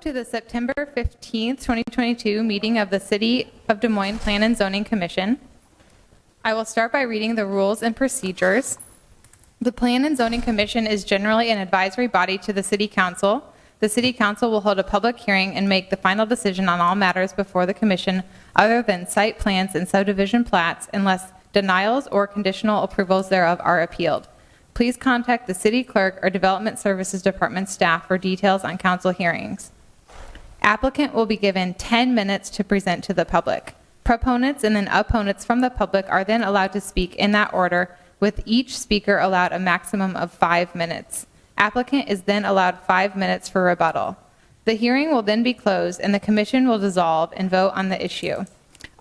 Welcome to the September 15th, 2022 meeting of the City of Des Moines Plan and Zoning Commission. I will start by reading the rules and procedures. The Plan and Zoning Commission is generally an advisory body to the City Council. The City Council will hold a public hearing and make the final decision on all matters before the Commission other than site plans and subdivision plats unless denials or conditional approvals thereof are appealed. Please contact the City Clerk or Development Services Department staff for details on council hearings. Applicant will be given 10 minutes to present to the public. Proponents and then opponents from the public are then allowed to speak in that order, with each speaker allowed a maximum of 5 minutes. Applicant is then allowed 5 minutes for rebuttal. The hearing will then be closed and the commission will dissolve and vote on the issue.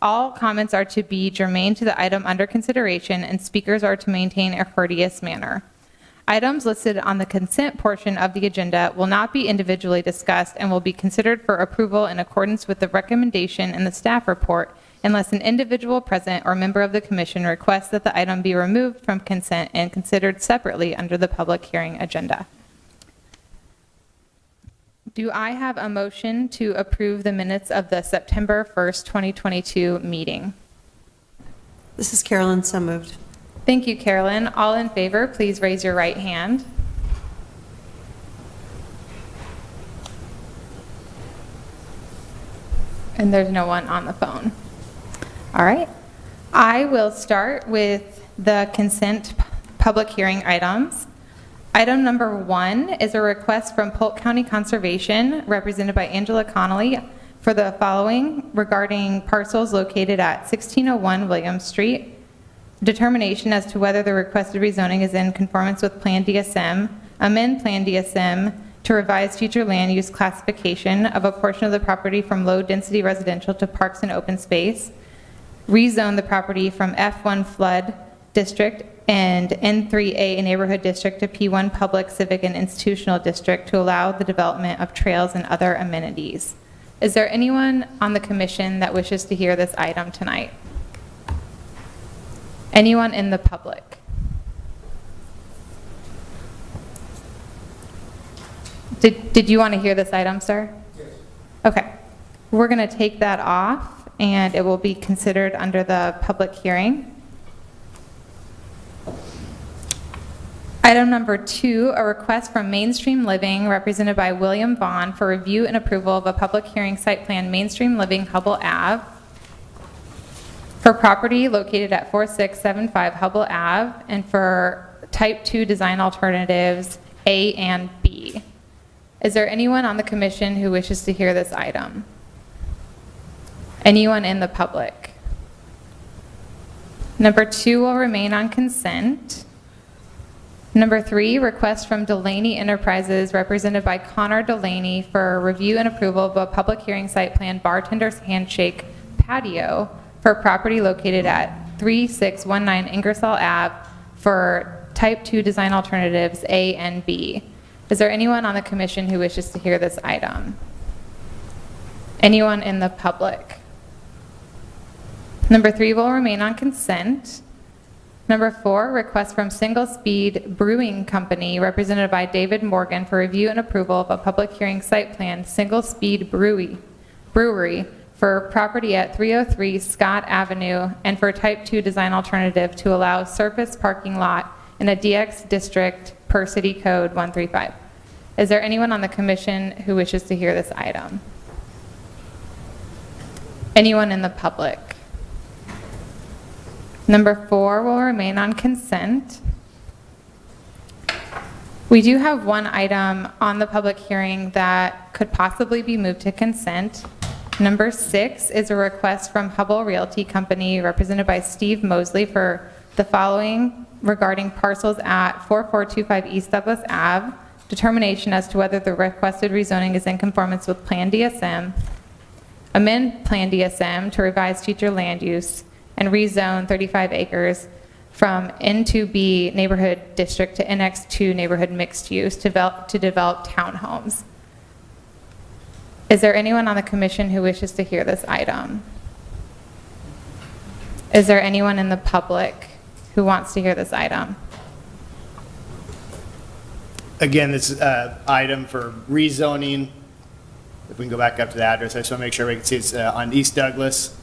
All comments are to be germane to the item under consideration and speakers are to maintain a courteous manner. Items listed on the consent portion of the agenda will not be individually discussed and will be considered for approval in accordance with the recommendation in the staff report unless an individual present or member of the commission requests that the item be removed from consent and considered separately under the public hearing agenda. Do I have a motion to approve the minutes of the September 1st, 2022 meeting? This is Carolyn, so moved. Thank you, Carolyn. All in favor, please raise your right hand. And there's no one on the phone. All right. I will start with the consent public hearing items. Item number 1 is a request from Polk County Conservation, represented by Angela Connolly, for the following regarding parcels located at 1601 Williams Street. Determination as to whether the requested rezoning is in conformance with Plan DSM, amend Plan DSM to revise future land use classification of a portion of the property from low density residential to parks and open space, rezone the property from F1 flood district and N3A neighborhood district to P1 public, civic, and institutional district to allow the development of trails and other amenities. Is there anyone on the commission that wishes to hear this item tonight? Anyone in the public? Did you want to hear this item, sir? Yes. Okay. We're going to take that off and it will be considered under the public hearing. Item number 2, a request from Mainstream Living, represented by William Vaughn, for review and approval of a public hearing site plan Mainstream Living Hubble Ave for property located at 4675 Hubble Ave and for type 2 design alternatives A and B. Is there anyone on the commission who wishes to hear this item? Anyone in the public? Number 2 will remain on consent. Number 3, request from Delaney Enterprises, represented by Connor Delaney, for review and approval of a public hearing site plan Bartender's Handshake Patio for property located at 3619 Ingersoll Ave for type 2 design alternatives A and B. Is there anyone on the commission who wishes to hear this item? Anyone in the public? Number 3 will remain on consent. Number 4, request from Single Speed Brewing Company, represented by David Morgan, for review and approval of a public hearing site plan Single Speed Brewery for property at 303 Scott Avenue and for type 2 design alternative to allow surface parking lot in a DX district per city code 135. Is there anyone on the commission who wishes to hear this item? Anyone in the public? Number 4 will remain on consent. We do have one item on the public hearing that could possibly be moved to consent. Number 6 is a request from Hubble Realty Company, represented by Steve Mosley, for the following regarding parcels at 4425 East Douglas Ave, determination as to whether the requested rezoning is in conformance with Plan DSM, amend Plan DSM to revise future land use, and rezone 35 acres from N2B neighborhood district to NX2 neighborhood mixed use to develop townhomes. Is there anyone on the commission who wishes to hear this item? Is there anyone in the public who wants to hear this item? Again, this item for rezoning If we can go back up to the address, I just want to make sure we can see it's on East Douglas.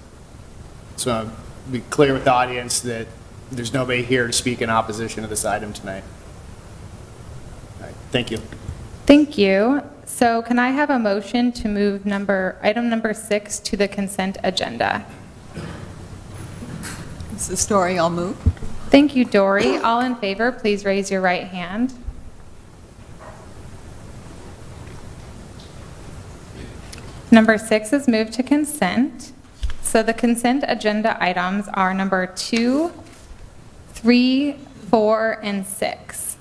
So I want to be clear with the audience that there's nobody here to speak in opposition to this item tonight. All right, thank you. Thank you. So can I have a motion to move item number 6 to the consent agenda? This is Story, I'll move. Thank you, Dory. All in favor, please raise your right hand. Number 6 is moved to consent. So the consent agenda items are number 2, 3, 4, and 6.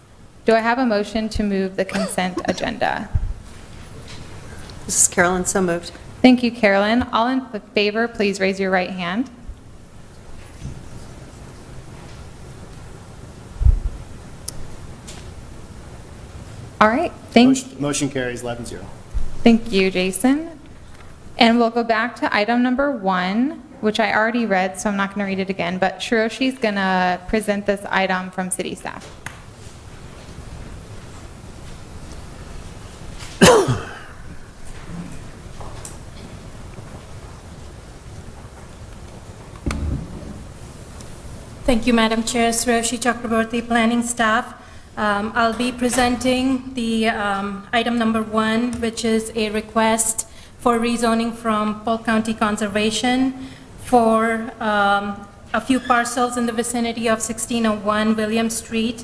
Do I have a motion to move the consent agenda? This is Carolyn, so moved. Thank you, Carolyn. All in favor, please raise your right hand. All right, Motion carries 11-0. thank you, Jason. And we'll go back to item number 1, which I already read, so I'm not going to read it again, but Shiroshi's going to present this item from city staff. Thank you, Madam Chair. Sureshi Chakraborty, Planning Staff. I'll be presenting the item number 1, which is a request for rezoning from Polk County Conservation for a few parcels in the vicinity of 1601 William Street.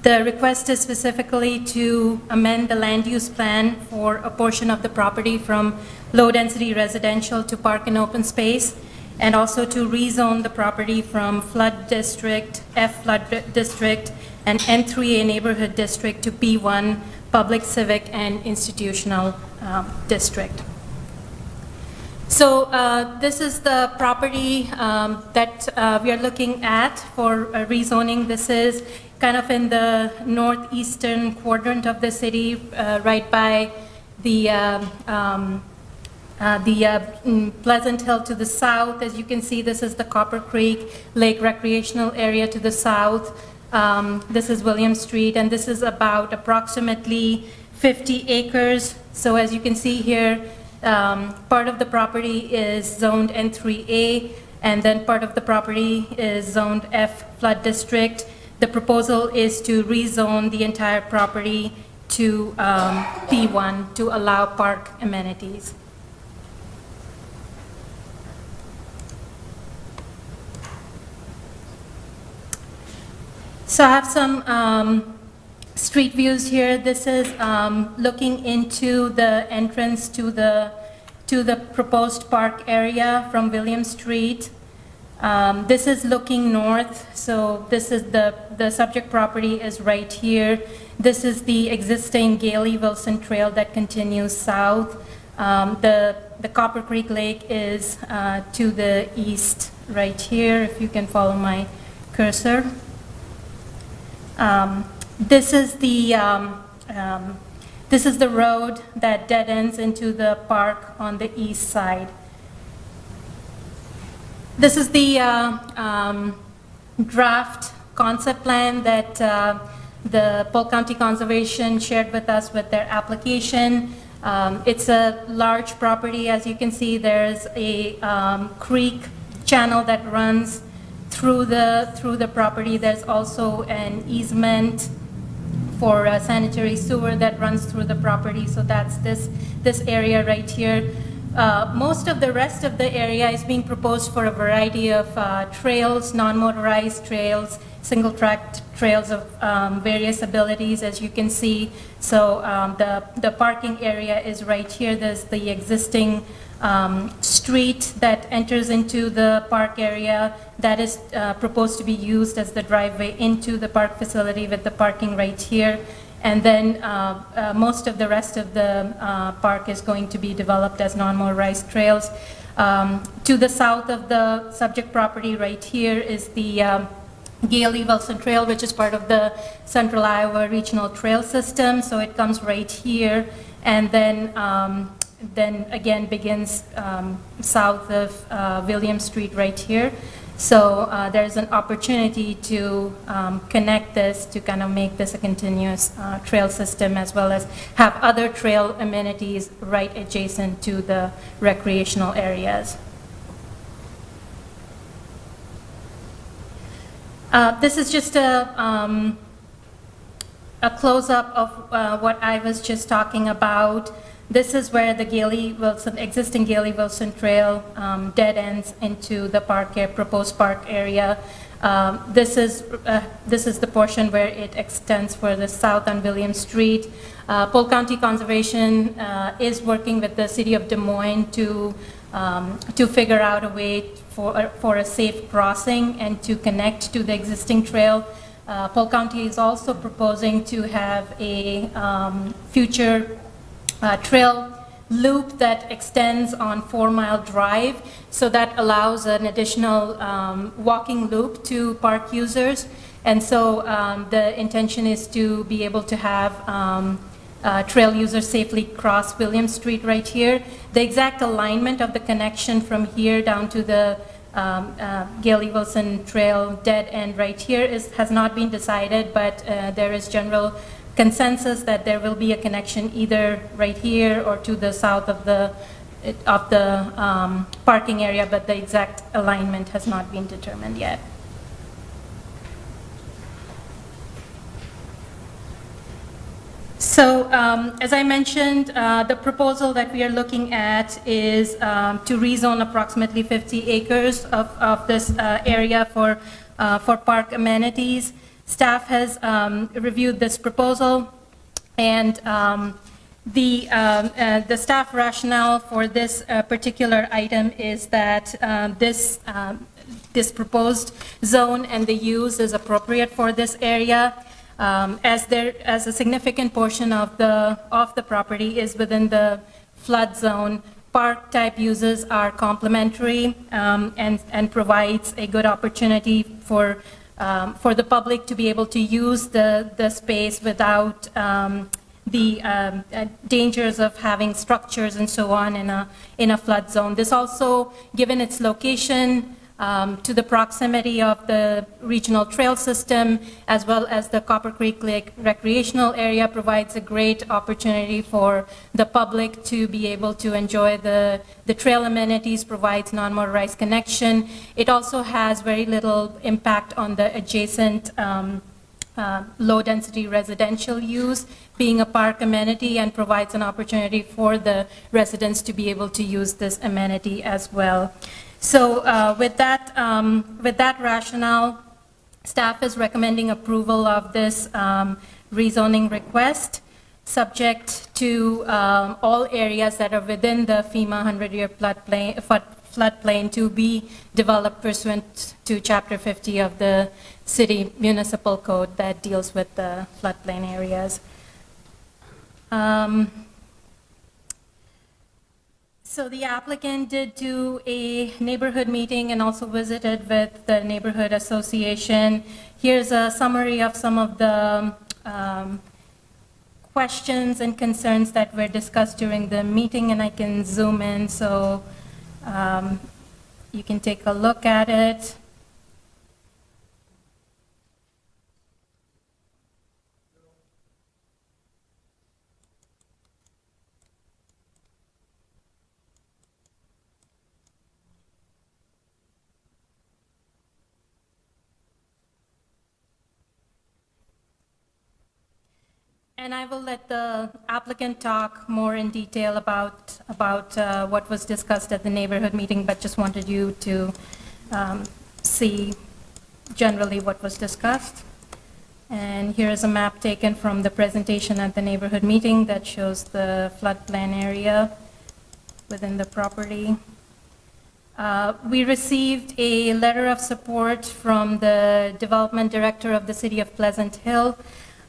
The request is specifically to amend the land use plan for a portion of the property from low-density residential to park and open space, and also to rezone the property from flood district, F flood district, and N3A neighborhood district to P1 public, civic, and institutional district. So this is the property that we are looking at for rezoning. This is kind of in the northeastern quadrant of the city, right by the Pleasant Hill to the south. As you can see, this is the Copper Creek Lake Recreational Area to the south. This is William Street, and this is about approximately 50 acres. So as you can see here, part of the property is zoned N3A, and then part of the property is zoned F flood district. The proposal is to rezone the entire property to P1 to allow park amenities. So I have some street views here. This is looking into the entrance to the proposed park area from William Street. This is looking north, so this is the subject property is right here. This is the existing Gailey-Wilson Trail that continues south. The Copper Creek Lake is to the east right here, if you can follow my cursor. This is the road that dead ends into the park on the east side. This is the draft concept plan that the Polk County Conservation shared with us with their application. It's a large property. As you can see, there's a creek channel that runs through the property. There's also an easement for sanitary sewer that runs through the property. So that's this area right here. Most of the rest of the area is being proposed for a variety of trails, non-motorized trails, single-track trails of various abilities, as you can see. So the parking area is right here. There's the existing street that enters into the park area that is proposed to be used as the driveway into the park facility with the parking right here. And then most of the rest of the park is going to be developed as non-motorized trails. To the south of the subject property right here is the Gailey-Wilson Trail, which is part of the Central Iowa Regional Trail System. So it comes right here, and then again begins south of William Street right here. So there's an opportunity to connect this, to kind of make this a continuous trail system, as well as have other trail amenities right adjacent to the recreational areas. This is just a close-up of what I was just talking about. This is where the existing Gailey Wilson Trail dead ends into the proposed park area. This is the portion where it extends further south on William Street. Polk County Conservation is working with the city of Des Moines to figure out a way for a safe crossing and to connect to the existing trail. Polk County is also proposing to have a future trail loop that extends on 4 Mile Drive, so that allows an additional walking loop to park users. And so the intention is to be able to have trail users safely cross William Street right here. The exact alignment of the connection from here down to the Gailey Wilson Trail dead end right here has not been decided, but there is general consensus that there will be a connection either right here or to the south of the parking area, but the exact alignment has not been determined yet. So as I mentioned, the proposal that we are looking at is to rezone approximately 50 acres of this area for park amenities. Staff has reviewed this proposal, and the staff rationale for this particular item is that this proposed zone and the use is appropriate for this area, as a significant portion of the property is within the flood zone. Park type uses are complementary and provides a good opportunity for the public to be able to use the space without the dangers of having structures and so on in a flood zone. This also, given its location to the proximity of the regional trail system, as well as the Copper Creek Lake recreational area, provides a great opportunity for the public to be able to enjoy the trail amenities, provides non-motorized connection. It also has very little impact on the adjacent low-density residential use, being a park amenity, and provides an opportunity for the residents to be able to use this amenity as well. So with that rationale, staff is recommending approval of this rezoning request, subject to all areas that are within the FEMA 100-year floodplain to be developed pursuant to Chapter 50 of the City Municipal Code that deals with the floodplain areas. So the applicant did do a neighborhood meeting and also visited with the neighborhood association. Here's a summary of some of the questions and concerns that were discussed during the meeting, and I can zoom in so you can take a look at it. And I will let the applicant talk more in detail about what was discussed at the neighborhood meeting, but just wanted you to see generally what was discussed. And here is a map taken from the presentation at the neighborhood meeting that shows the floodplain area within the property. We received a letter of support from the development director of the City of Pleasant Hill,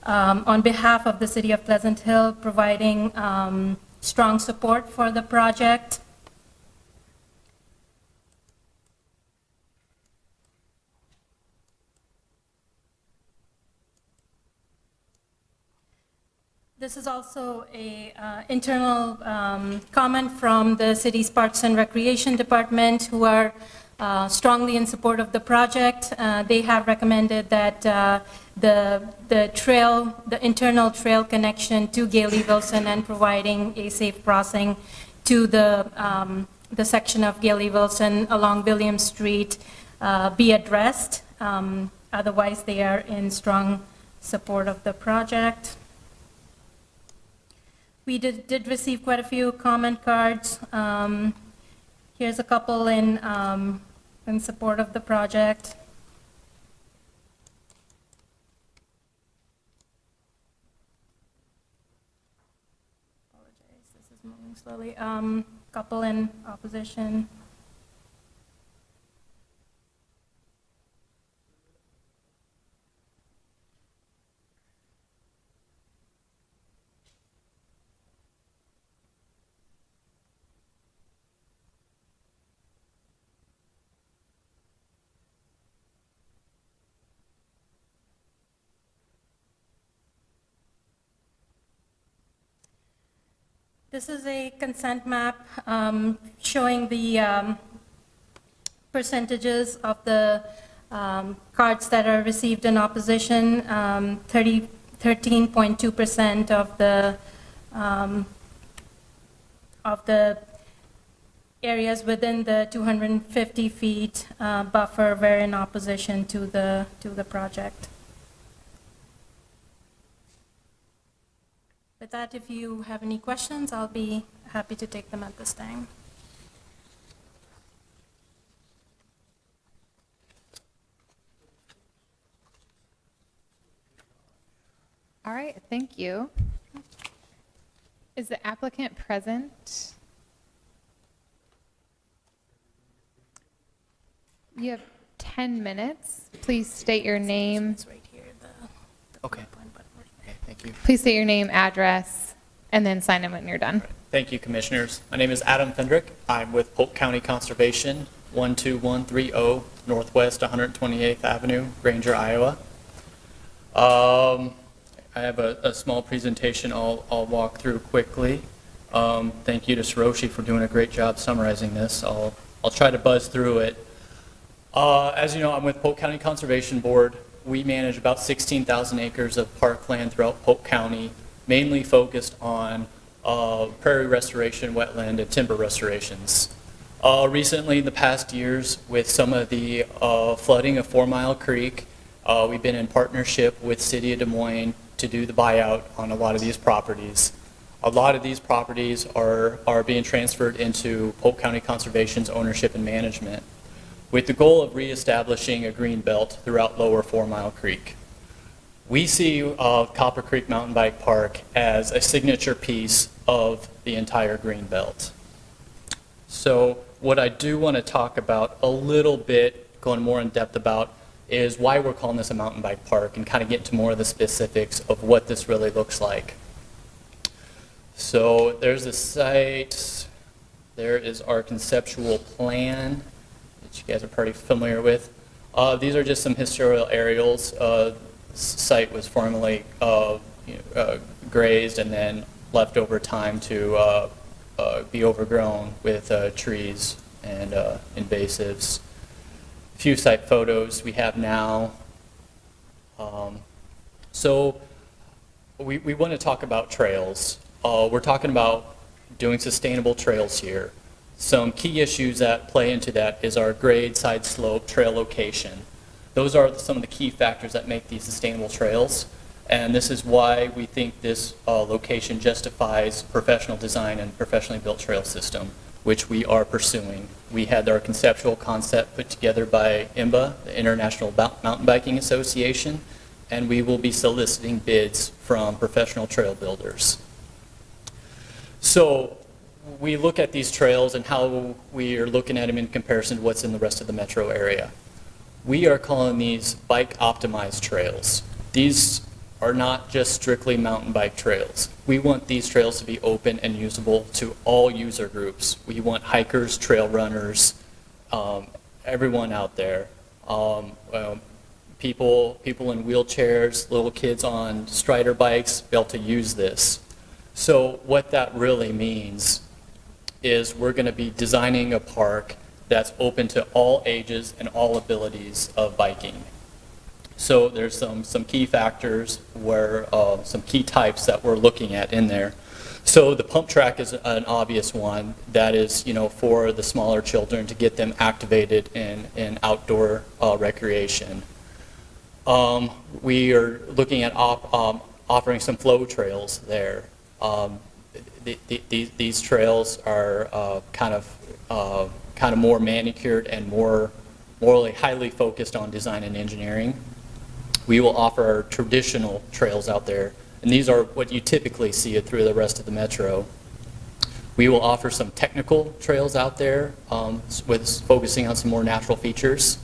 on behalf of the City of Pleasant Hill, providing strong support for the project. This is also a internal comment from the city's Parks and Recreation Department, who are strongly in support of the project. They have recommended that the internal trail connection to Gailey Wilson and providing a safe crossing to the section of Gailey Wilson along William Street be addressed. Otherwise, they are in strong support of the project. We did receive quite a few comment cards. Here's a couple in support of the project. Apologize, this is moving slowly. Couple in opposition. This is a consent map showing the percentages of the cards that are received in opposition. 13.2% of the areas within the 250 feet buffer were in opposition to the project. With that, if you have any questions, I'll be happy to take them at this time. All right, thank you. Is the applicant present? You have 10 minutes. Please state your name. It's right here. Okay. Okay, thank you. Please state your name, address, and then sign in when you're done. Thank you, Commissioners. My name is Adam Fendrick. I'm with Polk County Conservation, 12130 Northwest 128th Avenue, Granger, Iowa. I have a small presentation I'll walk through quickly. Thank you to Saroshi for doing a great job summarizing this. I'll try to buzz through it. As you know, I'm with Polk County Conservation Board. We manage about 16,000 acres of parkland throughout Polk County, mainly focused on prairie restoration, wetland, and timber restorations. Recently, in the past years, with some of the flooding of 4 Mile Creek, we've been in partnership with City of Des Moines to do the buyout on a lot of these properties. A lot of these properties are being transferred into Polk County Conservation's ownership and management, with the goal of reestablishing a green belt throughout lower 4 Mile Creek. We see Copper Creek Mountain Bike Park as a signature piece of the entire green belt. So what I do want to talk about a little bit, going more in depth about, is why we're calling this a mountain bike park and kind of get into more of the specifics of what this really looks like. So there's a site, there is our conceptual plan that you guys are pretty familiar with. These are just some historical aerials. Site was formerly grazed and then left over time to be overgrown with trees and invasives. A few site photos we have now. So we want to talk about trails. We're talking about doing sustainable trails here. Some key issues that play into that is our grade, side slope, trail location. Those are some of the key factors that make these sustainable trails, and this is why we think this location justifies professional design and professionally built trail system, which we are pursuing. We had our conceptual concept put together by IMBA, the International Mountain Biking Association, and we will be soliciting bids from professional trail builders. So we look at these trails and how we are looking at them in comparison to what's in the rest of the metro area. We are calling these bike optimized trails. These are not just strictly mountain bike trails. We want these trails to be open and usable to all user groups. We want hikers, trail runners, everyone out there. People in wheelchairs, little kids on Strider bikes, be able to use this. So what that really means is we're going to be designing a park that's open to all ages and all abilities of biking. So there's some key factors where, some key types that we're looking at in there. So the pump track is an obvious one that is, for the smaller children to get them activated in outdoor recreation. We are looking at offering some flow trails there. These trails are kind of more manicured and more highly focused on design and engineering. We will offer our traditional trails out there, and these are what you typically see through the rest of the metro. We will offer some technical trails out there with focusing on some more natural features.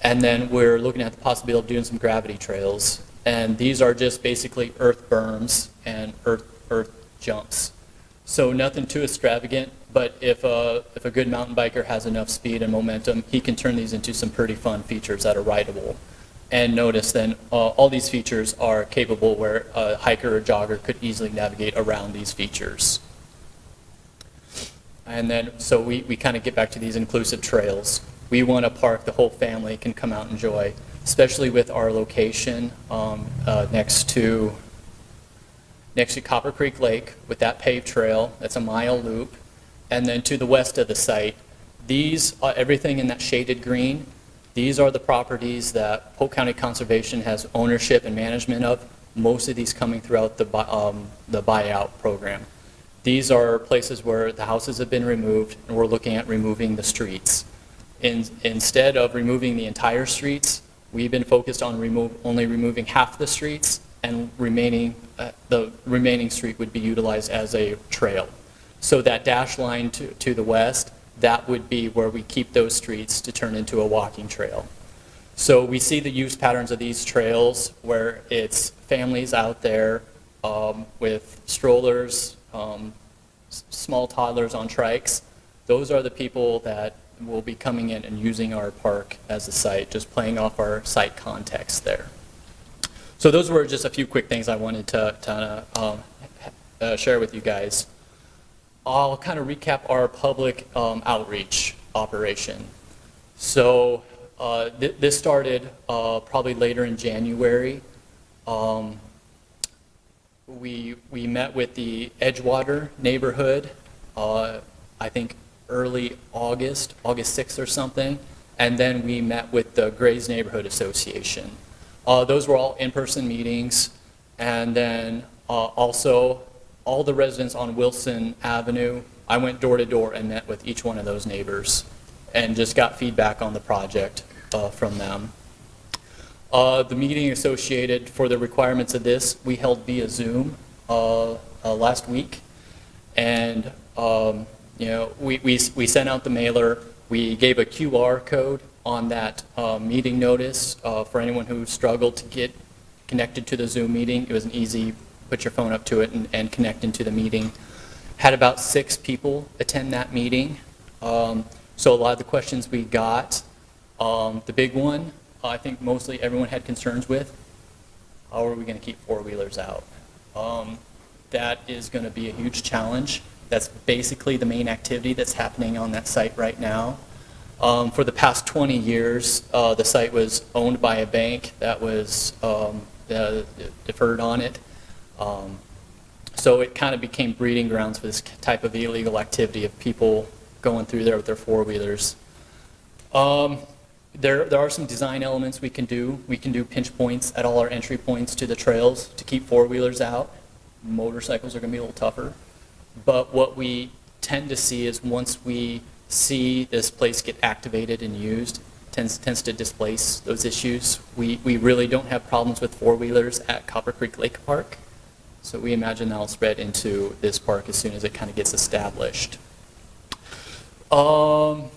And then we're looking at the possibility of doing some gravity trails. And these are just basically earth berms and earth jumps. So nothing too extravagant, but if a good mountain biker has enough speed and momentum, he can turn these into some pretty fun features that are rideable. And notice then all these features are capable where a hiker or jogger could easily navigate around these features. And then, so we kind of get back to these inclusive trails. We want a park the whole family can come out and enjoy, especially with our location next to Copper Creek Lake with that paved trail. That's a mile loop. And then to the west of the site, these, everything in that shaded green, these are the properties that Polk County Conservation has ownership and management of, most of these coming throughout the buyout program. These are places where the houses have been removed, and we're looking at removing the streets. Instead of removing the entire streets, we've been focused on only removing half the streets, and the remaining street would be utilized as a trail. So that dash line to the west, that would be where we keep those streets to turn into a walking trail. So we see the use patterns of these trails where it's families out there with strollers, small toddlers on trikes. Those are the people that will be coming in and using our park as a site, just playing off our site context there. So those were just a few quick things I wanted to share with you guys. I'll kind of recap our public outreach operation. So this started probably later in January. We met with the Edgewater neighborhood, I think early August 6th or something, and then we met with the Grays Neighborhood Association. Those were all in-person meetings, and then also all the residents on Wilson Avenue, I went door to door and met with each one of those neighbors and just got feedback on the project from them. The meeting associated for the requirements of this, we held via Zoom last week, and we sent out the mailer. We gave a QR code on that meeting notice for anyone who struggled to get connected to the Zoom meeting. It was an easy, put your phone up to it and connect into the meeting. Had about 6 people attend that meeting. So a lot of the questions we got, the big one, I think mostly everyone had concerns with, how are we going to keep four-wheelers out? That is going to be a huge challenge. That's basically the main activity that's happening on that site right now. For the past 20 years, the site was owned by a bank that was deferred on it. So it kind of became breeding grounds for this type of illegal activity of people going through there with their four-wheelers. There are some design elements we can do. We can do pinch points at all our entry points to the trails to keep four-wheelers out. Motorcycles are going to be a little tougher. But what we tend to see is once we see this place get activated and used, tends to displace those issues. We really don't have problems with four-wheelers at Copper Creek Lake Park. So we imagine that'll spread into this park as soon as it kind of gets established. Some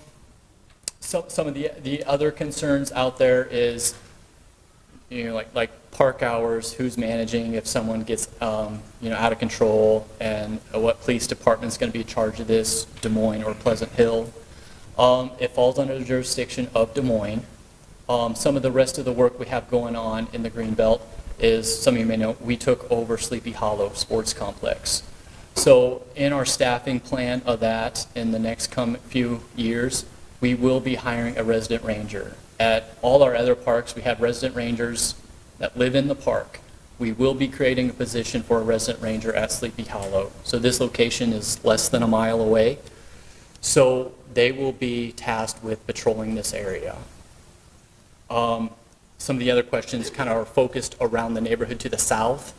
of the other concerns out there is, like park hours, who's managing if someone gets, out of control, and what police department's going to be in charge of this, Des Moines or Pleasant Hill. It falls under the jurisdiction of Des Moines. Some of the rest of the work we have going on in the Greenbelt is, some of you may know, we took over Sleepy Hollow Sports Complex. So in our staffing plan of that, in the next few years, we will be hiring a resident ranger. At all our other parks, we have resident rangers that live in the park. We will be creating a position for a resident ranger at Sleepy Hollow. So this location is less than a mile away. So they will be tasked with patrolling this area. Some of the other questions kind of are focused around the neighborhood to the south.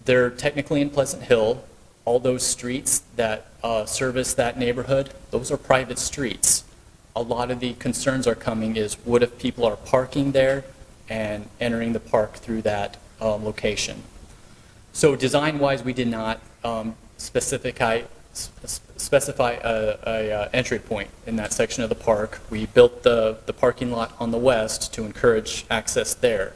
They're technically in Pleasant Hill. All those streets that service that neighborhood, those are private streets. A lot of the concerns are coming is what if people are parking there and entering the park through that location. So design-wise, we did not specify a entry point in that section of the park. We built the parking lot on the west to encourage access there.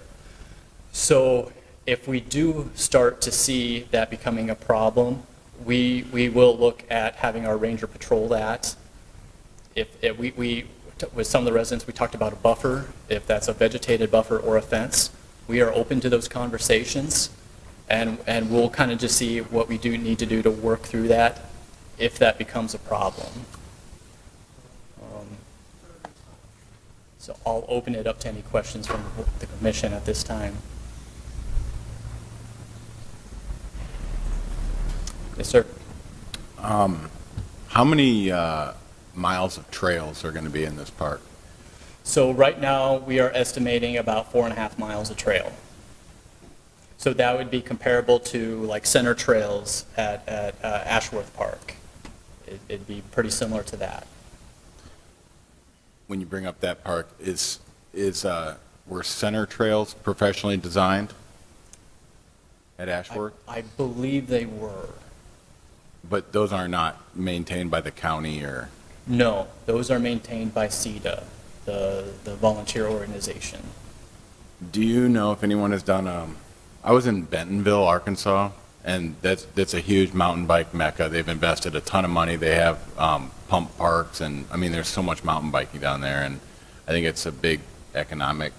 So if we do start to see that becoming a problem, we will look at having our ranger patrol that. With some of the residents, we talked about a buffer, if that's a vegetated buffer or a fence. We are open to those conversations, and we'll kind of just see what we do need to do to work through that if that becomes a problem. So I'll open it up to any questions from the commission at this time. Yes, sir. How many miles of trails are going to be in this park? So right now, we are estimating about 4.5 miles of trail. So that would be comparable to like center trails at Ashworth Park. It'd be pretty similar to that. When you bring up that park, were center trails professionally designed at Ashworth? I believe they were. But those are not maintained by the county or? No, those are maintained by CEDA, the volunteer organization. Do you know if anyone has done I was in Bentonville, Arkansas, and that's a huge mountain bike mecca. They've invested a ton of money. They have pump parks, and I mean, there's so much mountain biking down there, and I think it's a big economic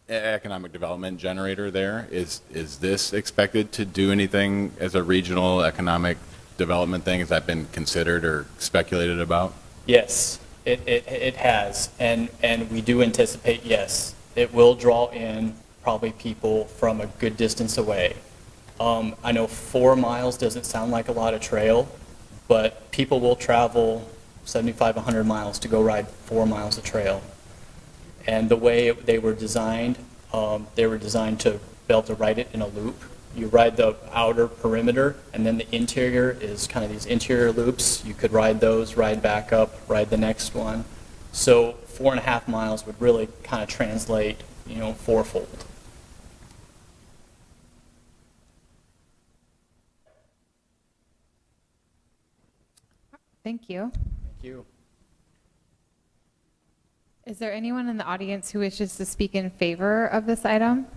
development generator there. Is this expected to do anything as a regional economic development thing? Has that been considered or speculated about? Yes, it has, and we do anticipate, yes, it will draw in probably people from a good distance away. I know 4 miles doesn't sound like a lot of trail, but people will travel 75, 100 miles to go ride 4 miles of trail. And the way they were designed to be able to ride it in a loop. You ride the outer perimeter, and then the interior is kind of these interior loops. You could ride those, ride back up, ride the next one. So 4.5 miles would really kind of translate, fourfold. Thank you. Thank you. Is there anyone in the audience who wishes to speak in favor of this item?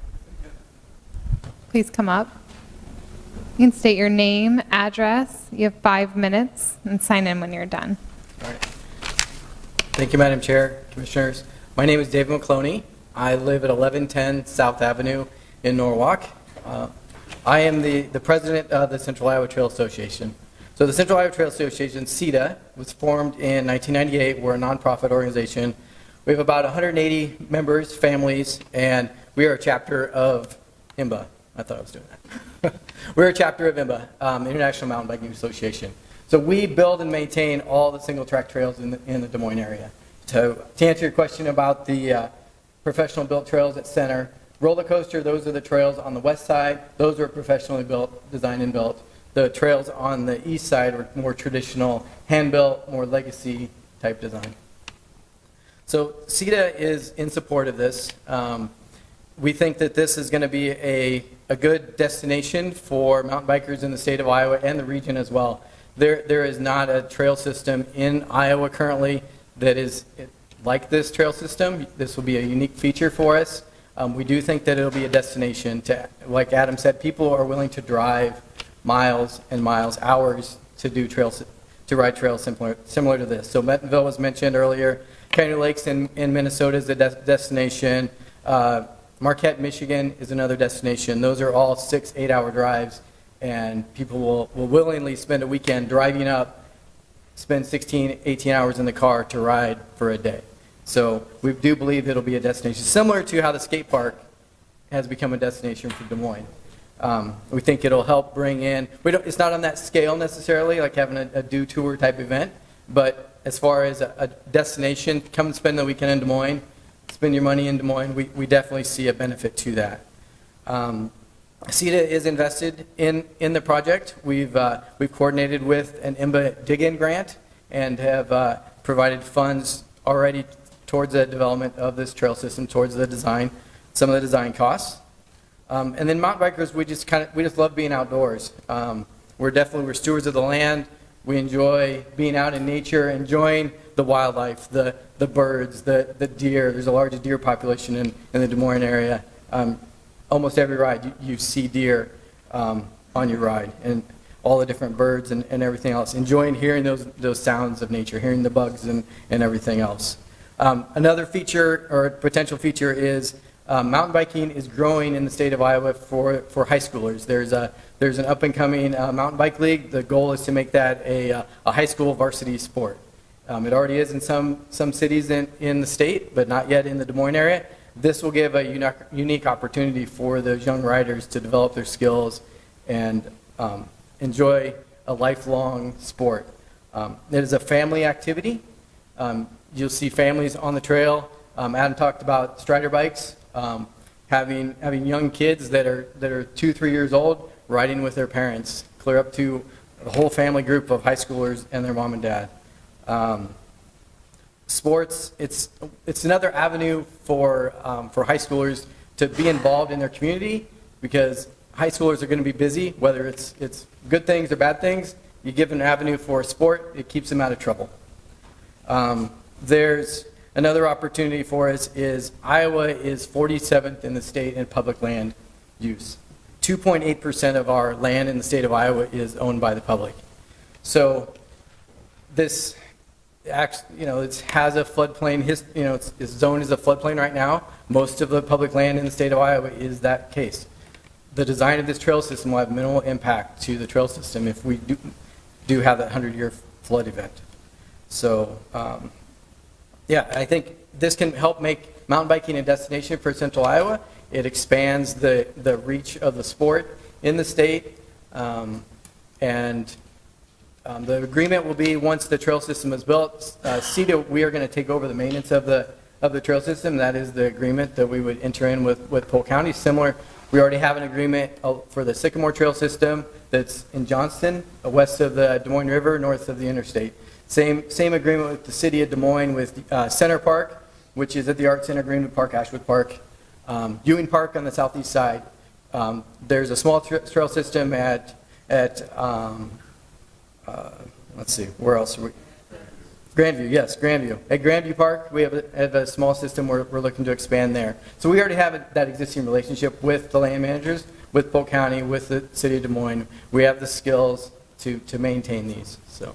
Please come up. You can state your name, address. You have 5 minutes, and sign in when you're done. All right. Thank you, Madam Chair, Commissioners. My name is David McCloney. I live at 1110 South Avenue in Norwalk. I am the president of the Central Iowa Trail Association. So the Central Iowa Trail Association, CEDA, was formed in 1998. We're a nonprofit organization. We have about 180 members, families, and we are a chapter of IMBA. I thought I was doing that. We're a chapter of IMBA, International Mountain Biking Association. So we build and maintain all the single track trails in the Des Moines area. So to answer your question about the professional built trails at Center, Roller Coaster, those are the trails on the west side. Those are professionally built, designed and built. The trails on the east side are more traditional, hand-built, more legacy type design. So CEDA is in support of this. We think that this is going to be a good destination for mountain bikers in the state of Iowa and the region as well. There is not a trail system in Iowa currently that is like this trail system. This will be a unique feature for us. We do think that it'll be a destination to, like Adam said, people are willing to drive miles and miles, hours to do trails, to ride trails similar to this. So Bentonville was mentioned earlier. Canyon Lakes in Minnesota is a destination. Marquette, Michigan is another destination. Those are all 6-8 hour drives, and people will willingly spend a weekend driving up, spend 16, 18 hours in the car to ride for a day. So we do believe it'll be a destination, similar to how the skate park has become a destination for Des Moines. We think it'll help bring in, it's not on that scale necessarily, like having a do tour type event, but as far as a destination, come and spend the weekend in Des Moines, spend your money in Des Moines, we definitely see a benefit to that. CETA is invested in the project. We've coordinated with an IMBA dig-in grant and have provided funds already towards the development of this trail system, towards the design, some of the design costs. And then mountain bikers, we just love being outdoors. We're stewards of the land. We enjoy being out in nature, enjoying the wildlife, the birds, the deer. There's a large deer population in the Des Moines area. Almost every ride you see deer on your ride, and all the different birds and everything else. Enjoying hearing those sounds of nature, hearing the bugs and everything else. Another feature or potential feature is mountain biking is growing in the state of Iowa for high schoolers. There's an up-and-coming mountain bike league. The goal is to make that a high school varsity sport. It already is in some cities in the state, but not yet in the Des Moines area. This will give a unique opportunity for those young riders to develop their skills and enjoy a lifelong sport. It is a family activity. You'll see families on the trail. Adam talked about Strider bikes, having young kids that are 2-3 years old riding with their parents, clear up to a whole family group of high schoolers and their mom and dad. Sports, it's another avenue for high schoolers to be involved in their community, because high schoolers are going to be busy, whether it's good things or bad things. You give them an avenue for sport, it keeps them out of trouble. There's another opportunity for us is Iowa is 47th in the state in public land use. 2.8% of our land in the state of Iowa is owned by the public. So this it has a floodplain, it's zoned as a floodplain right now. Most of the public land in the state of Iowa is that case. The design of this trail system will have minimal impact to the trail system if we do have that 100-year flood event. So, yeah, I think this can help make mountain biking a destination for Central Iowa. It expands the reach of the sport in the state, the agreement will be once the trail system is built. CETA, we are going to take over the maintenance of the trail system. That is the agreement that we would enter in with Polk County. Similar, we already have an agreement for the Sycamore Trail system that's in Johnston, west of the Des Moines River, north of the interstate. Same agreement with the city of Des Moines with Center Park, which is at the Art Center, Greenwood Park, Ashwood Park, Ewing Park on the southeast side. There's a small trail system at let's see, where else are we? Grandview, yes, Grandview. At Grandview Park, we have a small system we're looking to expand there. So we already have that existing relationship with the land managers, with Polk County, with the city of Des Moines. We have the skills to maintain these. So,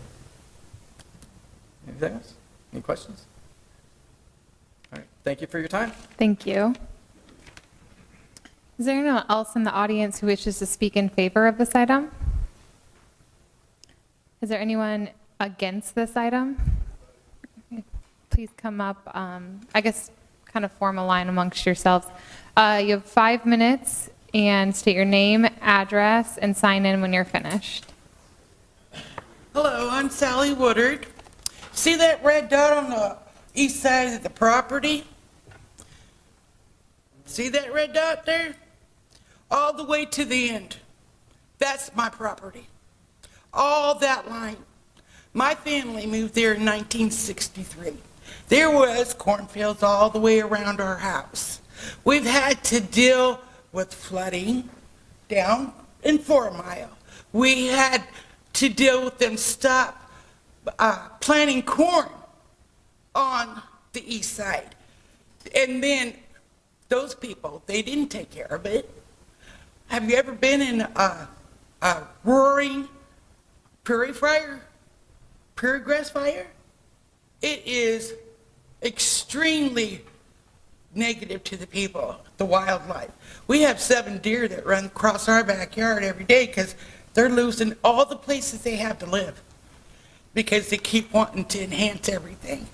anything else? Any questions? All right, thank you for your time. Thank you. Is there anyone else in the audience who wishes to speak in favor of this item? Is there anyone against this item? Please come up, I guess kind of form a line amongst yourselves. You have 5 minutes, and state your name, address, and sign in when you're finished. Hello, I'm Sally Woodard. See that red dot on the east side of the property? See that red dot there? All the way to the end. That's my property. All that line. My family moved there in 1963. There was cornfields all the way around our house. We've had to deal with flooding down in 4 Mile. We had to deal with them stop planting corn on the east side. And then those people, they didn't take care of it. Have you ever been in a roaring prairie fire? Prairie grass fire? It is extremely negative to the people, the wildlife. We have 7 deer that run across our backyard every day because they're losing all the places they have to live because they keep wanting to enhance everything.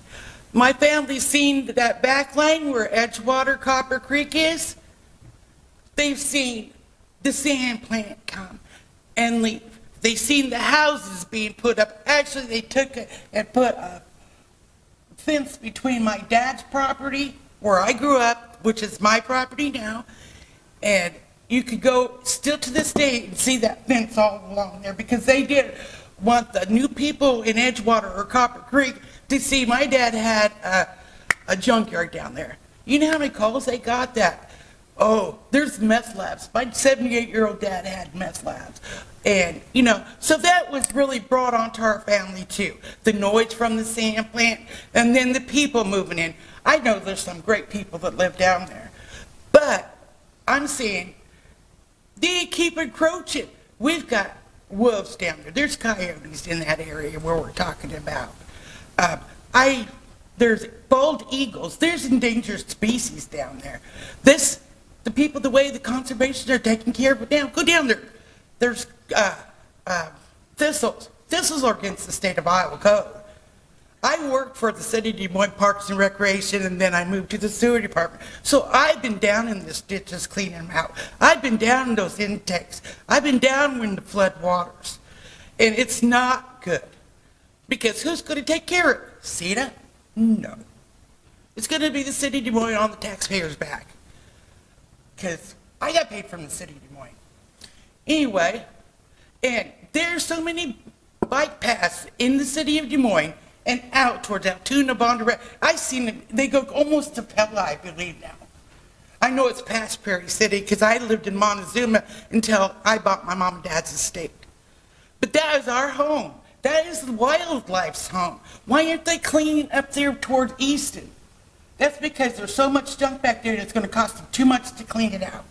My family's seen that back line where Edgewater Copper Creek is. They've seen the sand plant come and leave. They've seen the houses being put up. Actually, they took it and put a fence between my dad's property, where I grew up, which is my property now, and you could go still to this day and see that fence all along there because they didn't want the new people in Edgewater or Copper Creek to see my dad had a junkyard down there. You know how many calls they got that? Oh, there's meth labs. My 78-year-old dad had meth labs. And, you know, so that was really brought onto our family too. The noise from the sand plant and then the people moving in. I know there's some great people that live down there. But I'm saying they keep encroaching. We've got wolves down there. There's coyotes in that area where we're talking about. There's bald eagles. There's endangered species down there. The people, the way the conservation are taking care of it now, go down there. There's thistles. Thistles are against the state of Iowa code. I worked for the city of Des Moines Parks and Recreation, and then I moved to the sewer department. So I've been down in the ditches cleaning them out. I've been down in those intakes. I've been down in the flood waters. And it's not good. Because who's going to take care of it? CETA? No. It's going to be the city of Des Moines on the taxpayers' back. Because I got paid from the city of Des Moines. Anyway, and there's so many bike paths in the city of Des Moines and out towards Altoona, Bondurant. I've seen them. They go almost to Pella, I believe now. I know it's past Prairie City because I lived in Montezuma until I bought my mom and dad's estate. But that is our home. That is the wildlife's home. Why aren't they cleaning up there toward Easton? That's because there's so much junk back there that's going to cost them too much to clean it out.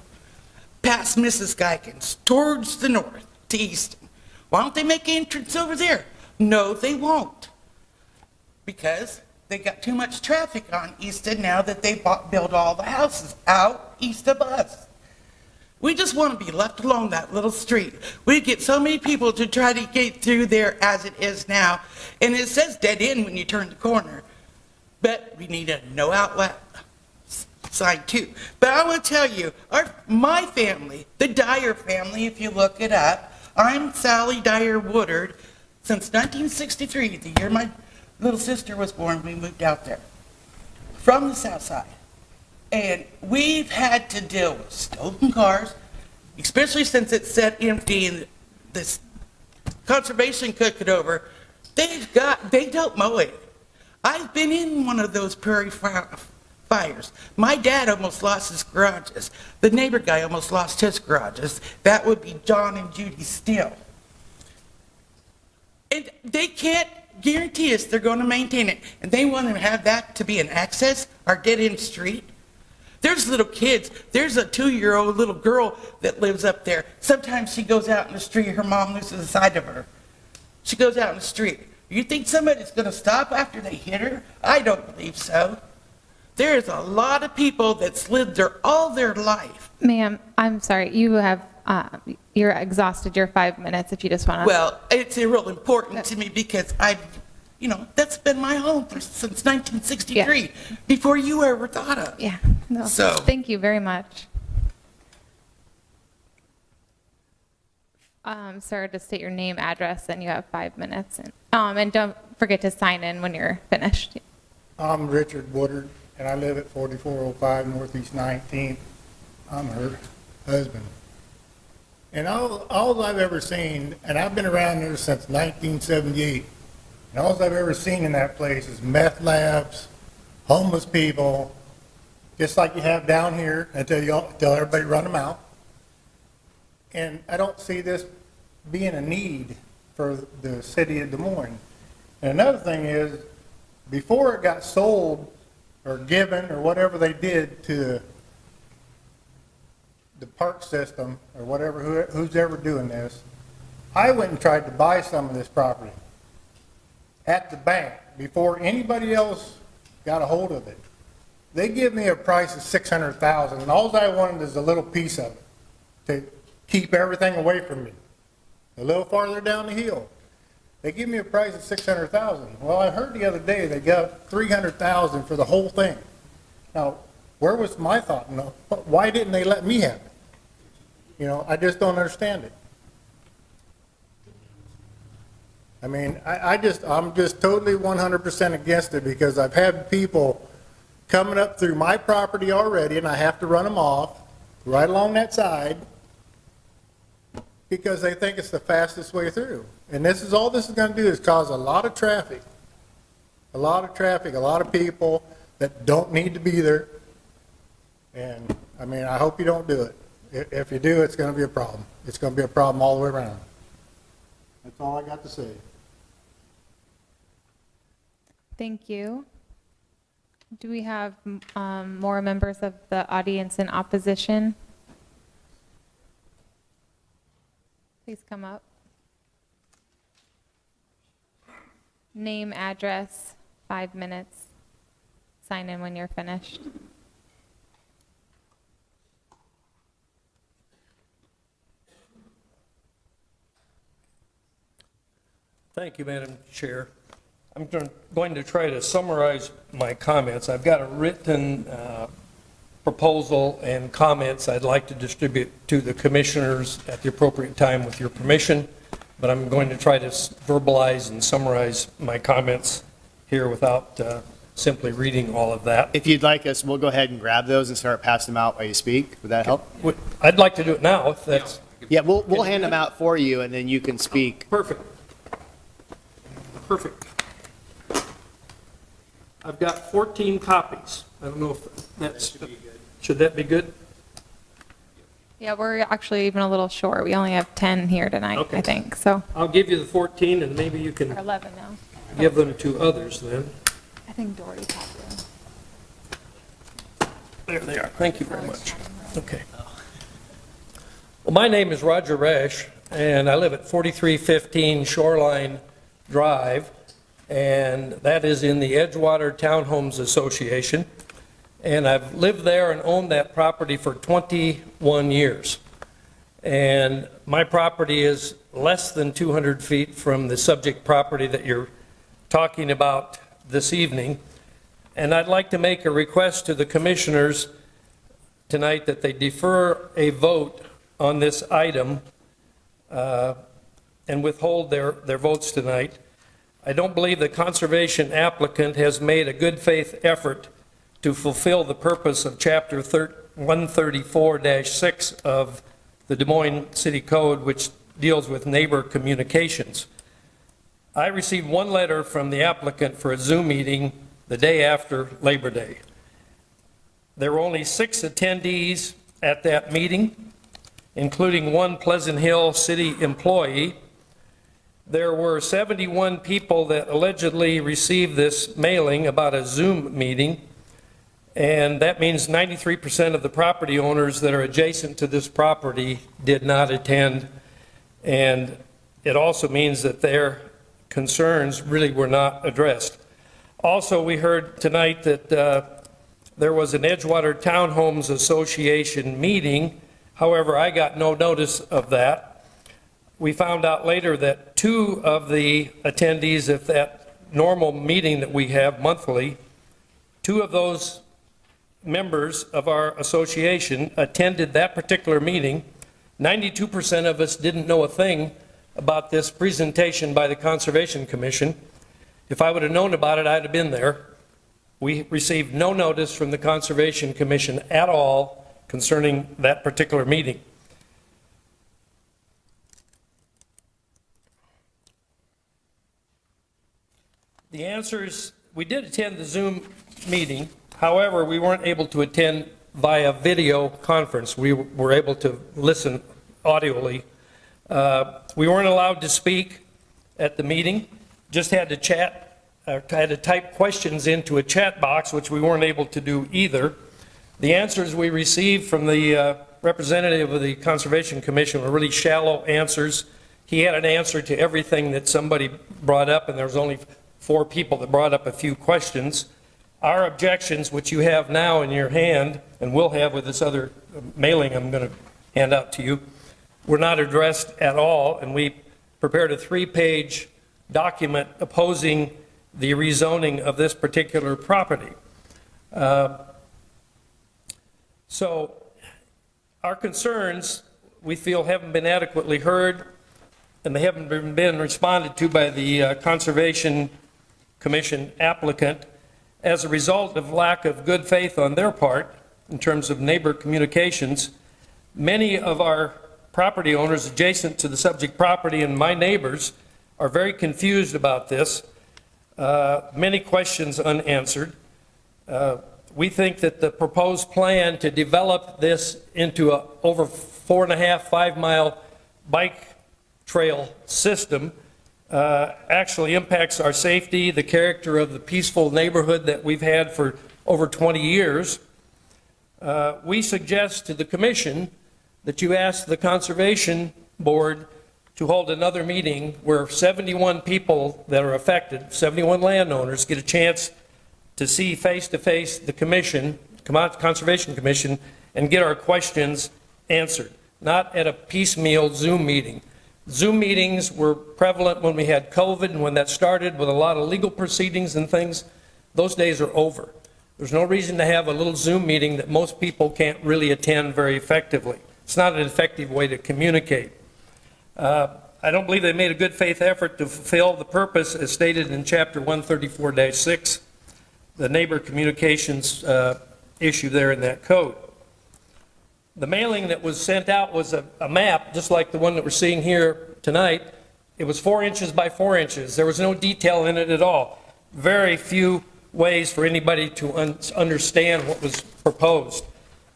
Past Mrs. Geikens, towards the north, to Easton. Why don't they make an entrance over there? No, they won't. Because they got too much traffic on Easton now that they built all the houses out east of us. We just want to be left alone that little street. We get so many people to try to get through there as it is now. And it says dead end when you turn the corner. But we need a no outlet sign too. But I want to tell you, my family, the Dyer family, if you look it up, I'm Sally Dyer Woodard. Since 1963, the year my little sister was born, we moved out there from the south side. And we've had to deal with stolen cars, especially since it's set empty and this conservation took it over. They don't mow it. I've been in one of those prairie fires. My dad almost lost his garages. The neighbor guy almost lost his garages. That would be John and Judy Steele. And they can't guarantee us they're going to maintain it. And they want to have that to be an access, our dead-end street. There's little kids. There's a 2-year-old little girl that lives up there. Sometimes she goes out in the street. Her mom loses sight of her. She goes out in the street. You think somebody's going to stop after they hit her? I don't believe so. There's a lot of people that's lived there all their life. Ma'am, I'm sorry, you're exhausted your 5 minutes if you just want to. Well, it's real important to me because that's been my home since 1963, before you ever thought of. Yeah, no, So- thank you very much. Sir, to state your name, address, and you have 5 minutes. And don't forget to sign in when you're finished. I'm Richard Woodard, and I live at 4405 Northeast 19th. I'm her husband. And all I've ever seen, and I've been around there since 1978, and all I've ever seen in that place is meth labs, homeless people, just like you have down here until everybody run them out. And I don't see this being a need for the city of Des Moines. And another thing is, before it got sold or given or whatever they did to the park system or whatever, who's ever doing this, I went and tried to buy some of this property at the bank before anybody else got a hold of it. They give me a price of 600,000, and all I wanted is a little piece of it to keep everything away from me. A little farther down the hill. They give me a price of 600,000. Well, I heard the other day they got 300,000 for the whole thing. Now, where was my thought? No, why didn't they let me have it? You know, I just don't understand it. I mean, I'm just totally 100% against it because I've had people coming up through my property already and I have to run them off right along that side because they think it's the fastest way through. And all this is going to do is cause a lot of traffic, a lot of people that don't need to be there. And, I mean, I hope you don't do it. If you do, it's going to be a problem. It's going to be a problem all the way around. That's all I got to say. Thank you. Do we have more members of the audience in opposition? Please come up. Name, address, 5 minutes. Sign in when you're finished. Thank you, Madam Chair. I'm going to try to summarize my comments. I've got a written proposal and comments I'd like to distribute to the commissioners at the appropriate time with your permission, but I'm going to try to verbalize and summarize my comments here without simply reading all of that. If you'd like us, we'll go ahead and grab those and start passing them out while you speak. Would that help? I'd like to do it now, if that's... Yeah, we'll hand them out for you, and then you can speak. Perfect. Perfect. I've got 14 copies. I don't know if that's... Should that be good? Yeah, we're actually even a little short. We only have 10 here tonight, Okay. I think, so, I'll give you the 14, and maybe you or can 11 now. give them to others then. I think Dory has them. There they are. Thank you very much. Okay. Well, my name is Roger Resch, and I live at 4315 Shoreline Drive, and that is in the Edgewater Townhomes Association. And I've lived there and owned that property for 21 years. And my property is less than 200 feet from the subject property that you're talking about this evening. And I'd like to make a request to the commissioners tonight that they defer a vote on this item and withhold their votes tonight. I don't believe the conservation applicant has made a good faith effort to fulfill the purpose of Chapter 134-6 of the Des Moines City Code, which deals with neighbor communications. I received one letter from the applicant for a Zoom meeting the day after Labor Day. There were only 6 attendees at that meeting, including one Pleasant Hill city employee. There were 71 people that allegedly received this mailing about a Zoom meeting, and that means 93% of the property owners that are adjacent to this property did not attend, and it also means that their concerns really were not addressed. Also, we heard tonight that there was an Edgewater Townhomes Association meeting. However, I got no notice of that. We found out later that 2 of the attendees at that normal meeting that we have monthly, 2 of those members of our association attended that particular meeting. 92% of us didn't know a thing about this presentation by the Conservation Commission. If I would have known about it, I'd have been there. We received no notice from the Conservation Commission at all concerning that particular meeting. The answer is, we did attend the Zoom meeting. However, we weren't able to attend via video conference. We were able to listen audibly. We weren't allowed to speak at the meeting, just had to chat, had to type questions into a chat box, which we weren't able to do either. The answers we received from the representative of the Conservation Commission were really shallow answers. He had an answer to everything that somebody brought up, and there was only 4 people that brought up a few questions. Our objections, which you have now in your hand, and will have with this other mailing I'm going to hand out to you, were not addressed at all, and we prepared a 3-page document opposing the rezoning of this particular property. So our concerns, we feel, haven't been adequately heard, and they haven't been responded to by the Conservation Commission applicant as a result of lack of good faith on their part in terms of neighbor communications. Many of our property owners adjacent to the subject property and my neighbors are very confused about this. Many questions unanswered. We think that the proposed plan to develop this into a over 4.5 mile bike trail system actually impacts our safety, the character of the peaceful neighborhood that we've had for over 20 years. We suggest to the commission that you ask the Conservation Board to hold another meeting where 71 people that are affected, 71 landowners, get a chance to see face-to-face the commission, Conservation Commission, and get our questions answered, not at a piecemeal Zoom meeting. Zoom meetings were prevalent when we had COVID and when that started with a lot of legal proceedings and things. Those days are over. There's no reason to have a little Zoom meeting that most people can't really attend very effectively. It's not an effective way to communicate. I don't believe they made a good faith effort to fulfill the purpose as stated in Chapter 134-6, the neighbor communications issue there in that code. The mailing that was sent out was a map, just like the one that we're seeing here tonight. It was 4 inches by 4 inches. There was no detail in it at all. Very few ways for anybody to understand what was proposed.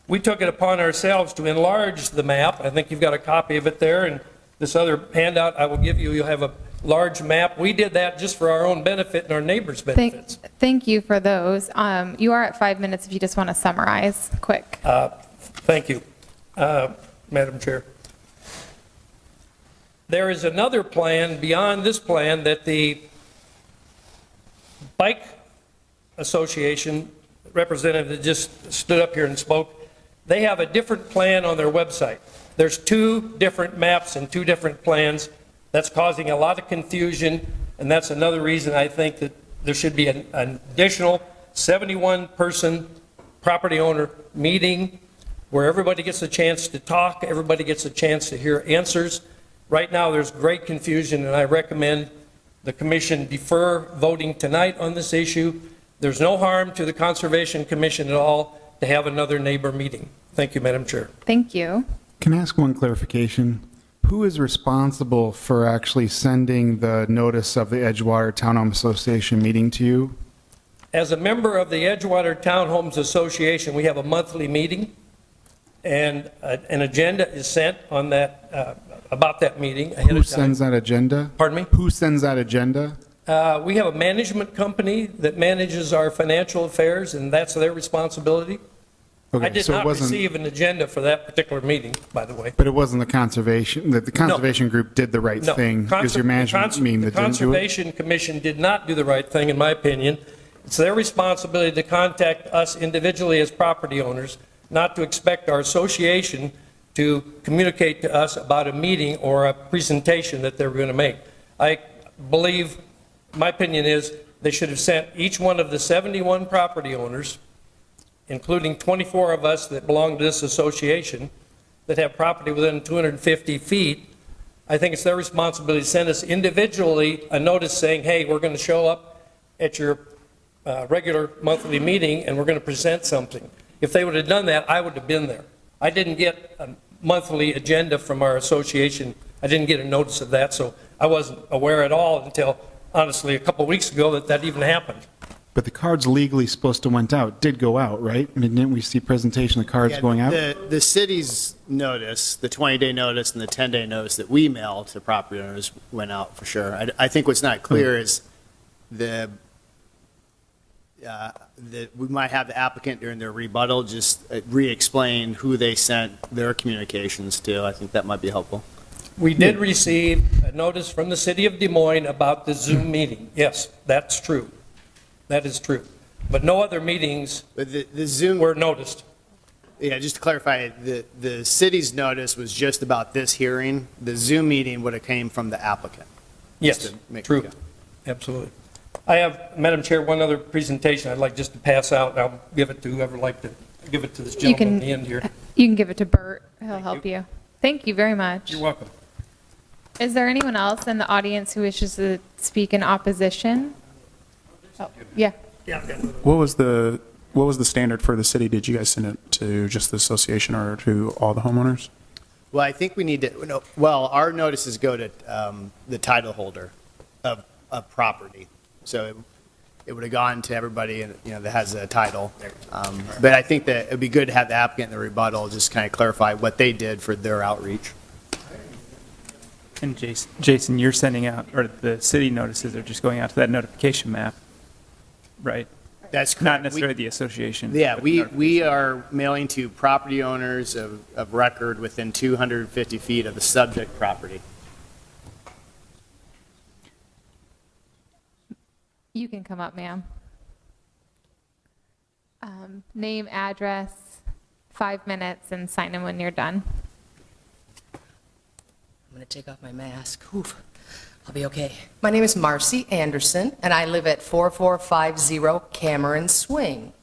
We took it upon ourselves to enlarge the map. I think you've got a copy of it there, and this other handout I will give you, you'll have a large map. We did that just for our own benefit and our neighbors' benefits. Thank you for those. You are at 5 minutes if you just want to summarize quick. Thank you, Madam Chair. There is another plan beyond this plan that the Bike Association representative that just stood up here and spoke, they have a different plan on their website. There's 2 different maps and 2 different plans. That's causing a lot of confusion, and that's another reason I think that there should be an additional 71-person property owner meeting where everybody gets a chance to talk, everybody gets a chance to hear answers. Right now, there's great confusion, and I recommend the commission defer voting tonight on this issue. There's no harm to the Conservation Commission at all to have another neighbor meeting. Thank you, Madam Chair. Thank you. Can I ask one clarification? Who is responsible for actually sending the notice of the Edgewater Townhome Association meeting to you? As a member of the Edgewater Townhomes Association, we have a monthly meeting, and an agenda is sent on that, about that meeting ahead Who of time. sends that agenda? Pardon me? Who sends that agenda? We have a management company that manages our financial affairs, and that's their responsibility. Okay, I did so it not wasn't- receive an agenda for that particular meeting, by the way. But it wasn't the conservation, that the conservation group did the right No. thing. It was your management meeting that The didn't do it? Conservation Commission did not do the right thing, in my opinion. It's their responsibility to contact us individually as property owners, not to expect our association to communicate to us about a meeting or a presentation that they're going to make. I believe, my opinion is, they should have sent each one of the 71 property owners, including 24 of us that belong to this association, that have property within 250 feet. I think it's their responsibility to send us individually a notice saying, hey, we're going to show up at your regular monthly meeting and we're going to present something. If they would have done that, I would have been there. I didn't get a monthly agenda from our association. I didn't get a notice of that, so I wasn't aware at all until, honestly, a couple weeks ago that even happened. But the cards legally supposed to went out, did go out, right? I mean, didn't we see presentation of cards Yeah, going out? The city's notice, the 20-day notice and the 10-day notice that we mail to property owners went out for sure. I think what's not clear is that we might have the applicant during their rebuttal just re-explain who they sent their communications to. I think that might be helpful. We did receive a notice from the city of Des Moines about the Zoom meeting. Yes, that's true. That is true. but no other meetings But the Zoom, were noticed. yeah, just to clarify, the city's notice was just about this hearing. The Zoom meeting would have came from the applicant. Just Yes, to make- true, yeah. absolutely. I have, Madam Chair, one other presentation I'd like just to pass out. I'll give it to whoever would like to give it to this You gentleman at can, the end here. you can give it to Bert. He'll Thank help you. you. Thank you very much. You're welcome. Is there anyone else in the audience who wishes to speak in opposition? Oh, yeah. What was the standard for the city? Did you guys send it to just the association or to all the homeowners? Well, I think we need to, no, well, our notices go to the title holder of property. So it would have gone to everybody, that has a title. But I think that it'd be good to have the applicant in the rebuttal just kind of clarify what they did for their outreach. And Jason, you're sending out, or the city notices are just going out to that notification map, right? That's correct. Not necessarily the association. Yeah, but we notification. are mailing to property owners of record within 250 feet of the subject property. You can come up, ma'am. Name, address, 5 minutes, and sign in when you're done. I'm going to take off my mask. Oof. I'll be okay. My name is Marcy Anderson, and I live at 4450 Cameron Swing.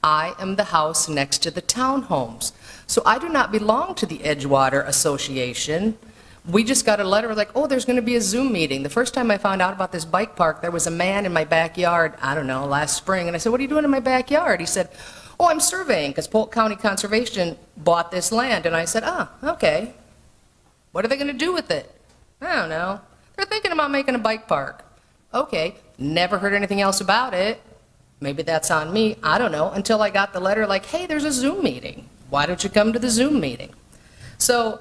I am the house next to the townhomes. So I do not belong to the Edgewater Association. We just got a letter like, oh, there's going to be a Zoom meeting. The first time I found out about this bike park, there was a man in my backyard, I don't know, last spring. And I said, what are you doing in my backyard? He said, oh, I'm surveying because Polk County Conservation bought this land. And I said, okay. What are they going to do with it? I don't know. They're thinking about making a bike park. Okay, never heard anything else about it. Maybe that's on me. I don't know. Until I got the letter like, hey, there's a Zoom meeting. Why don't you come to the Zoom meeting? So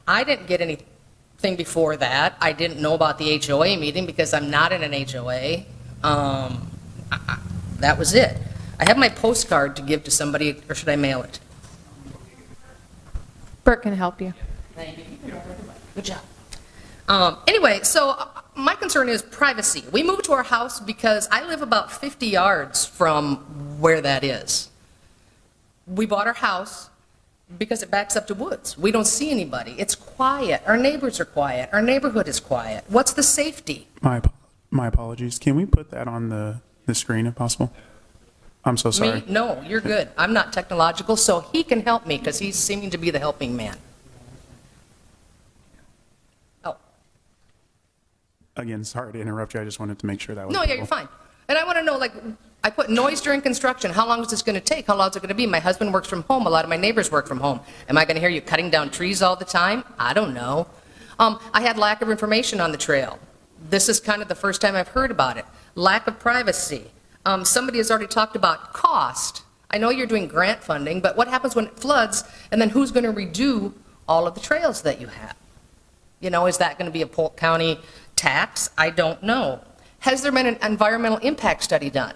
I didn't get anything before that. I didn't know about the HOA meeting because I'm not in an HOA. That was it. I have my postcard to give to somebody, or should I mail it? Bert can help you. Thank you. Good job. Anyway, so my concern is privacy. We moved to our house because I live about 50 yards from where that is. We bought our house because it backs up to woods. We don't see anybody. It's quiet. Our neighbors are quiet. Our neighborhood is quiet. What's the safety? My apologies. Can we put that on the screen if possible? I'm so sorry. Me? No, you're good. I'm not technological, so he can help me because he's seeming to be the helping man. Oh. Again, sorry to interrupt you. I just wanted to make sure that was. No, yeah, you're fine. And I want to know, like, I put noise during construction. How long is this going to take? How long is it going to be? My husband works from home. A lot of my neighbors work from home. Am I going to hear you cutting down trees all the time? I don't know. I had lack of information on the trail. This is kind of the first time I've heard about it. Lack of privacy. Somebody has already talked about cost. I know you're doing grant funding, but what happens when it floods, and then who's going to redo all of the trails that you have? You know, is that going to be a Polk County tax? I don't know. Has there been an environmental impact study done?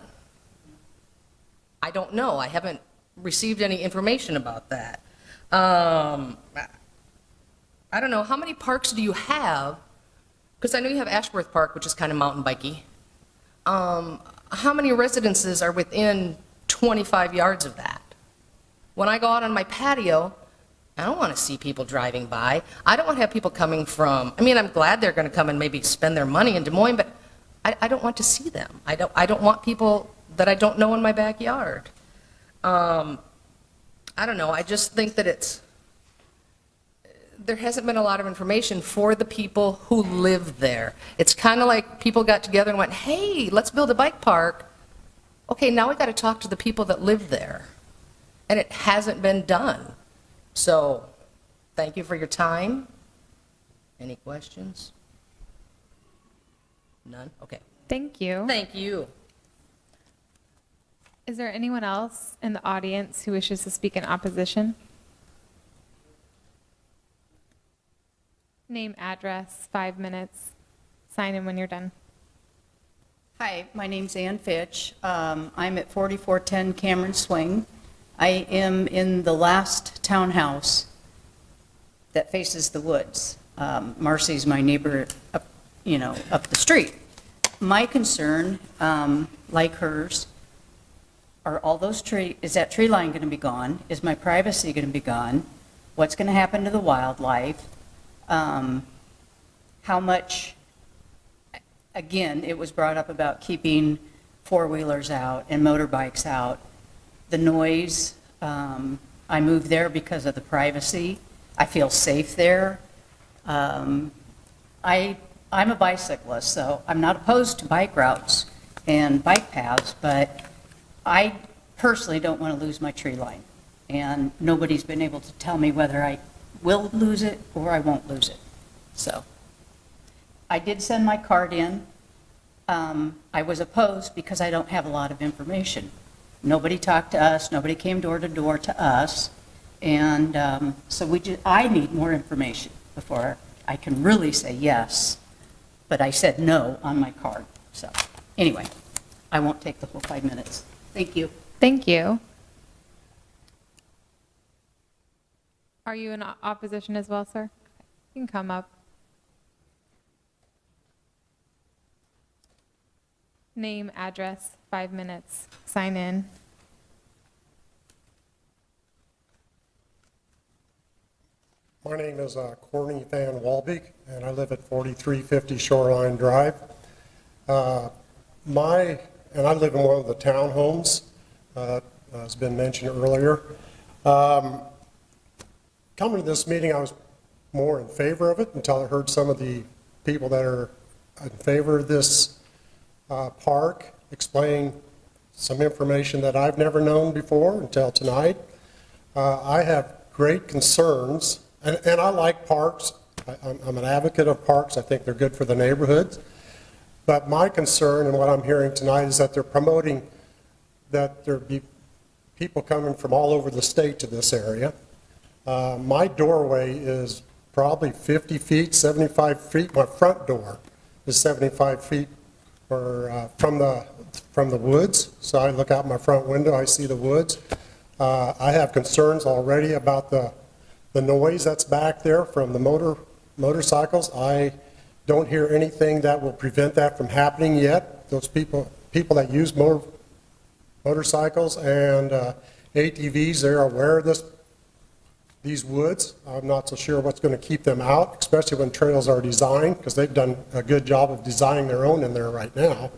I don't know. I haven't received any information about that. I don't know. How many parks do you have? Because I know you have Ashworth Park, which is kind of mountain bikey. How many residences are within 25 yards of that? When I go out on my patio, I don't want to see people driving by. I don't want to have people coming from, I mean, I'm glad they're going to come and maybe spend their money in Des Moines, but I don't want to see them. I don't want people that I don't know in my backyard. I don't know. I just think that there hasn't been a lot of information for the people who live there. It's kind of like people got together and went, hey, let's build a bike park. Okay, now we got to talk to the people that live there. And it hasn't been done. So, thank you for your time. Any questions? None? Okay. Thank you. Thank you. Is there anyone else in the audience who wishes to speak in opposition? Name, address, 5 minutes. Sign in when you're done. Hi, my name's Ann Fitch. I'm at 4410 Cameron Swing. I am in the last townhouse that faces the woods. Marcy's my neighbor up, up the street. My concern, like hers, are all those is that tree line going to be gone? Is my privacy going to be gone? What's going to happen to the wildlife? How much, again, it was brought up about keeping four-wheelers out and motorbikes out. The noise, I moved there because of the privacy. I feel safe there. I'm a bicyclist, so I'm not opposed to bike routes and bike paths, but I personally don't want to lose my tree line. And nobody's been able to tell me whether I will lose it or I won't lose it. So I did send my card in. I was opposed because I don't have a lot of information. Nobody talked to us, nobody came door to door to us, and so I need more information before I can really say yes, but I said no on my card. So anyway, I won't take the whole 5 minutes. Thank you. Thank you. Are you in opposition as well, sir? You can come up. Name, address, 5 minutes, sign in. My name is Corny Van Walbeek, and I live at 4350 Shoreline Drive. And I live in one of the townhomes, as been mentioned earlier. Coming to this meeting, I was more in favor of it until I heard some of the people that are in favor of this park explain some information that I've never known before until tonight. I have great concerns, and I like parks. I'm an advocate of parks. I think they're good for the neighborhoods. But my concern and what I'm hearing tonight is that they're promoting that there be people coming from all over the state to this area. My doorway is probably 50 feet, 75 feet. My front door is 75 feet from the woods. So I look out my front window, I see the woods. I have concerns already about the noise that's back there from the motorcycles. I don't hear anything that will prevent that from happening yet. Those people that use motorcycles and ATVs, they're aware of these woods. I'm not so sure what's going to keep them out, especially when trails are designed, because they've done a good job of designing their own in there right now.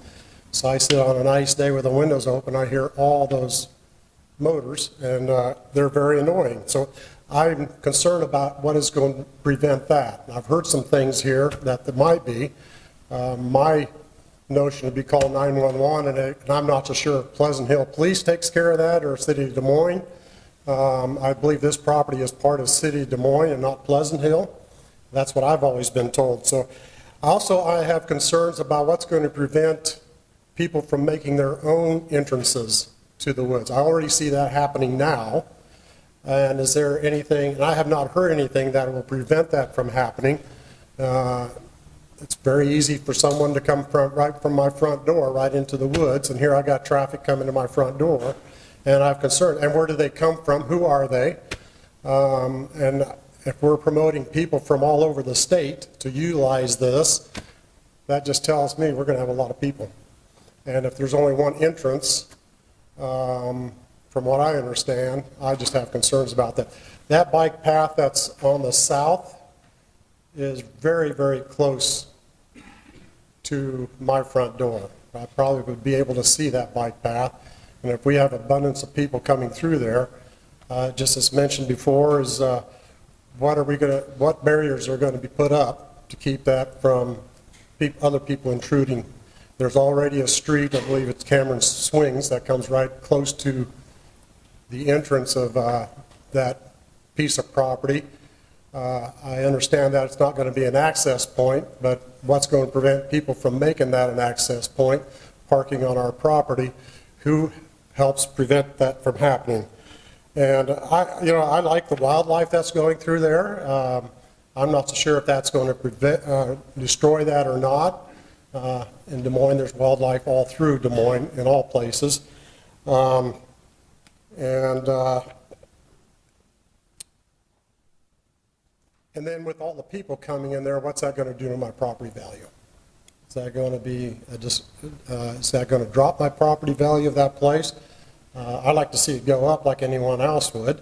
So I sit on a nice day with the windows open, I hear all those motors, and they're very annoying. So I'm concerned about what is going to prevent that. I've heard some things here that there might be. My notion would be call 911, and I'm not so sure if Pleasant Hill Police takes care of that or City of Des Moines. I believe this property is part of City of Des Moines and not Pleasant Hill. That's what I've always been told. So also I have concerns about what's going to prevent people from making their own entrances to the woods. I already see that happening now. And is there anything, and I have not heard anything that will prevent that from happening. It's very easy for someone to come right from my front door right into the woods, and here I got traffic coming to my front door, and I have concern. And where do they come from? Who are they? And if we're promoting people from all over the state to utilize this, that just tells me we're going to have a lot of people. And if there's only one entrance, from what I understand, I just have concerns about that. That bike path that's on the south is very, very close to my front door. I probably would be able to see that bike path. And if we have abundance of people coming through there, just as mentioned before, is what barriers are going to be put up to keep that from other people intruding? There's already a street, I believe it's Cameron Swings, that comes right close to the entrance of that piece of property. I understand that it's not going to be an access point, but what's going to prevent people from making that an access point, parking on our property? Who helps prevent that from happening? And I like the wildlife that's going through there. I'm not so sure if that's going to destroy that or not. In Des Moines, there's wildlife all through Des Moines in all places. And then with all the people coming in there, what's that going to do to my property value? Is that going to be is that going to drop my property value of that place? I'd like to see it go up like anyone else would,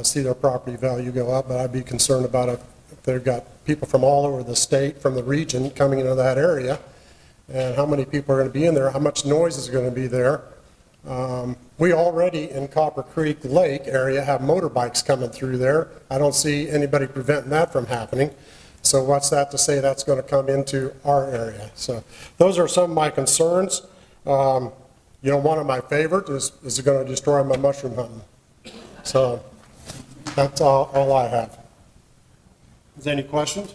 see their property value go up, but I'd be concerned about if they've got people from all over the state, from the region, coming into that area, and how many people are going to be in there, how much noise is going to be there. We already, in Copper Creek Lake area, have motorbikes coming through there. I don't see anybody preventing that from happening. So what's that to say that's going to come into our area? So those are some of my concerns. One of my favorite is it going to destroy my mushroom hunting? So that's all I have. Is there any questions?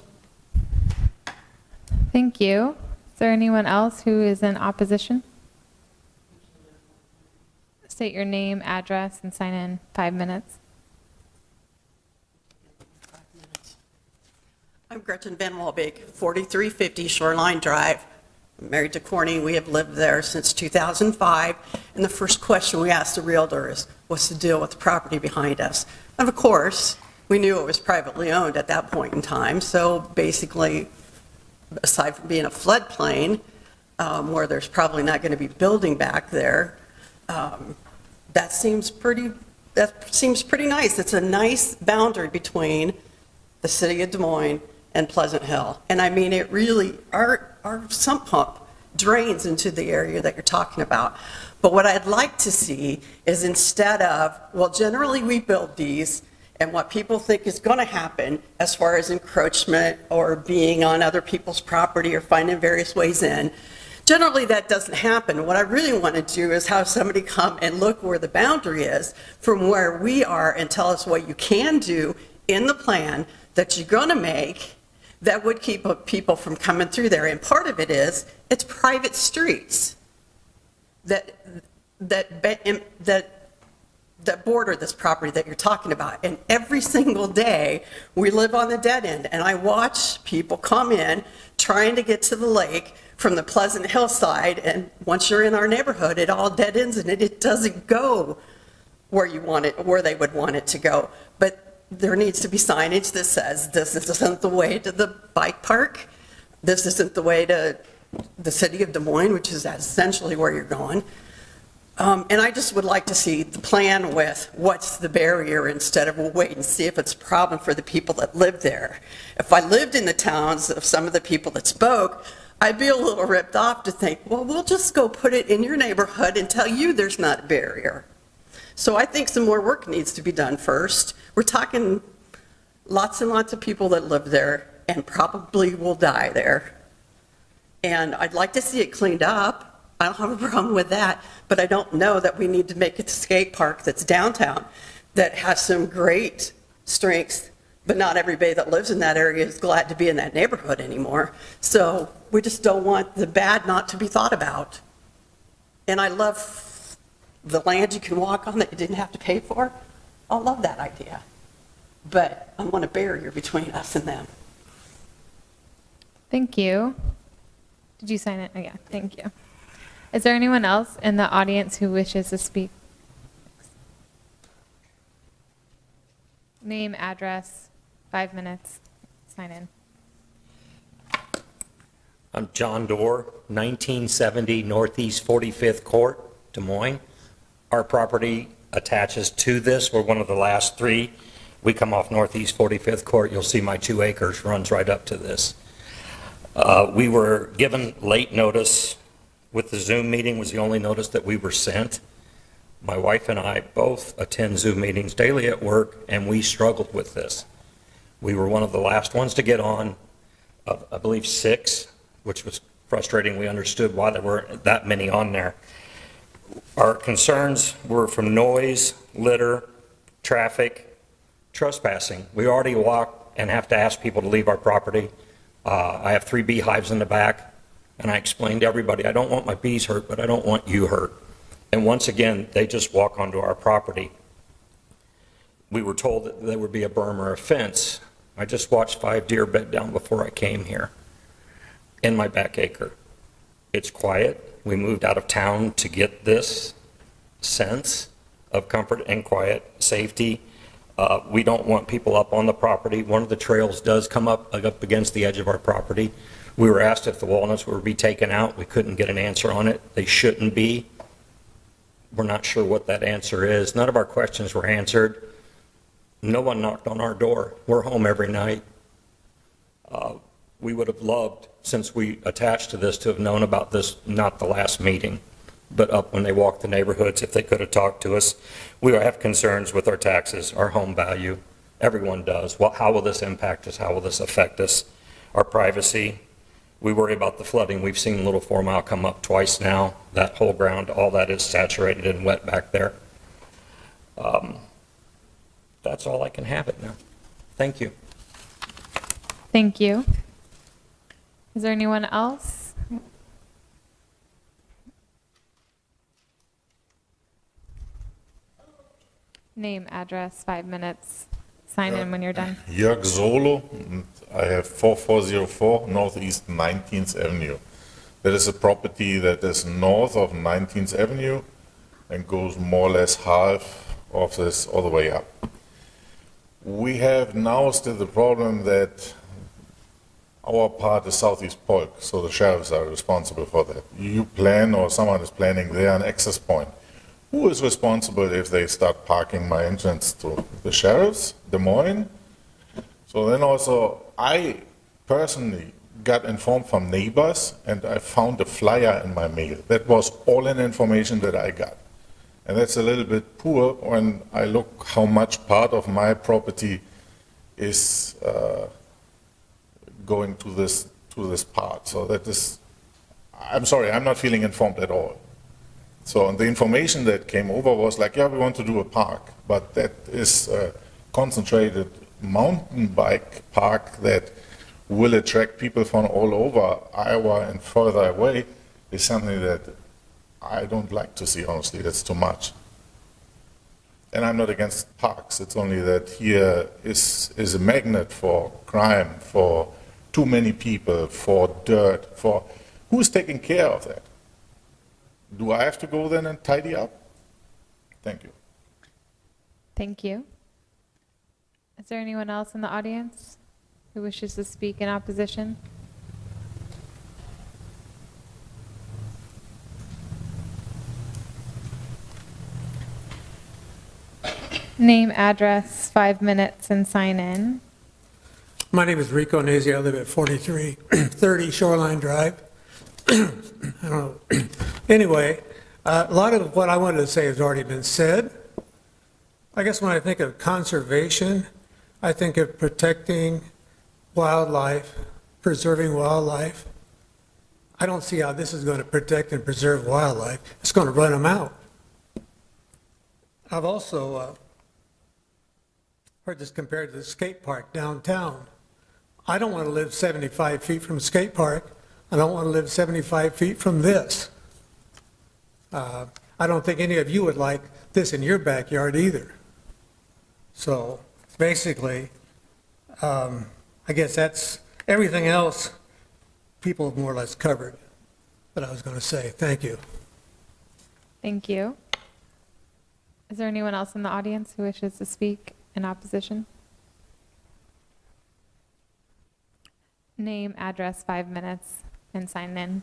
Thank you. Is there anyone else who is in opposition? State your name, address, and sign in 5 minutes. I'm Gretchen Van Walbeek, 4350 Shoreline Drive. I'm married to Corny. We have lived there since 2005. And the first question we asked the realtor is, what's the deal with the property behind us? And of course, we knew it was privately owned at that point in time. So basically, aside from being a floodplain, where there's probably not going to be building back there, that seems pretty nice. It's a nice boundary between the city of Des Moines and Pleasant Hill. And I mean, it really, our sump pump drains into the area that you're talking about. But what I'd like to see is, instead of, well, generally we build these, and what people think is going to happen as far as encroachment or being on other people's property or finding various ways in, generally that doesn't happen. What I really want to do is have somebody come and look where the boundary is from where we are and tell us what you can do in the plan that you're going to make that would keep people from coming through there. And part of it is, it's private streets that border this property that you're talking about. And every single day, we live on the dead end. And I watch people come in trying to get to the lake from the Pleasant Hill side. And once you're in our neighborhood, it all dead ends, and it doesn't go where you want it, where they would want it to go. But there needs to be signage that says, this isn't the way to the bike park. This isn't the way to the city of Des Moines, which is essentially where you're going. And I just would like to see the plan with what's the barrier, instead of we'll wait and see if it's a problem for the people that live there. If I lived in the towns of some of the people that spoke, I'd be a little ripped off to think, well, we'll just go put it in your neighborhood and tell you there's not a barrier. So I think some more work needs to be done first. We're talking lots and lots of people that live there and probably will die there. And I'd like to see it cleaned up. I don't have a problem with that, but I don't know that we need to make it a skate park that's downtown that has some great strengths, but not everybody that lives in that area is glad to be in that neighborhood anymore. So we just don't want the bad not to be thought about. And I love the land you can walk on that you didn't have to pay for. I love that idea. But I want a barrier between us and them. Thank you. Did you sign it? Oh, yeah, thank you. Is there anyone else in the audience who wishes to speak? Name, address, 5 minutes, sign in. I'm John Dorr, 1970 Northeast 45th Court, Des Moines. Our property attaches to this. We're one of the last three. We come off Northeast 45th Court. You'll see my 2 acres runs right up to this. We were given late notice. With the Zoom meeting was the only notice that we were sent. My wife and I both attend Zoom meetings daily at work, and we struggled with this. We were one of the last ones to get on, of, I believe, 6, which was frustrating. We understood why there weren't that many on there. Our concerns were from noise, litter, traffic, trespassing. We already walk and have to ask people to leave our property. I have 3 beehives in the back, and I explained to everybody, I don't want my bees hurt, but I don't want you hurt. And once again, they just walk onto our property. We were told that there would be a berm or a fence. I just watched 5 deer bed down before I came here in my back acre. It's quiet. We moved out of town to get this sense of comfort and quiet, safety. We don't want people up on the property. One of the trails does come up against the edge of our property. We were asked if the walnuts would be taken out. We couldn't get an answer on it. They shouldn't be. We're not sure what that answer is. None of our questions were answered. No one knocked on our door. We're home every night. We would have loved, since we attached to this, to have known about this, not the last meeting, but up when they walked the neighborhoods, if they could have talked to us. We have concerns with our taxes, our home value. Everyone does. Well, how will this impact us? How will this affect us? Our privacy. We worry about the flooding. We've seen Little 4 Mile come up twice now. That whole ground, all that is saturated and wet back there. That's all I can have it now. Thank you. Thank you. Is there anyone else? Name, address, 5 minutes. Sign in when you're done. Jörg Solo, and I have 4404 Northeast 19th Avenue. That is a property that is north of 19th Avenue and goes more or less half of this all the way up. We have now still the problem that our part is Southeast Polk, so the sheriffs are responsible for that. You plan, or someone is planning there, an access point. Who is responsible if they start parking my entrance to? The sheriffs, Des Moines? So then also, I personally got informed from neighbors, and I found a flyer in my mail. That was all in information that I got. And that's a little bit poor when I look how much part of my property is going to this part. So that is, I'm sorry, I'm not feeling informed at all. So the information that came over was like, yeah, we want to do a park, but that is a concentrated mountain bike park that will attract people from all over Iowa and further away, is something that I don't like to see, honestly. That's too much. And I'm not against parks. It's only that here is a magnet for crime, for too many people, for dirt, for who's taking care of that? Do I have to go then and tidy up? Thank you. Thank you. Is there anyone else in the audience who wishes to speak in opposition? Name, address, 5 minutes, and sign in. My name is Rico Nazi. I live at 4330 Shoreline Drive. I don't know. Anyway, a lot of what I wanted to say has already been said. I guess when I think of conservation, I think of protecting wildlife, preserving wildlife. I don't see how this is going to protect and preserve wildlife. It's going to run them out. I've also heard this compared to the skate park downtown. I don't want to live 75 feet from a skate park. I don't want to live 75 feet from this. I don't think any of you would like this in your backyard either. So basically, I guess that's everything else people have more or less covered that I was going to say. Thank you. Thank you. Is there anyone else in the audience who wishes to speak in opposition? Name, address, 5 minutes, and sign in.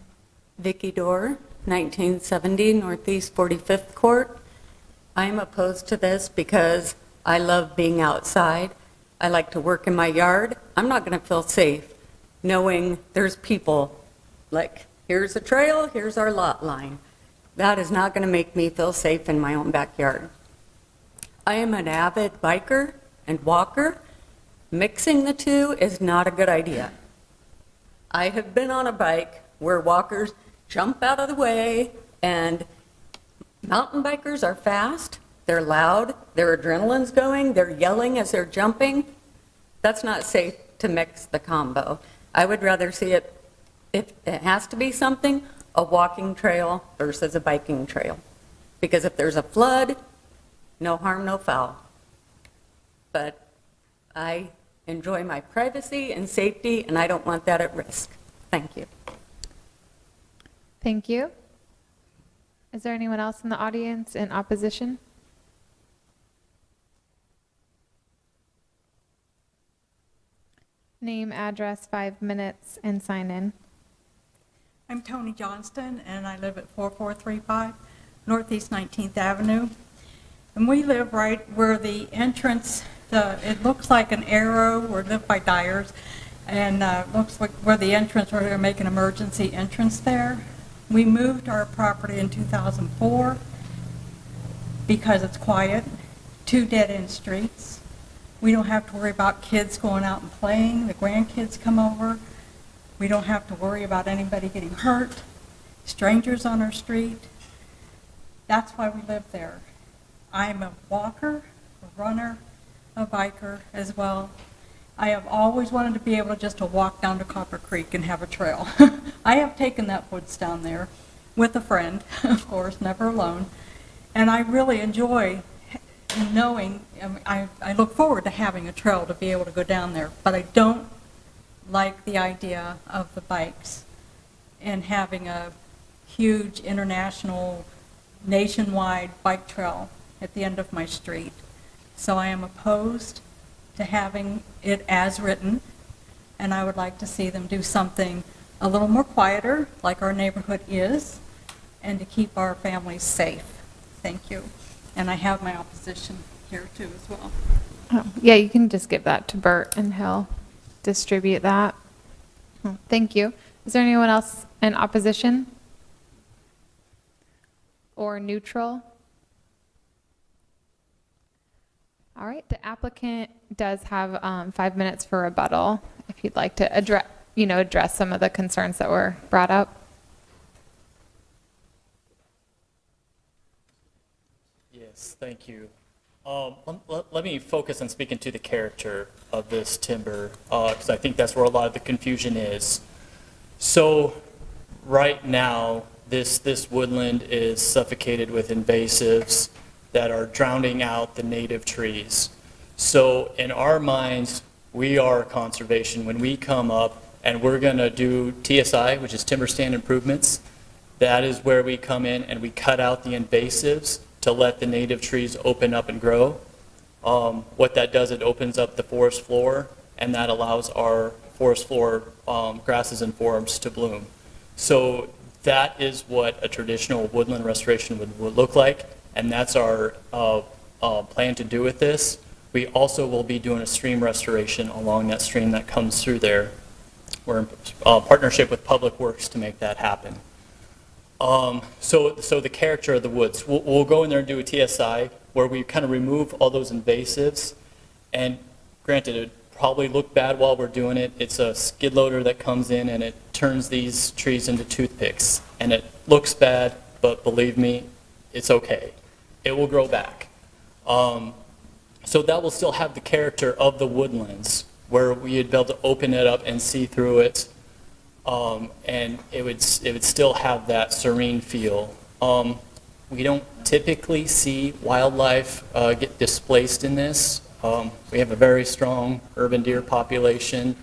Vicki Dorr, 1970 Northeast 45th Court. I am opposed to this because I love being outside. I like to work in my yard. I'm not going to feel safe knowing there's people like, here's a trail, here's our lot line. That is not going to make me feel safe in my own backyard. I am an avid biker and walker. Mixing the two is not a good idea. I have been on a bike where walkers jump out of the way, and mountain bikers are fast, they're loud, their adrenaline's going, they're yelling as they're jumping. That's not safe to mix the combo. I would rather see it, if it has to be something, a walking trail versus a biking trail. Because if there's a flood, no harm, no foul. But I enjoy my privacy and safety, and I don't want that at risk. Thank you. Thank you. Is there anyone else in the audience in opposition? Name, address, 5 minutes, and sign in. I'm Tony Johnston, and I live at 4435 Northeast 19th Avenue. And we live right where the entrance, it looks like an arrow, we live by Dyers, and looks like where the entrance, where they're making an emergency entrance there. We moved our property in 2004 because it's quiet, 2 dead-end streets. We don't have to worry about kids going out and playing, the grandkids come over. We don't have to worry about anybody getting hurt, strangers on our street. That's why we live there. I'm a walker, a runner, a biker as well. I have always wanted to be able just to walk down to Copper Creek and have a trail. I have taken that woods down there with a friend, of course, never alone. And I really enjoy knowing, I look forward to having a trail to be able to go down there, but I don't like the idea of the bikes and having a huge international, nationwide bike trail at the end of my street. So I am opposed to having it as written, and I would like to see them do something a little more quieter, like our neighborhood is, and to keep our families safe. Thank you. And I have my opposition here too as well. Oh, yeah, you can just give that to Bert and he'll distribute that. Oh, thank you. Is there anyone else in opposition or neutral? All right, the applicant does have 5 minutes for rebuttal if you'd like to address some of the concerns that were brought up. Yes, thank you. Let me focus on speaking to the character of this timber, because I think that's where a lot of the confusion is. So right now, this woodland is suffocated with invasives that are drowning out the native trees. So in our minds, we are conservation. When we come up and we're going to do TSI, which is timber stand improvements, that is where we come in and we cut out the invasives to let the native trees open up and grow. What that does, it opens up the forest floor, and that allows our forest floor grasses and forbs to bloom. So that is what a traditional woodland restoration would look like, and that's our plan to do with this. We also will be doing a stream restoration along that stream that comes through there. We're in partnership with Public Works to make that happen. So the character of the woods, we'll go in there and do a TSI where we kind of remove all those invasives. And granted, it probably look bad while we're doing it. It's a skid loader that comes in and it turns these trees into toothpicks. And it looks bad, but believe me, it's okay. It will grow back. So that will still have the character of the woodlands where we'd be able to open it up and see through it. And it would still have that serene feel. We don't typically see wildlife get displaced in this. We have a very strong urban deer population.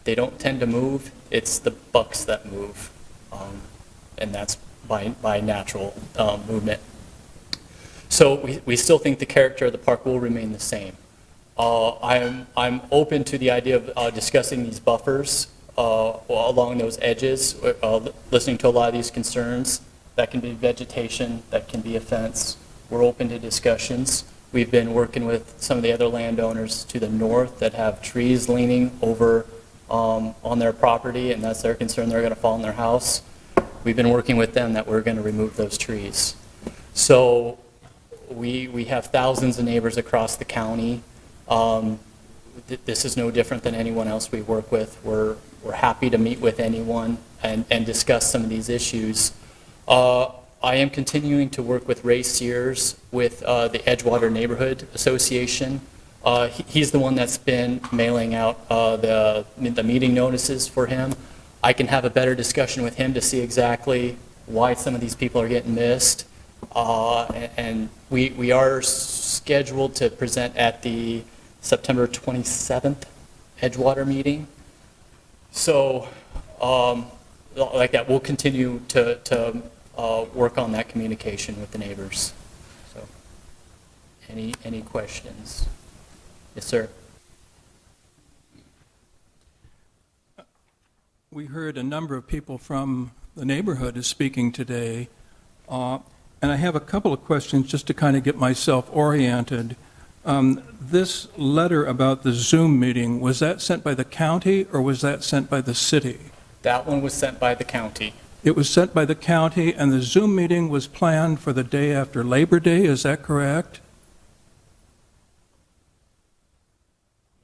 They don't tend to move. It's the bucks that move, and that's by natural movement. So we still think the character of the park will remain the same. I'm open to the idea of discussing these buffers along those edges, listening to a lot of these concerns. That can be vegetation, that can be a fence. We're open to discussions. We've been working with some of the other landowners to the north that have trees leaning over on their property, and that's their concern, they're going to fall on their house. We've been working with them that we're going to remove those trees. So we have thousands of neighbors across the county. This is no different than anyone else we work with. We're happy to meet with anyone and discuss some of these issues. I am continuing to work with Ray Sears with the Edgewater Neighborhood Association. He's the one that's been mailing out the meeting notices for him. I can have a better discussion with him to see exactly why some of these people are getting missed. And we are scheduled to present at the September 27th Edgewater meeting. So like that, we'll continue to work on that communication with the neighbors. So any questions? Yes, sir. We heard a number of people from the neighborhood is speaking today. And I have a couple of questions just to kind of get myself oriented. This letter about the Zoom meeting, was that sent by the county or was that sent by the city? That one was sent by the county. It was sent by the county, and the Zoom meeting was planned for the day after Labor Day, is that correct?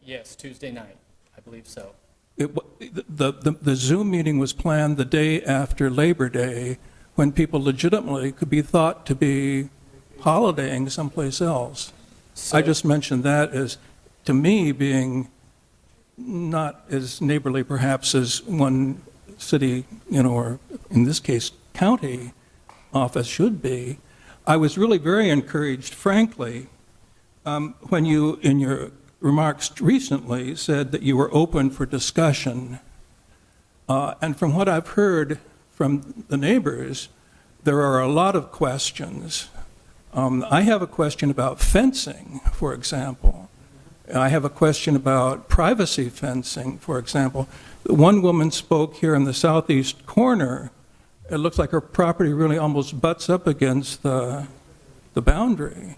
Yes, Tuesday night, I believe so. The Zoom meeting was planned the day after Labor Day, when people legitimately could be thought to be holidaying someplace else. I just mentioned that as, to me, being not as neighborly perhaps as one city, or in this case, county office should be. I was really very encouraged, frankly, when you, in your remarks recently, said that you were open for discussion. And from what I've heard from the neighbors, there are a lot of questions. I have a question about fencing, for example. I have a question about privacy fencing, for example. One woman spoke here in the southeast corner. It looks like her property really almost butts up against the boundary.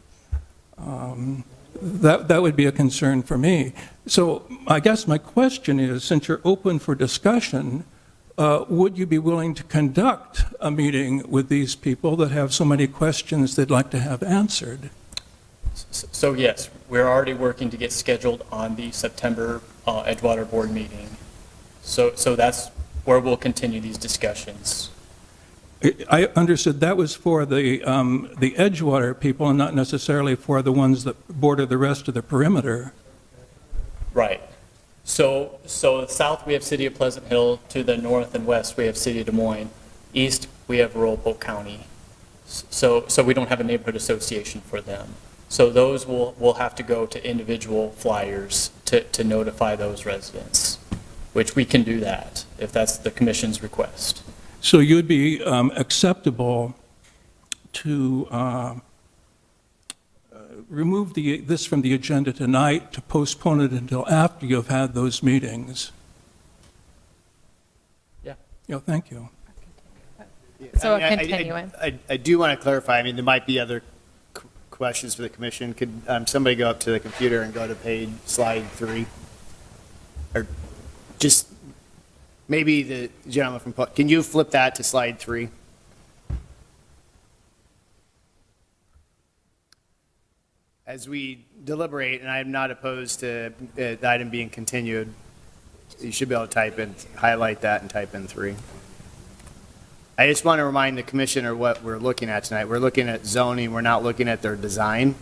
That would be a concern for me. So I guess my question is, since you're open for discussion, would you be willing to conduct a meeting with these people that have so many questions they'd like to have answered? So yes, we're already working to get scheduled on the September Edgewater Board meeting. So that's where we'll continue these discussions. I understood that was for the Edgewater people and not necessarily for the ones that border the rest of the perimeter. Right. So south we have City of Pleasant Hill. To the north and west we have City of Des Moines. East we have rural Polk County. So we don't have a neighborhood association for them. So those will have to go to individual flyers to notify those residents, which we can do that if that's the commission's request. So you'd be acceptable to remove this from the agenda tonight, to postpone it until after you've had those meetings? Yeah. Yeah, thank you. So a continuance. I do want to clarify, there might be other questions for the commission. Could somebody go up to the computer and go to slide 3? Or just, maybe the gentleman from, can you flip that to slide 3? As we deliberate, and I'm not opposed to the item being continued, you should be able to highlight that and type in 3. I just want to remind the commissioner what we're looking at tonight. We're looking at zoning, we're not looking at their design.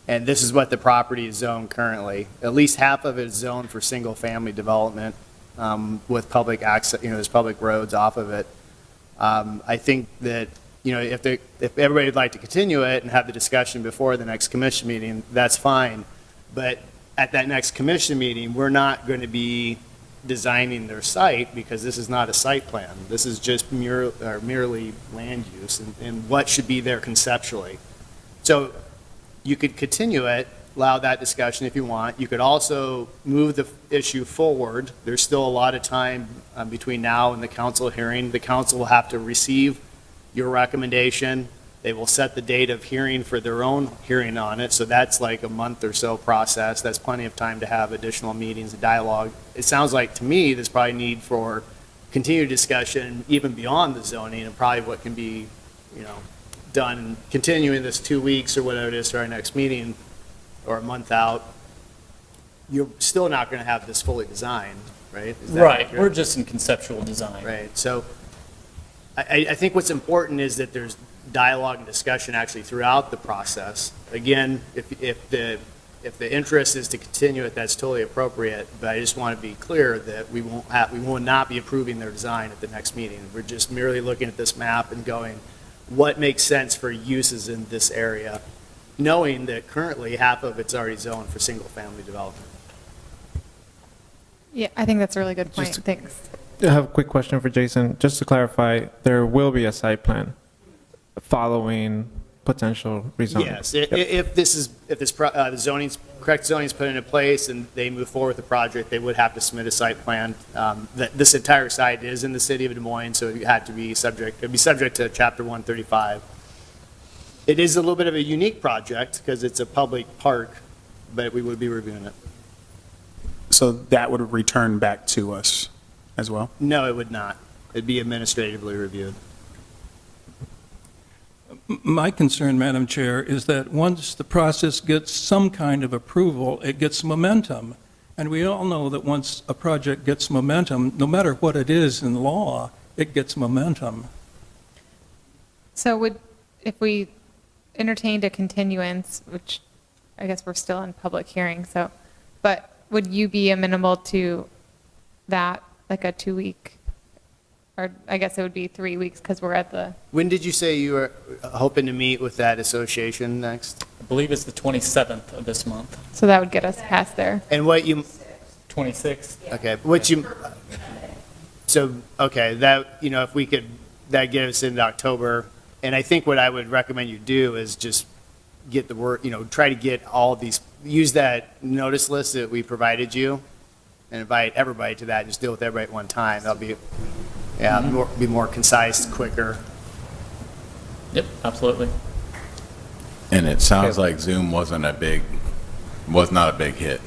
And this is what the property is zoned currently. At least half of it is zoned for single-family development with public access, there's public roads off of it. I think that, if everybody would like to continue it and have the discussion before the next commission meeting, that's fine. But at that next commission meeting, we're not going to be designing their site, because this is not a site plan. This is just merely land use and what should be there conceptually. So you could continue it, allow that discussion if you want. You could also move the issue forward. There's still a lot of time between now and the council hearing. The council will have to receive your recommendation. They will set the date of hearing for their own hearing on it. So that's like a month or so process. That's plenty of time to have additional meetings and dialogue. It sounds like to me there's probably need for continued discussion even beyond the zoning, and probably what can be, done continuing this 2 weeks or whatever it is to our next meeting, or a month out. You're still not going to have this fully designed, right? Is that Right. accurate? We're just in conceptual design. Right. So I think what's important is that there's dialogue and discussion actually throughout the process. Again, if the interest is to continue it, that's totally appropriate. But I just want to be clear that we will not be approving their design at the next meeting. We're just merely looking at this map and going, what makes sense for uses in this area, knowing that currently half of it's already zoned for single-family development. Yeah, I think that's a really good point. Just- Thanks. I have a quick question for Jason. Just to clarify, there will be a site plan following potential rezoning? Yes, if the zoning's, correct zoning's put into place and they move forward with the project, they would have to submit a site plan. This entire site is in the city of Des Moines, so it'd be subject to Chapter 135. It is a little bit of a unique project because it's a public park, but we would be reviewing it. So that would return back to us as well? No, it would not. It'd be administratively reviewed. My concern, Madam Chair, is that once the process gets some kind of approval, it gets momentum. And we all know that once a project gets momentum, no matter what it is in law, it gets momentum. So if we entertained a continuance, which I guess we're still in public hearing, so, but would you be amenable to that, like a 2-week? Or I guess it would be 3 weeks because we're at the, When did you say you were hoping to meet with that association next? I believe it's the 27th of this month. so that would get us past there. And what you, 26th. okay, what you, so, okay, that, you know, if we could, that get us into October. And I think what I would recommend you do is just get the word, you know, try to get all of these, use that notice list that we provided you and invite everybody to that, just deal with everybody at one time. That'll be, yeah, be more concise, quicker. Yep, absolutely. And it sounds like Zoom was not a big hit.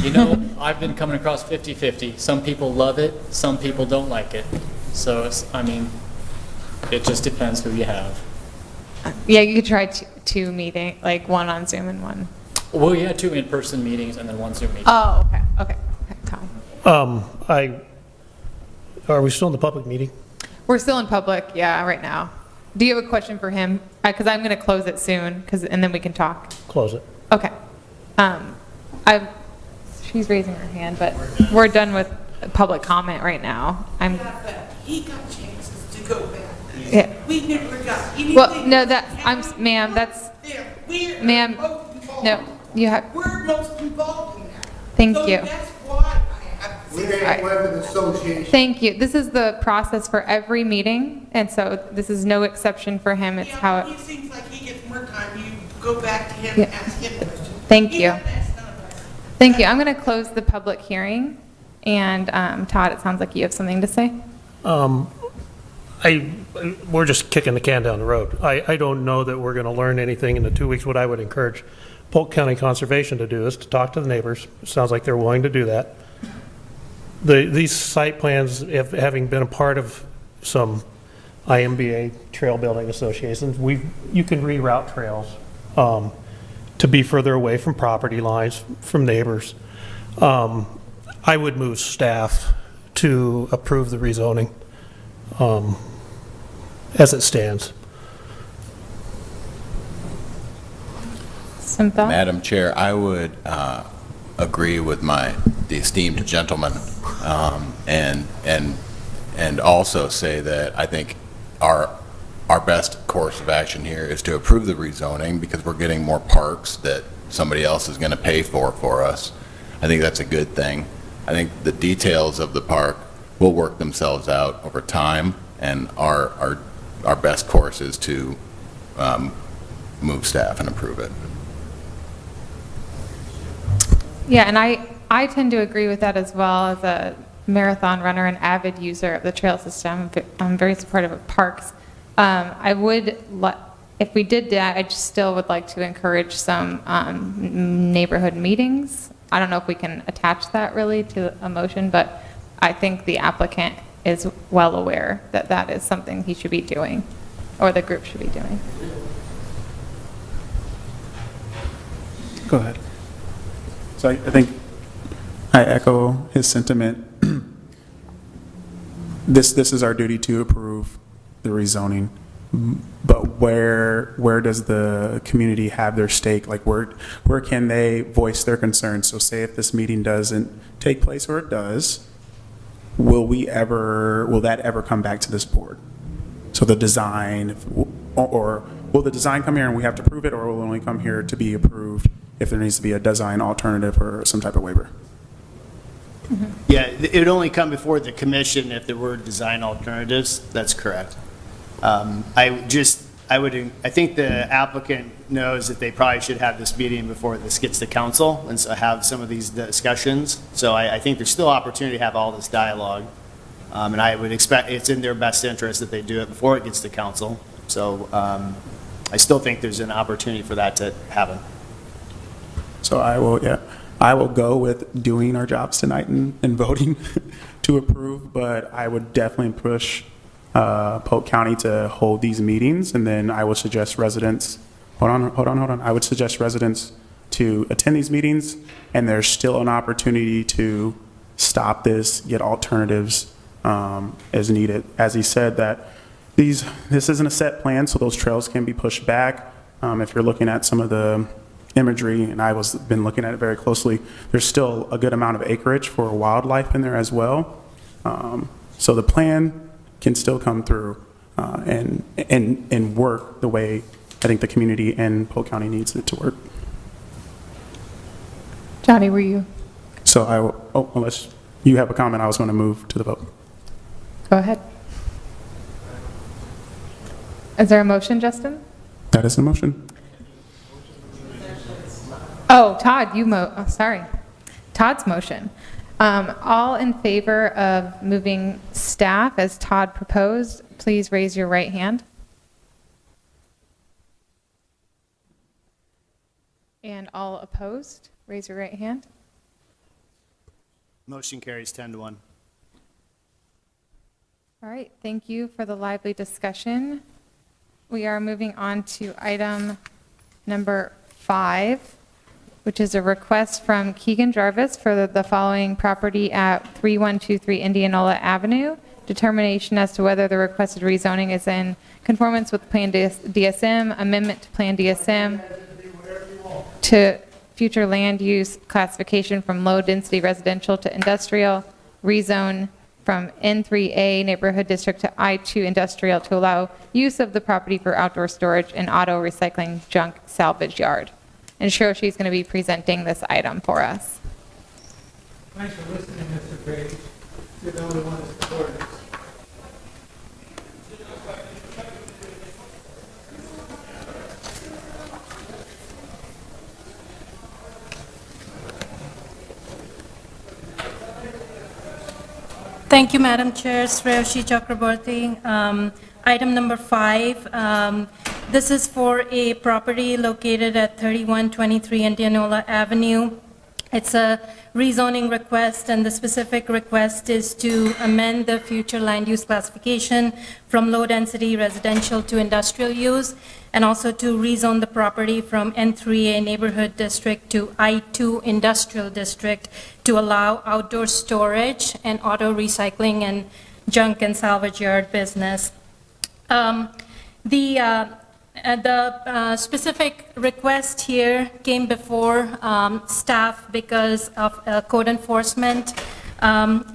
You know, I've been coming across 50-50. Some people love it, some people don't like it. So, I mean, it just depends who you have. Yeah, you could try two meeting, like one on Zoom and one. Well, we had 2 in-person meetings and then 1 Zoom meeting. Oh, okay, Tom. Are we still in the public meeting? We're still in public, yeah, right now. Do you have a question for him? Because I'm going to close it soon, and then we can talk. Close it. Okay. She's raising her hand, but we're done with public comment right now. He got chances to go back. Yeah. We never got anything. Well, no, ma'am, that's, We're ma'am, most involved. no, you have, We're most involved in that. thank So you. that's why I have. We ain't with an association. Thank you. This is the process for every meeting, and so this is no exception for him. It's how, He seems like he gets more time. You go back to him Yeah. and ask him questions. Thank He you. doesn't ask none of us. Thank you. I'm going to close the public hearing, and Todd, it sounds like you have something to say. We're just kicking the can down the road. I don't know that we're going to learn anything in the 2 weeks. What I would encourage Polk County Conservation to do is to talk to the neighbors. It sounds like they're willing to do that. These site plans, having been a part of some IMBA trail building associations, you can reroute trails to be further away from property lines, from neighbors. I would move staff to approve the rezoning as it stands. Some thoughts? Madam Chair, I would agree with the esteemed gentleman, and also say that I think our best course of action here is to approve the rezoning because we're getting more parks that somebody else is going to pay for us. I think that's a good thing. I think the details of the park will work themselves out over time, and our best course is to move staff and approve it. Yeah, and I tend to agree with that as well. As a marathon runner and avid user of the trail system, I'm very supportive of parks. I would, if we did that, I just still would like to encourage some neighborhood meetings. I don't know if we can attach that really to a motion, but I think the applicant is well aware that that is something he should be doing, or the group should be doing. Go ahead. So I think I echo his sentiment. This is our duty to approve the rezoning, but where does the community have their stake? Like where can they voice their concerns? So say if this meeting doesn't take place, or it does, will that ever come back to this board? So the design, or will the design come here and we have to prove it, or will it only come here to be approved if there needs to be a design alternative or some type of waiver? Yeah, it would only come before the commission if there were design alternatives. That's correct. I think the applicant knows that they probably should have this meeting before this gets to council and so have some of these discussions. So I think there's still opportunity to have all this dialogue. And I would expect it's in their best interest that they do it before it gets to council. So I still think there's an opportunity for that to happen. So I will go with doing our jobs tonight and voting to approve, but I would definitely push Polk County to hold these meetings, and then I would suggest residents, hold on. I would suggest residents to attend these meetings, and there's still an opportunity to stop this, get alternatives as needed. As he said, that this isn't a set plan, so those trails can be pushed back. If you're looking at some of the imagery, and been looking at it very closely, there's still a good amount of acreage for wildlife in there as well. So the plan can still come through and work the way I think the community and Polk County needs it to work. Johnny, were you? So unless you have a comment, I was going to move to the vote. Go ahead. Is there a motion, Justin? That is the motion. Oh, Todd, sorry. Todd's motion. All in favor of moving staff as Todd proposed, please raise your right hand. And all opposed, raise your right hand. Motion carries 10-1. All right, thank you for the lively discussion. We are moving on to item number 5, which is a request from Keegan Jarvis for the following property at 3123 Indianola Avenue. Determination as to whether the requested rezoning is in conformance with Plan DSM, amendment to Plan DSM to future land use classification from low-density residential to industrial, rezone from N3A Neighborhood District to I2 Industrial to allow use of the property for outdoor storage and auto recycling junk salvage yard. And Shiroshi's going to be presenting this item for us. Thanks for listening, Mr. Page. You're the only one that supported us. Thank you, Madam Chair. Shreyashi Chakraborty. Item number 5. This is for a property located at 3123 Indianola Avenue. It's a rezoning request, and the specific request is to amend the future land use classification from low-density residential to industrial use, and also to rezone the property from N3A Neighborhood District to I2 Industrial District to allow outdoor storage and auto recycling and junk and salvage yard business. The specific request here came before staff because of a code enforcement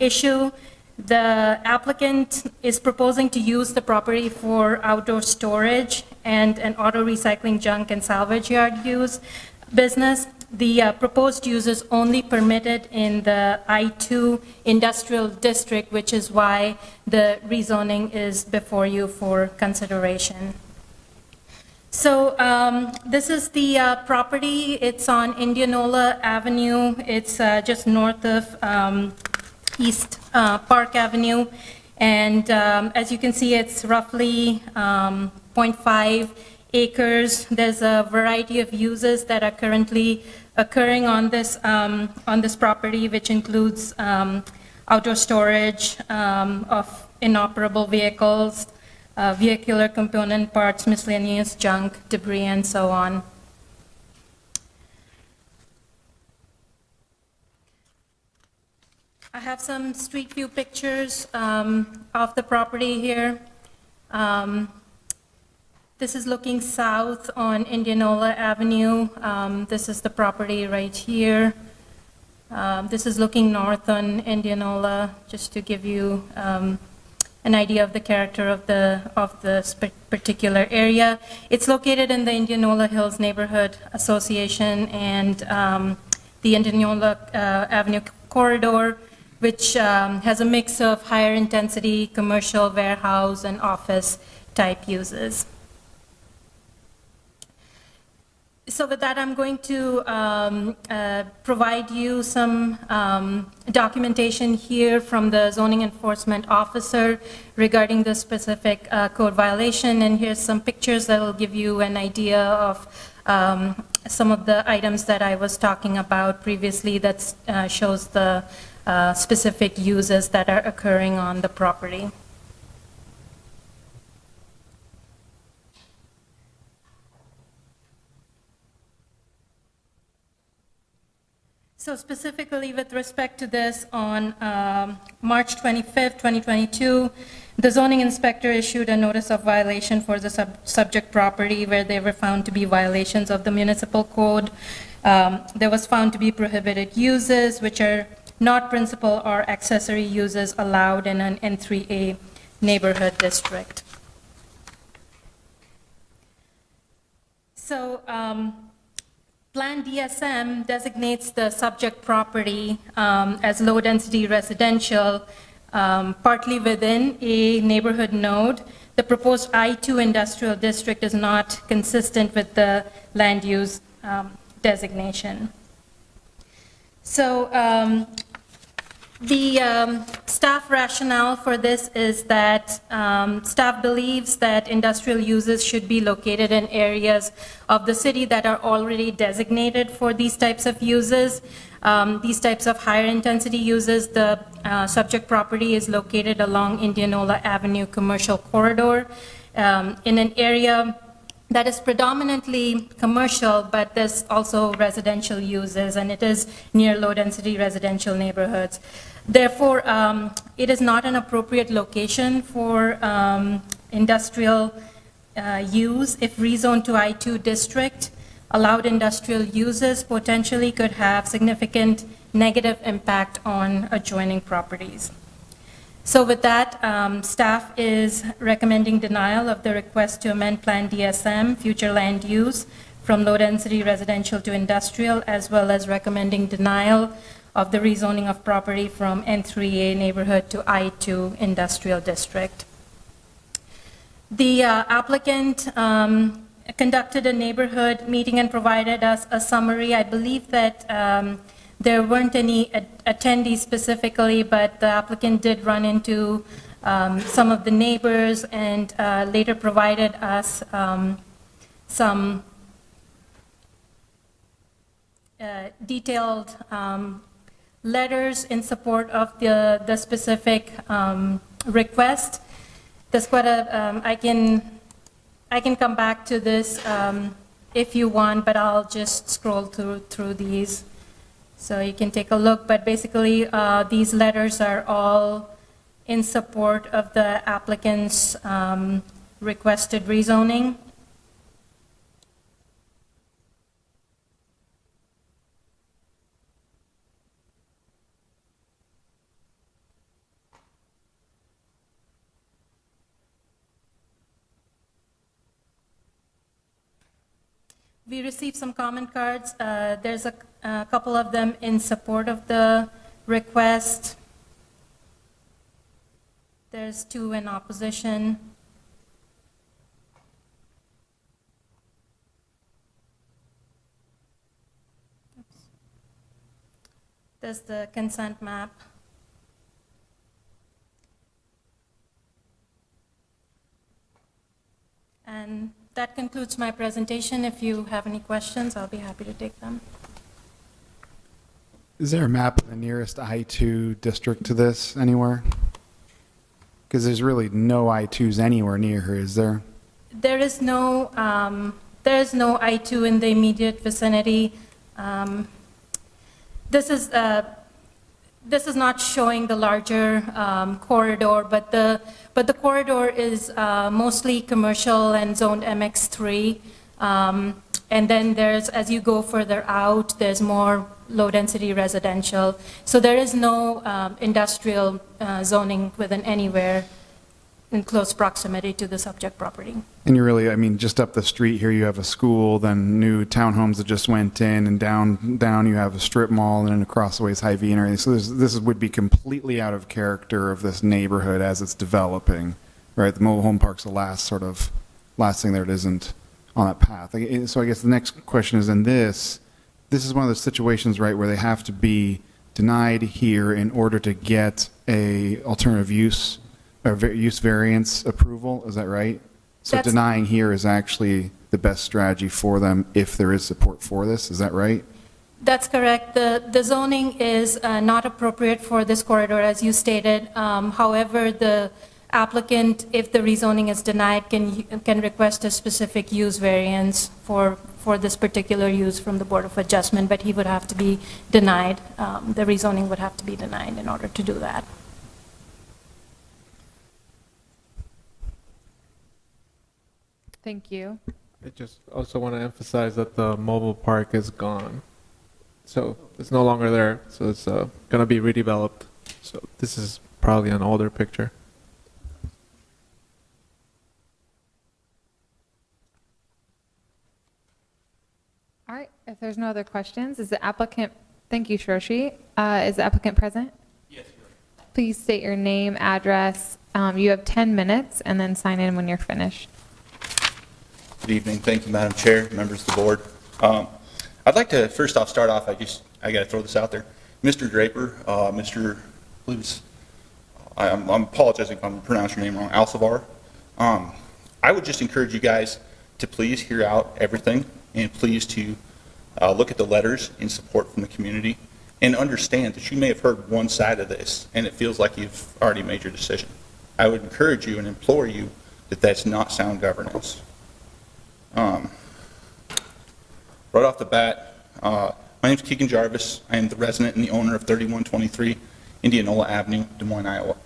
issue. The applicant is proposing to use the property for outdoor storage and an auto recycling junk and salvage yard use business. The proposed use is only permitted in the I2 industrial district, which is why the rezoning is before you for consideration. So this is the property. It's on Indianola Avenue. It's just north of East Park Avenue. And as you can see, it's roughly 0.5 acres. There's a variety of uses that are currently occurring on this property, which includes outdoor storage of inoperable vehicles, vehicular component parts, miscellaneous junk, debris, and so on. I have some street view pictures of the property here. This is looking south on Indianola Avenue. This is the property right here. This is looking north on Indianola, just to give you an idea of the character of this particular area. It's located in the Indianola Hills Neighborhood Association and the Indianola Avenue corridor, which has a mix of higher intensity commercial, warehouse, and office type uses. So with that, I'm going to provide you some documentation here from the zoning enforcement officer regarding the specific code violation. And here's some pictures that will give you an idea of some of the items that I was talking about previously that shows the specific uses that are occurring on the property. So specifically with respect to this, on March 25th, 2022, the zoning inspector issued a notice of violation for the subject property where they were found to be violations of the municipal code. There was found to be prohibited uses, which are not principal or accessory uses allowed in an N3A neighborhood district. So, Plan DSM designates the subject property as low-density residential, partly within a neighborhood node. The proposed I2 industrial district is not consistent with the land use designation. So the staff rationale for this is that staff believes that industrial uses should be located in areas of the city that are already designated for these types of uses. These types of higher intensity uses, the subject property is located along Indianola Avenue commercial corridor in an area that is predominantly commercial, but there's also residential uses, and it is near low-density residential neighborhoods. Therefore, it is not an appropriate location for industrial use. If rezoned to I2 district, allowed industrial uses potentially could have significant negative impact on adjoining properties. So with that, staff is recommending denial of the request to amend Plan DSM, future land use, from low-density residential to industrial, as well as recommending denial of the rezoning of property from N3A neighborhood to I2 industrial district. The applicant conducted a neighborhood meeting and provided us a summary. I believe that there weren't any attendees specifically, but the applicant did run into some of the neighbors and later provided us some detailed letters in support of the specific request. There's quite a, I can come back to this if you want, but I'll just scroll through these so you can take a look. But basically, these letters are all in support of the applicant's requested rezoning. We received some comment cards. There's a couple of them in support of the request. There's 2 in opposition. Oops. There's the consent map. And that concludes my presentation. If you have any questions, I'll be happy to take them. Is there a map of the nearest I-2 district to this anywhere? Because there's really no I-2s anywhere near here, is there? There is no I-2 in the immediate vicinity. This is not showing the larger corridor, but the corridor is mostly commercial and zoned MX3. And then there's, as you go further out, there's more low-density residential. So there is no industrial zoning within anywhere in close proximity to the subject property. And you really, I mean, just up the street here, you have a school, then new townhomes that just went in, and down you have a strip mall, and then across the way is Hy-Vee and everything. So this would be completely out of character of this neighborhood as it's developing, right? The mobile home park's the last thing that it isn't on that path. So I guess the next question is, in this is one of those situations, right, where they have to be denied here in order to get a alternative use or use variance approval, is that right? So That's- denying here is actually the best strategy for them if there is support for this, is that right? That's correct. The zoning is not appropriate for this corridor, as you stated. However, the applicant, if the rezoning is denied, can request a specific use variance for this particular use from the Board of Adjustment, but he would have to be denied. The rezoning would have to be denied in order to do that. Thank you. I just also want to emphasize that the mobile park is gone. So it's no longer there. So it's going to be redeveloped. So this is probably an older picture. All right, if there's no other questions, is the applicant, thank you, Shoshi. Is the applicant present? Yes, Please state your name, address. You have 10 minutes, and then sign in when you're finished. Good evening. Thank you, Madam Chair, members of the board. I'd like to first off start off, I got to throw this out there. Mr. Draper, I'm apologizing if I'm pronouncing your name wrong, Alcivar. I would just encourage you guys to please hear out everything and please to look at the letters in support from the community and understand that you may have heard one side of this and it feels like you've already made your decision. I would encourage you and implore you that that's not sound governance. Right off the bat, my name is Keegan Jarvis. I am the resident and the owner of 3123 Indianola Avenue, Des Moines, Iowa.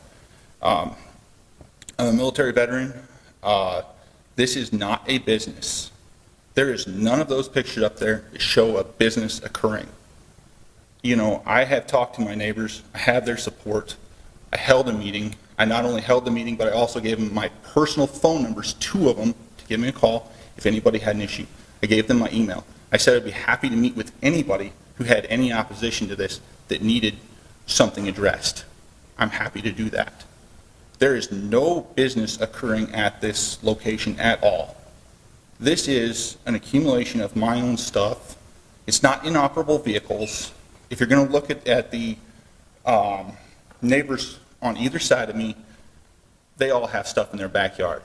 I'm a military veteran. This is not a business. There is none of those pictures up there that show a business occurring. You know, I have talked to my neighbors. I have their support. I held a meeting. I not only held the meeting, but I also gave them my personal phone numbers, 2 of them, to give me a call if anybody had an issue. I gave them my email. I said I'd be happy to meet with anybody who had any opposition to this that needed something addressed. I'm happy to do that. There is no business occurring at this location at all. This is an accumulation of my own stuff. It's not inoperable vehicles. If you're going to look at the neighbors on either side of me, they all have stuff in their backyard.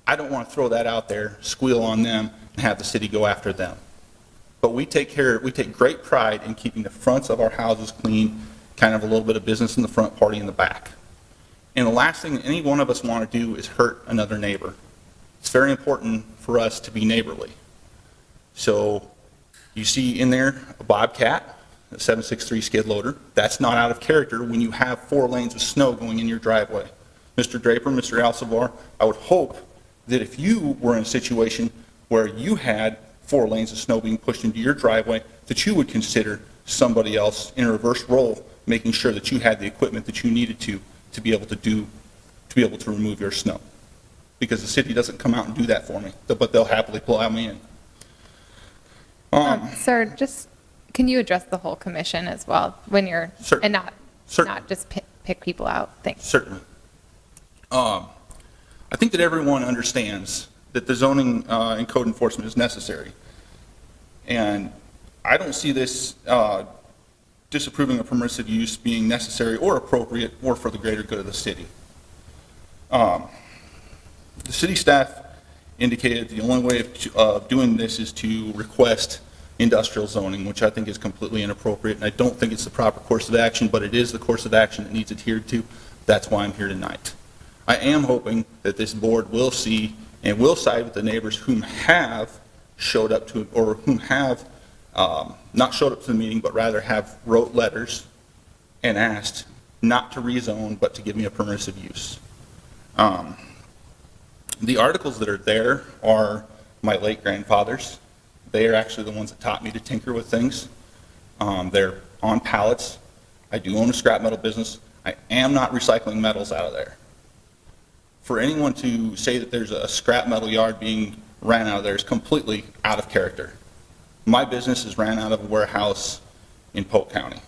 I don't want to throw that out there, squeal on them, and have the city go after them. But we take great pride in keeping the fronts of our houses clean, kind of a little bit of business in the front, party in the back. And the last thing that any one of us want to do is hurt another neighbor. It's very important for us to be neighborly. So you see in there a Bobcat, a 763 skid loader. That's not out of character when you have 4 lanes of snow going in your driveway. Mr. Draper, Mr. Alcivar, I would hope that if you were in a situation where you had 4 lanes of snow being pushed into your driveway, that you would consider somebody else in a reverse role, making sure that you had the equipment that you needed to be able to remove your snow. Because the city doesn't come out and do that for me, but they'll happily plow me in. Sir, just, can you address the whole commission as well when you're, and not just pick people out? Thanks. Certainly. I think that everyone understands that the zoning and code enforcement is necessary. And I don't see this disapproving of permissive use being necessary or appropriate or for the greater good of the city. The city staff indicated the only way of doing this is to request industrial zoning, which I think is completely inappropriate, and I don't think it's the proper course of action, but it is the course of action that needs adhered to. That's why I'm here tonight. I am hoping that this board will see and will side with the neighbors whom have showed up to, or whom have not showed up to the meeting, but rather have wrote letters and asked not to rezone, but to give me a permissive use. The articles that are there are my late grandfather's. They are actually the ones that taught me to tinker with things. They're on pallets. I do own a scrap metal business. I am not recycling metals out of there. For anyone to say that there's a scrap metal yard being ran out of there is completely out of character. My business is ran out of a warehouse in Polk County.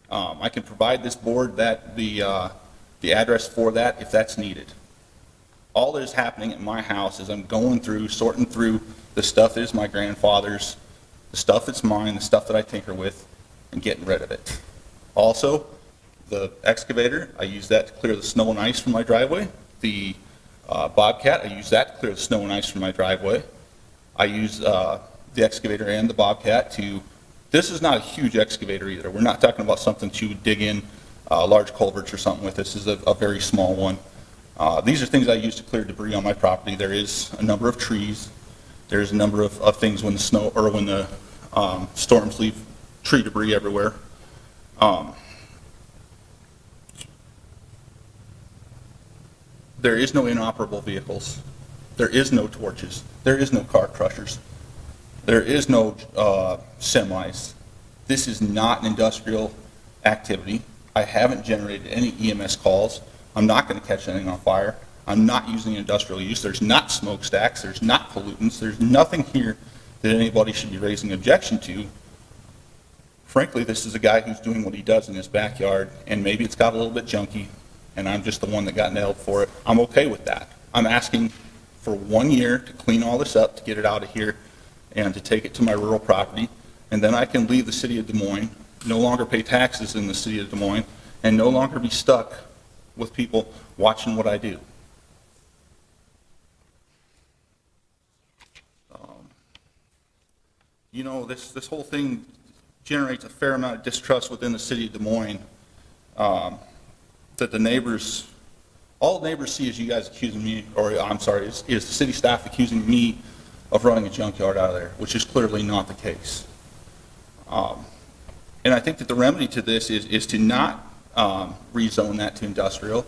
I can provide this board the address for that if that's needed. All that is happening at my house is I'm going through, sorting through the stuff that is my grandfather's, the stuff that's mine, the stuff that I tinker with, and getting rid of it. Also, the excavator, I use that to clear the snow and ice from my driveway. The Bobcat, I use that to clear the snow and ice from my driveway. I use the excavator and the Bobcat to, this is not a huge excavator either. We're not talking about something to dig in large culverts or something with. This is a very small one. These are things I use to clear debris on my property. There is a number of trees. There's a number of things when the snow, or when the storms leave tree debris everywhere. There is no inoperable vehicles. There is no torches. There is no car crushers. There is no semis. This is not an industrial activity. I haven't generated any EMS calls. I'm not going to catch anything on fire. I'm not using industrial use. There's not smokestacks. There's not pollutants. There's nothing here that anybody should be raising objection to. Frankly, this is a guy who's doing what he does in his backyard, and maybe it's got a little bit junky, and I'm just the one that got nailed for it. I'm okay with that. I'm asking for 1 year to clean all this up, to get it out of here, and to take it to my rural property, and then I can leave the city of Des Moines, no longer pay taxes in the city of Des Moines, and no longer be stuck with people watching what I do. You know, this whole thing generates a fair amount of distrust within the city of Des Moines, that the neighbors, all the neighbors see is you guys accusing me, or I'm sorry, is the city staff accusing me of running a junkyard out of there, which is clearly not the case. And I think that the remedy to this is to not rezone that to industrial,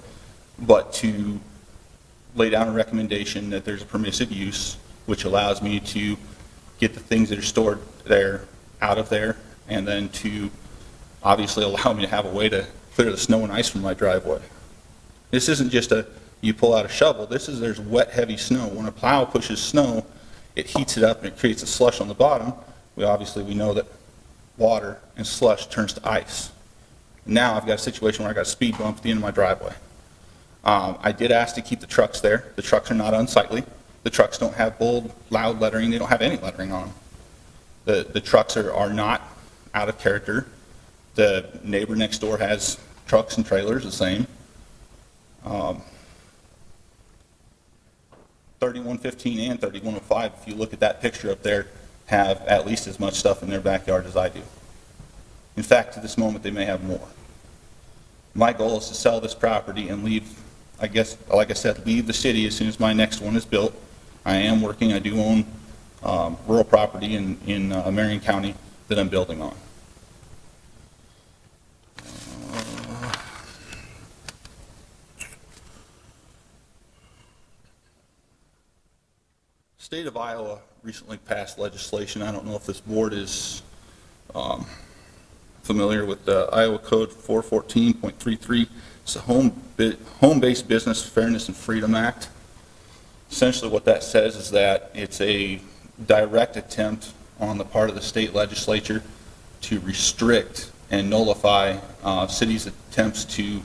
but to lay down a recommendation that there's a permissive use, which allows me to get the things that are stored there out of there, and then to obviously allow me to have a way to clear the snow and ice from my driveway. This isn't just you pull out a shovel. There's wet, heavy snow. When a plow pushes snow, it heats it up and it creates a slush on the bottom. We know that water and slush turns to ice. Now I've got a situation where I got a speed bump at the end of my driveway. I did ask to keep the trucks there. The trucks are not unsightly. The trucks don't have bold, loud lettering. They don't have any lettering on them. The trucks are not out of character. The neighbor next door has trucks and trailers the same. 3115 and 3105, if you look at that picture up there, have at least as much stuff in their backyard as I do. In fact, to this moment, they may have more. My goal is to sell this property and leave, I guess, like I said, leave the city as soon as my next one is built. I am working, I do own rural property in Marion County that I'm building on. State of Iowa recently passed legislation. I don't know if this board is familiar with the Iowa Code 414.33. It's the Home-Based Business Fairness and Freedom Act. Essentially what that says is that it's a direct attempt on the part of the state legislature to restrict and nullify cities' attempts to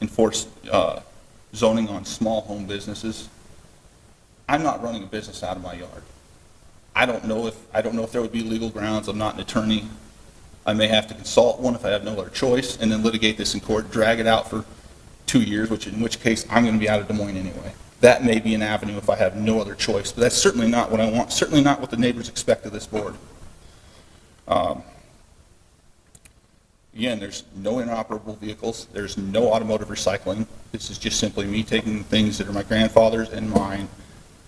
enforce zoning on small home businesses. I'm not running a business out of my yard. I don't know if there would be legal grounds. I'm not an attorney. I may have to consult one if I have no other choice, and then litigate this in court, drag it out for 2 years, in which case I'm going to be out of Des Moines anyway. That may be an avenue if I have no other choice, but that's certainly not what I want, certainly not what the neighbors expect of this board. Again, there's no inoperable vehicles. There's no automotive recycling. This is just simply me taking things that are my grandfather's and mine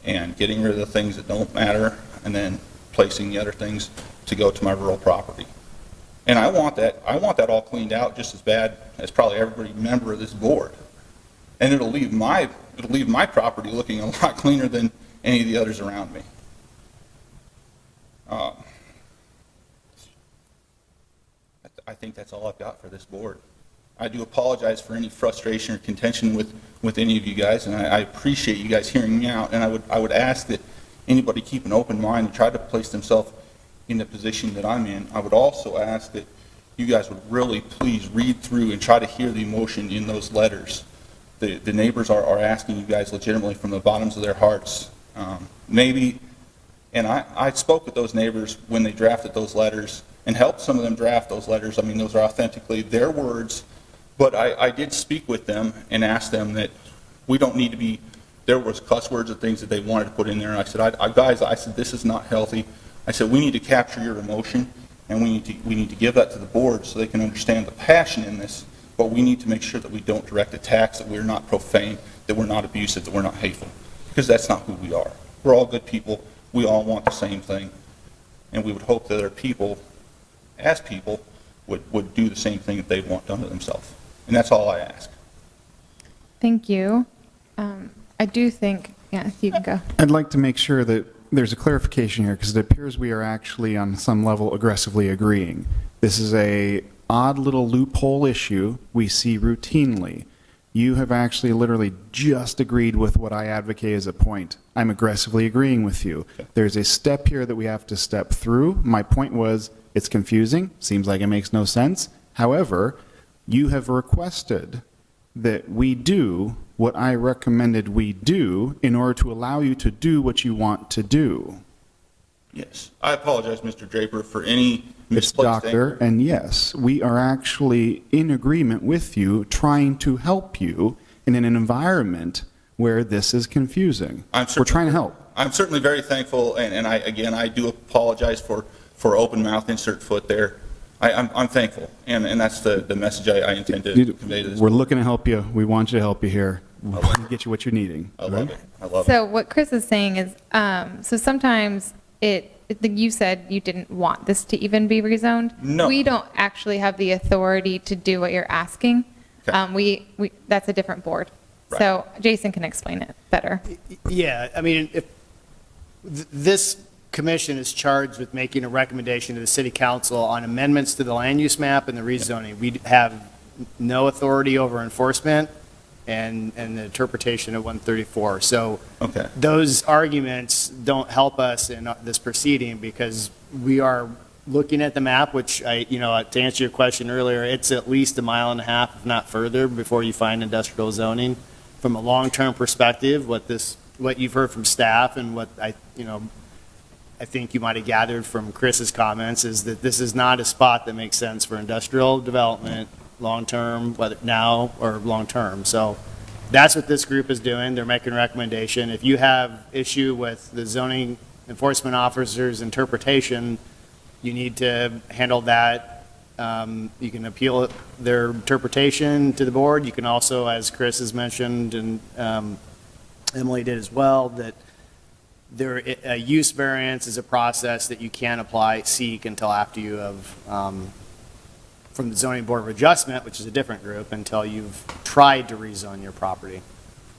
and getting rid of the things that don't matter and then placing the other things to go to my rural property. And I want that all cleaned out just as bad as probably every member of this board. And it'll leave my property looking a lot cleaner than any of the others around me. I think that's all I've got for this board. I do apologize for any frustration or contention with any of you guys, and I appreciate you guys hearing me out. And I would ask that anybody keep an open mind and try to place themselves in the position that I'm in. I would also ask that you guys would really please read through and try to hear the emotion in those letters the neighbors are asking you guys legitimately from the bottoms of their hearts. Maybe, and I spoke with those neighbors when they drafted those letters and helped some of them draft those letters. I mean, those are authentically their words, but I did speak with them and ask them that we don't need to be, there was cuss words and things that they wanted to put in there. And I said, guys, I said, this is not healthy. I said, we need to capture your emotion, and we need to give that to the board so they can understand the passion in this, but we need to make sure that we don't direct attacks, that we're not profane, that we're not abusive, that we're not hateful, because that's not who we are. We're all good people. We all want the same thing, and we would hope that other people, as people, would do the same thing that they want done to themselves. And that's all I ask. Thank you. I do think, yeah, you can go. I'd like to make sure that there's a clarification here, because it appears we are actually on some level aggressively agreeing. This is a odd little loophole issue we see routinely. You have actually literally just agreed with what I advocate as a point. I'm aggressively agreeing with you. There's a step here that we have to step through. My point was, it's confusing, seems like it makes no sense. However, you have requested that we do what I recommended we do in order to allow you to do what you want to do. Yes. I apologize, Mr. Draper, for any It's misplaced Doctor, anger. and yes, we are actually in agreement with you, trying to help you in an environment where this is confusing. We're trying to help. I'm certainly very thankful, and I do apologize for open mouth, insert foot there. I'm thankful, and that's the message I intend to convey to this. We're looking to help you. We want you to help you here. We want to get you what you're needing. I love it. I love it. So what Chris is saying is, so sometimes you said you didn't want this to even be rezoned. No. We don't actually have the authority to do what you're asking. Okay. That's a different board. Right. So Jason can explain it better. Yeah, I mean, if this commission is charged with making a recommendation to the city council on amendments to the land use map and the rezoning, we have no authority over enforcement and the interpretation of 134. So Okay. those arguments don't help us in this proceeding, because we are looking at the map, which to answer your question earlier, it's at least 1.5 miles, if not further, before you find industrial zoning. From a long-term perspective, what you've heard from staff and what I think you might have gathered from Chris's comments is that this is not a spot that makes sense for industrial development long-term, whether now or long-term. So that's what this group is doing. They're making a recommendation. If you have issue with the zoning enforcement officer's interpretation, you need to handle that. You can appeal their interpretation to the board. You can also, as Chris has mentioned, and Emily did as well, that a use variance is a process that you can't seek until after you have, from the zoning board of adjustment, which is a different group, until you've tried to rezone your property.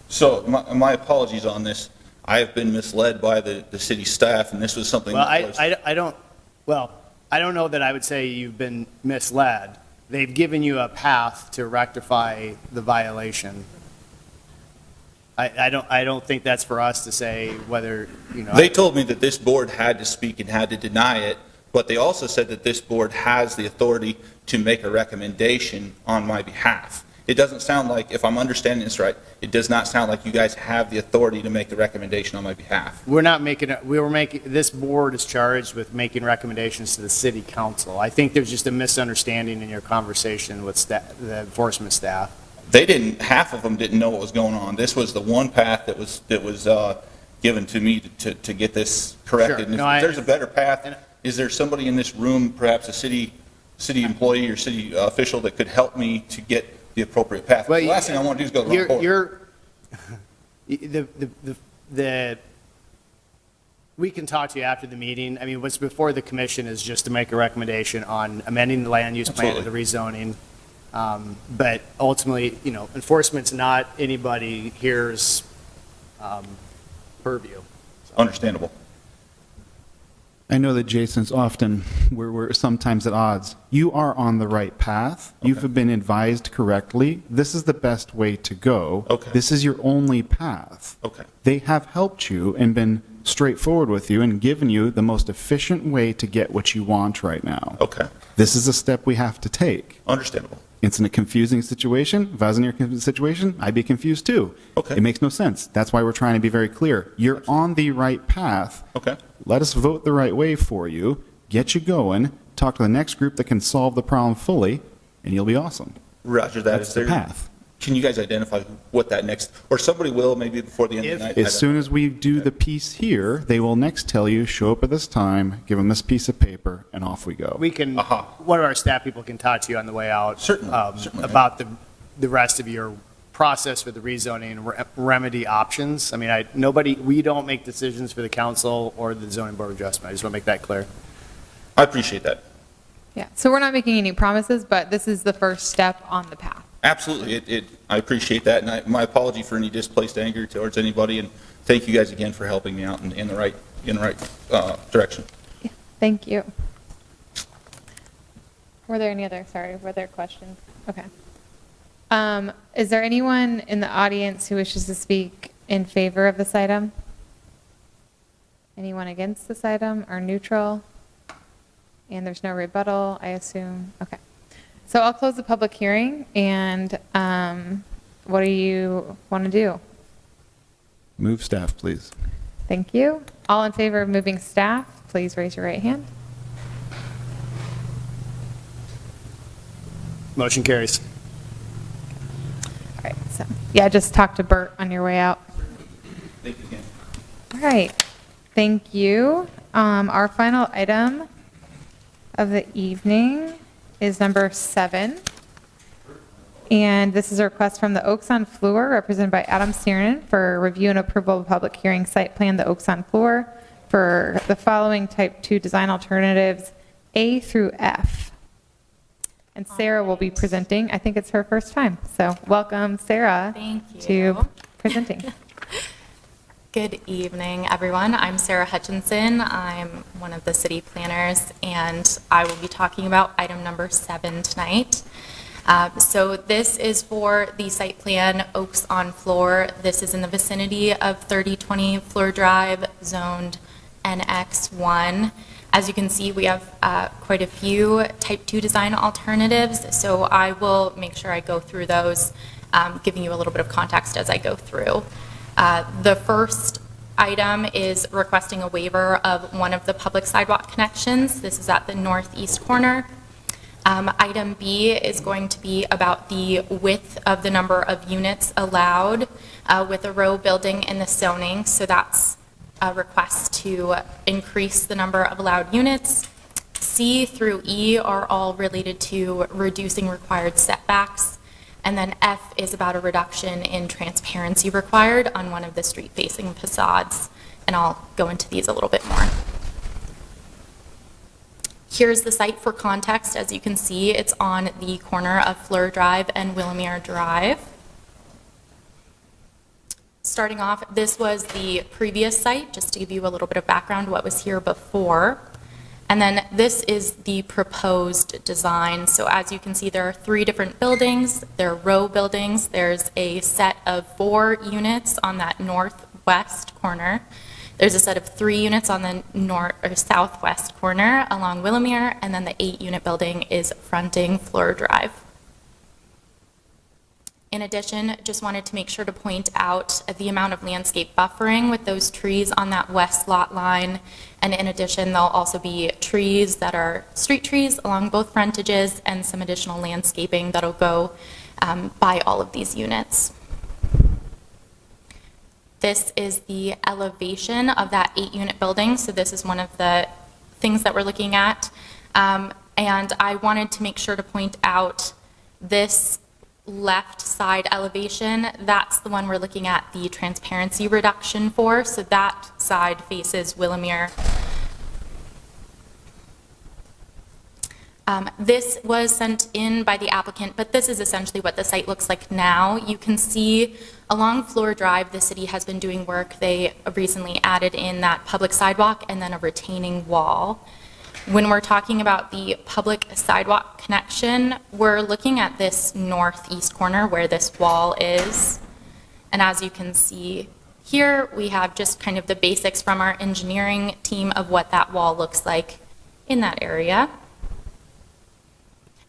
So my apologies on this. I have been misled by the city staff, and this was something. Well, that was- I don't know that I would say you've been misled. They've given you a path to rectify the violation. I don't think that's for us to say whether, They told me that this board had to speak and had to deny it, but they also said that this board has the authority to make a recommendation on my behalf. It doesn't sound like, if I'm understanding this right, it does not sound like you guys have the authority to make the recommendation on my behalf. This board is charged with making recommendations to the city council. I think there's just a misunderstanding in your conversation with the enforcement staff. Half of them didn't know what was going on. This was the one path that was given to me to get this corrected. Sure. And if there's a better path, is there somebody in this room, perhaps a city employee or city official, that could help me to get the appropriate path? Well, The last thing I want to do is go to the wrong board. We can talk to you after the meeting. I mean, what's before the commission is just to make a recommendation on amending the land use plan and the rezoning. But ultimately, enforcement's not anybody here's purview. Understandable. I know that Jason's often, we're sometimes at odds. You are on the right path. Okay. You've been advised correctly. This is the best way to go. Okay. This is your only path. Okay. They have helped you and been straightforward with you and given you the most efficient way to get what you want right now. Okay. This is a step we have to take. Understandable. It's in a confusing situation. If I was in your situation, I'd be confused too. Okay. It makes no sense. That's why we're trying to be very clear. You're on the right path. Okay. Let us vote the right way for you, get you going, talk to the next group that can solve the problem fully, and you'll be awesome. Roger that. That's Is the there- path. Can you guys identify what that next, or somebody will maybe before the end of the night? As soon as we do the piece here, they will next tell you, show up at this time, give them this piece of paper, and off we go. We can, one of our staff people can talk to you on the way out. Certainly. About the rest of your process for the rezoning and remedy options. I mean, we don't make decisions for the council or the zoning board of adjustment. I just want to make that clear. I appreciate that. Yeah, so we're not making any promises, but this is the first step on the path. Absolutely. I appreciate that, and my apology for any displaced anger towards anybody, and thank you guys again for helping me out in the right direction. Yeah, thank you. Were there questions? Okay. Is there anyone in the audience who wishes to speak in favor of this item? Anyone against this item or neutral? And there's no rebuttal, I assume? Okay. So I'll close the public hearing, and what do you want to do? Move staff, please. Thank you. All in favor of moving staff, please raise your right hand. Motion carries. All right, so, yeah, just talk to Bert on your way out. Thank you again. All right, thank you. Our final item of the evening is number 7. And this is a request from the Oaks on Fleur, represented by Adam Stiernan, for review and approval of public hearing site plan, the Oaks on Fleur, for the following type 2 design alternatives, A through F. And Sarah will be presenting. I think it's her first time. So welcome, Sarah, to presenting. Good evening, everyone. I'm Sarah Hutchinson. I'm one of the city planners, and I will be talking about item number 7 tonight. So this is for the site plan Oaks on Fleur. This is in the vicinity of 3020 Fleur Drive, zoned NX1. As you can see, we have quite a few type 2 design alternatives, so I will make sure I go through those, giving you a little bit of context as I go through. The first item is requesting a waiver of one of the public sidewalk connections. This is at the northeast corner. Item B is going to be about the width of the number of units allowed with a row building in the zoning. So that's a request to increase the number of allowed units. C through E are all related to reducing required setbacks. And then F is about a reduction in transparency required on one of the street-facing facades. And I'll go into these a little bit more. Here's the site for context. As you can see, it's on the corner of Fleur Drive and Willamere Drive. Starting off, this was the previous site, just to give you a little bit of background, what was here before. And then this is the proposed design. So as you can see, there are 3 different buildings. They're row buildings. There's a set of 4 units on that northwest corner. There's a set of 3 units on the north or southwest corner along Willamere, and then the 8-unit building is fronting Fleur Drive. In addition, just wanted to make sure to point out the amount of landscape buffering with those trees on that west lot line. And in addition, there'll also be trees that are street trees along both frontages and some additional landscaping that'll go by all of these units. This is the elevation of that 8-unit building. So this is one of the things that we're looking at. And I wanted to make sure to point out this left side elevation. That's the one we're looking at the transparency reduction for. So that side faces Willamere. This was sent in by the applicant, but this is essentially what the site looks like now. You can see along Fleur Drive, the city has been doing work. They recently added in that public sidewalk and then a retaining wall. When we're talking about the public sidewalk connection, we're looking at this northeast corner where this wall is. And as you can see here, we have just kind of the basics from our engineering team of what that wall looks like in that area.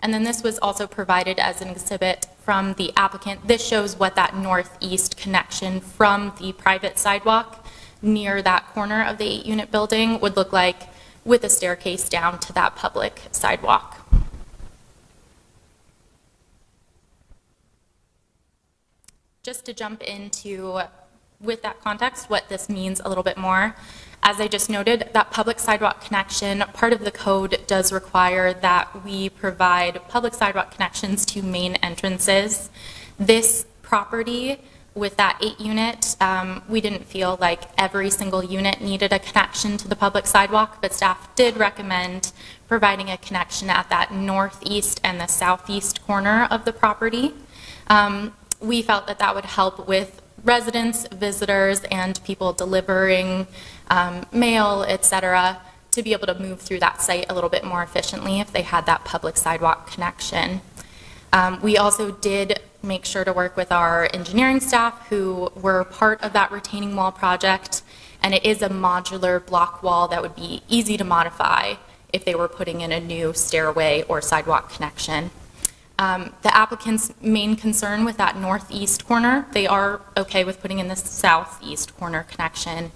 And then this was also provided as an exhibit from the applicant. This shows what that northeast connection from the private sidewalk near that corner of the 8-unit building would look like with a staircase down to that public sidewalk. Just to jump into, with that context, what this means a little bit more. As I just noted, that public sidewalk connection, part of the code does require that we provide public sidewalk connections to main entrances. This property with that 8-unit, we didn't feel like every single unit needed a connection to the public sidewalk, but staff did recommend providing a connection at that northeast and the southeast corner of the property. We felt that that would help with residents, visitors, and people delivering mail, etc., to be able to move through that site a little bit more efficiently if they had that public sidewalk connection. We also did make sure to work with our engineering staff who were part of that retaining wall project, and it is a modular block wall that would be easy to modify if they were putting in a new stairway or sidewalk connection. The applicant's main concern with that northeast corner, they are okay with putting in the southeast corner connection.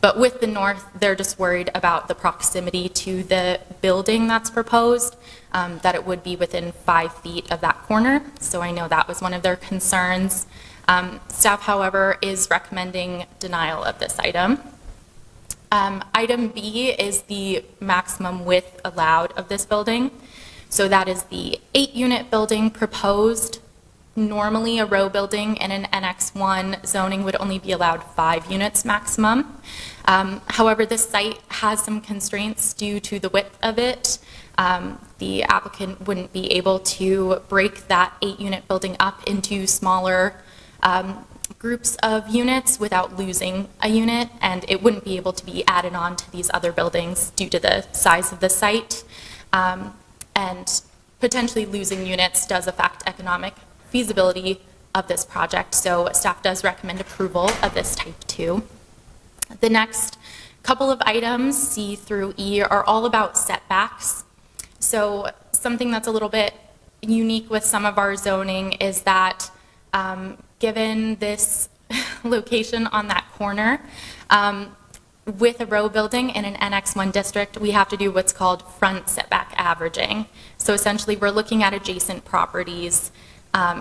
But with the north, they're just worried about the proximity to the building that's proposed, that it would be within 5 feet of that corner. So I know that was one of their concerns. Staff, however, is recommending denial of this item. Item B is the maximum width allowed of this building. So that is the 8-unit building proposed. Normally, a row building in an NX1 zoning would only be allowed 5 units maximum. However, this site has some constraints due to the width of it. The applicant wouldn't be able to break that 8-unit building up into smaller groups of units without losing a unit, and it wouldn't be able to be added on to these other buildings due to the size of the site. And potentially losing units does affect economic feasibility of this project, so staff does recommend approval of this type 2. The next couple of items, C through E, are all about setbacks. So something that's a little bit unique with some of our zoning is that given this location on that corner, with a row building in an NX1 district, we have to do what's called front setback averaging. So essentially, we're looking at adjacent properties,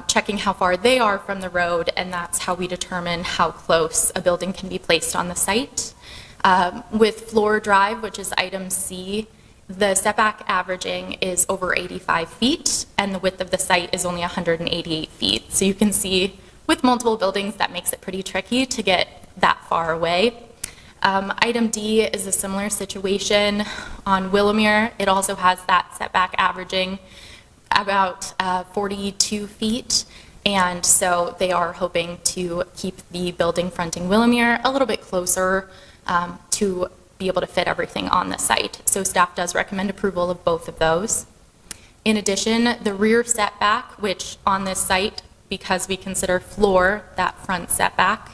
checking how far they are from the road, and that's how we determine how close a building can be placed on the site. With Floor Drive, which is item C, the setback averaging is over 85 feet, and the width of the site is only 188 feet. So you can see with multiple buildings, that makes it pretty tricky to get that far away. Item D is a similar situation on Willamere. It also has that setback averaging about 42 feet, and so they are hoping to keep the building fronting Willamere a little bit closer to be able to fit everything on the site. So staff does recommend approval of both of those. In addition, the rear setback, which on this site, because we consider floor that front setback,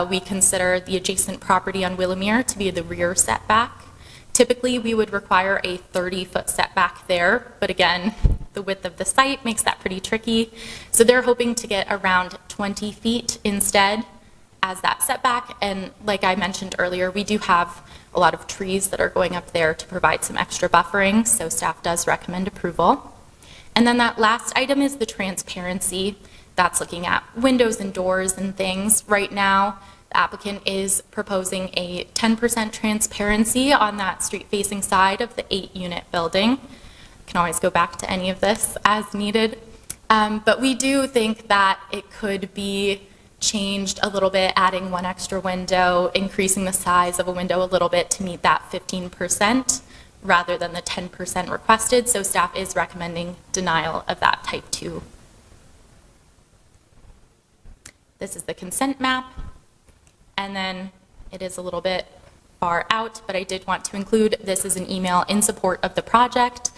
we consider the adjacent property on Willamere to be the rear setback. Typically, we would require a 30-foot setback there, but again, the width of the site makes that pretty tricky. So they're hoping to get around 20 feet instead as that setback. And like I mentioned earlier, we do have a lot of trees that are going up there to provide some extra buffering, so staff does recommend approval. And then that last item is the transparency. That's looking at windows and doors and things. Right now, the applicant is proposing a 10% transparency on that street-facing side of the 8-unit building. You can always go back to any of this as needed. But we do think that it could be changed a little bit, adding one extra window, increasing the size of a window a little bit to meet that 15% rather than the 10% requested. So staff is recommending denial of that type 2. This is the consent map, and then it is a little bit far out, but I did want to include this is an email in support of the project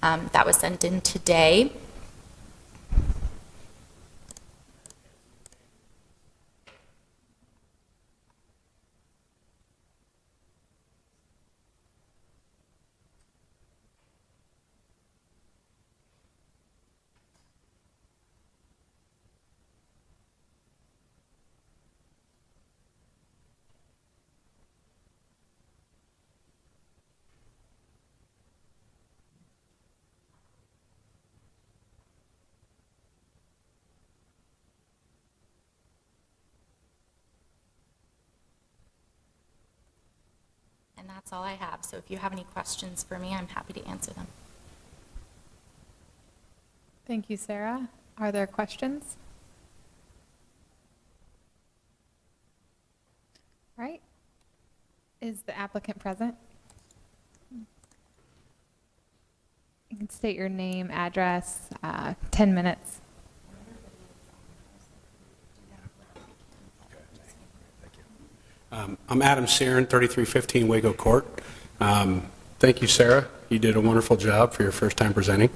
that was sent in today. that's all I have. So if you have any questions for me, I'm happy to answer them. Thank you, Sarah. Are there questions? All right. Is the applicant present? You can state your name, address, 10 minutes. I'm Adam Sarin, 3315 Wago Court. Thank you, Sarah. You did a wonderful job for your first time presenting.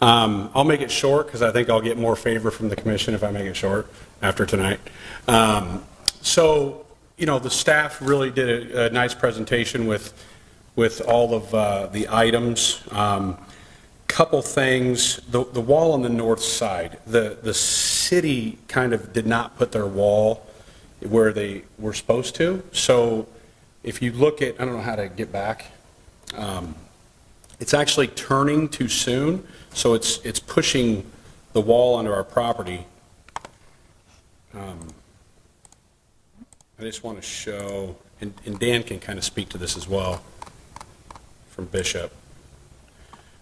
I'll make it short because I think I'll get more favor from the commission if I make it short after tonight. So, you know, the staff really did a nice presentation with all of the items. Couple things, the wall on the north side, the city kind of did not put their wall where they were supposed to. So if you look at, I don't know how to get back, it's actually turning too soon, so it's pushing the wall onto our property. I just want to show, and Dan can kind of speak to this as well from Bishop.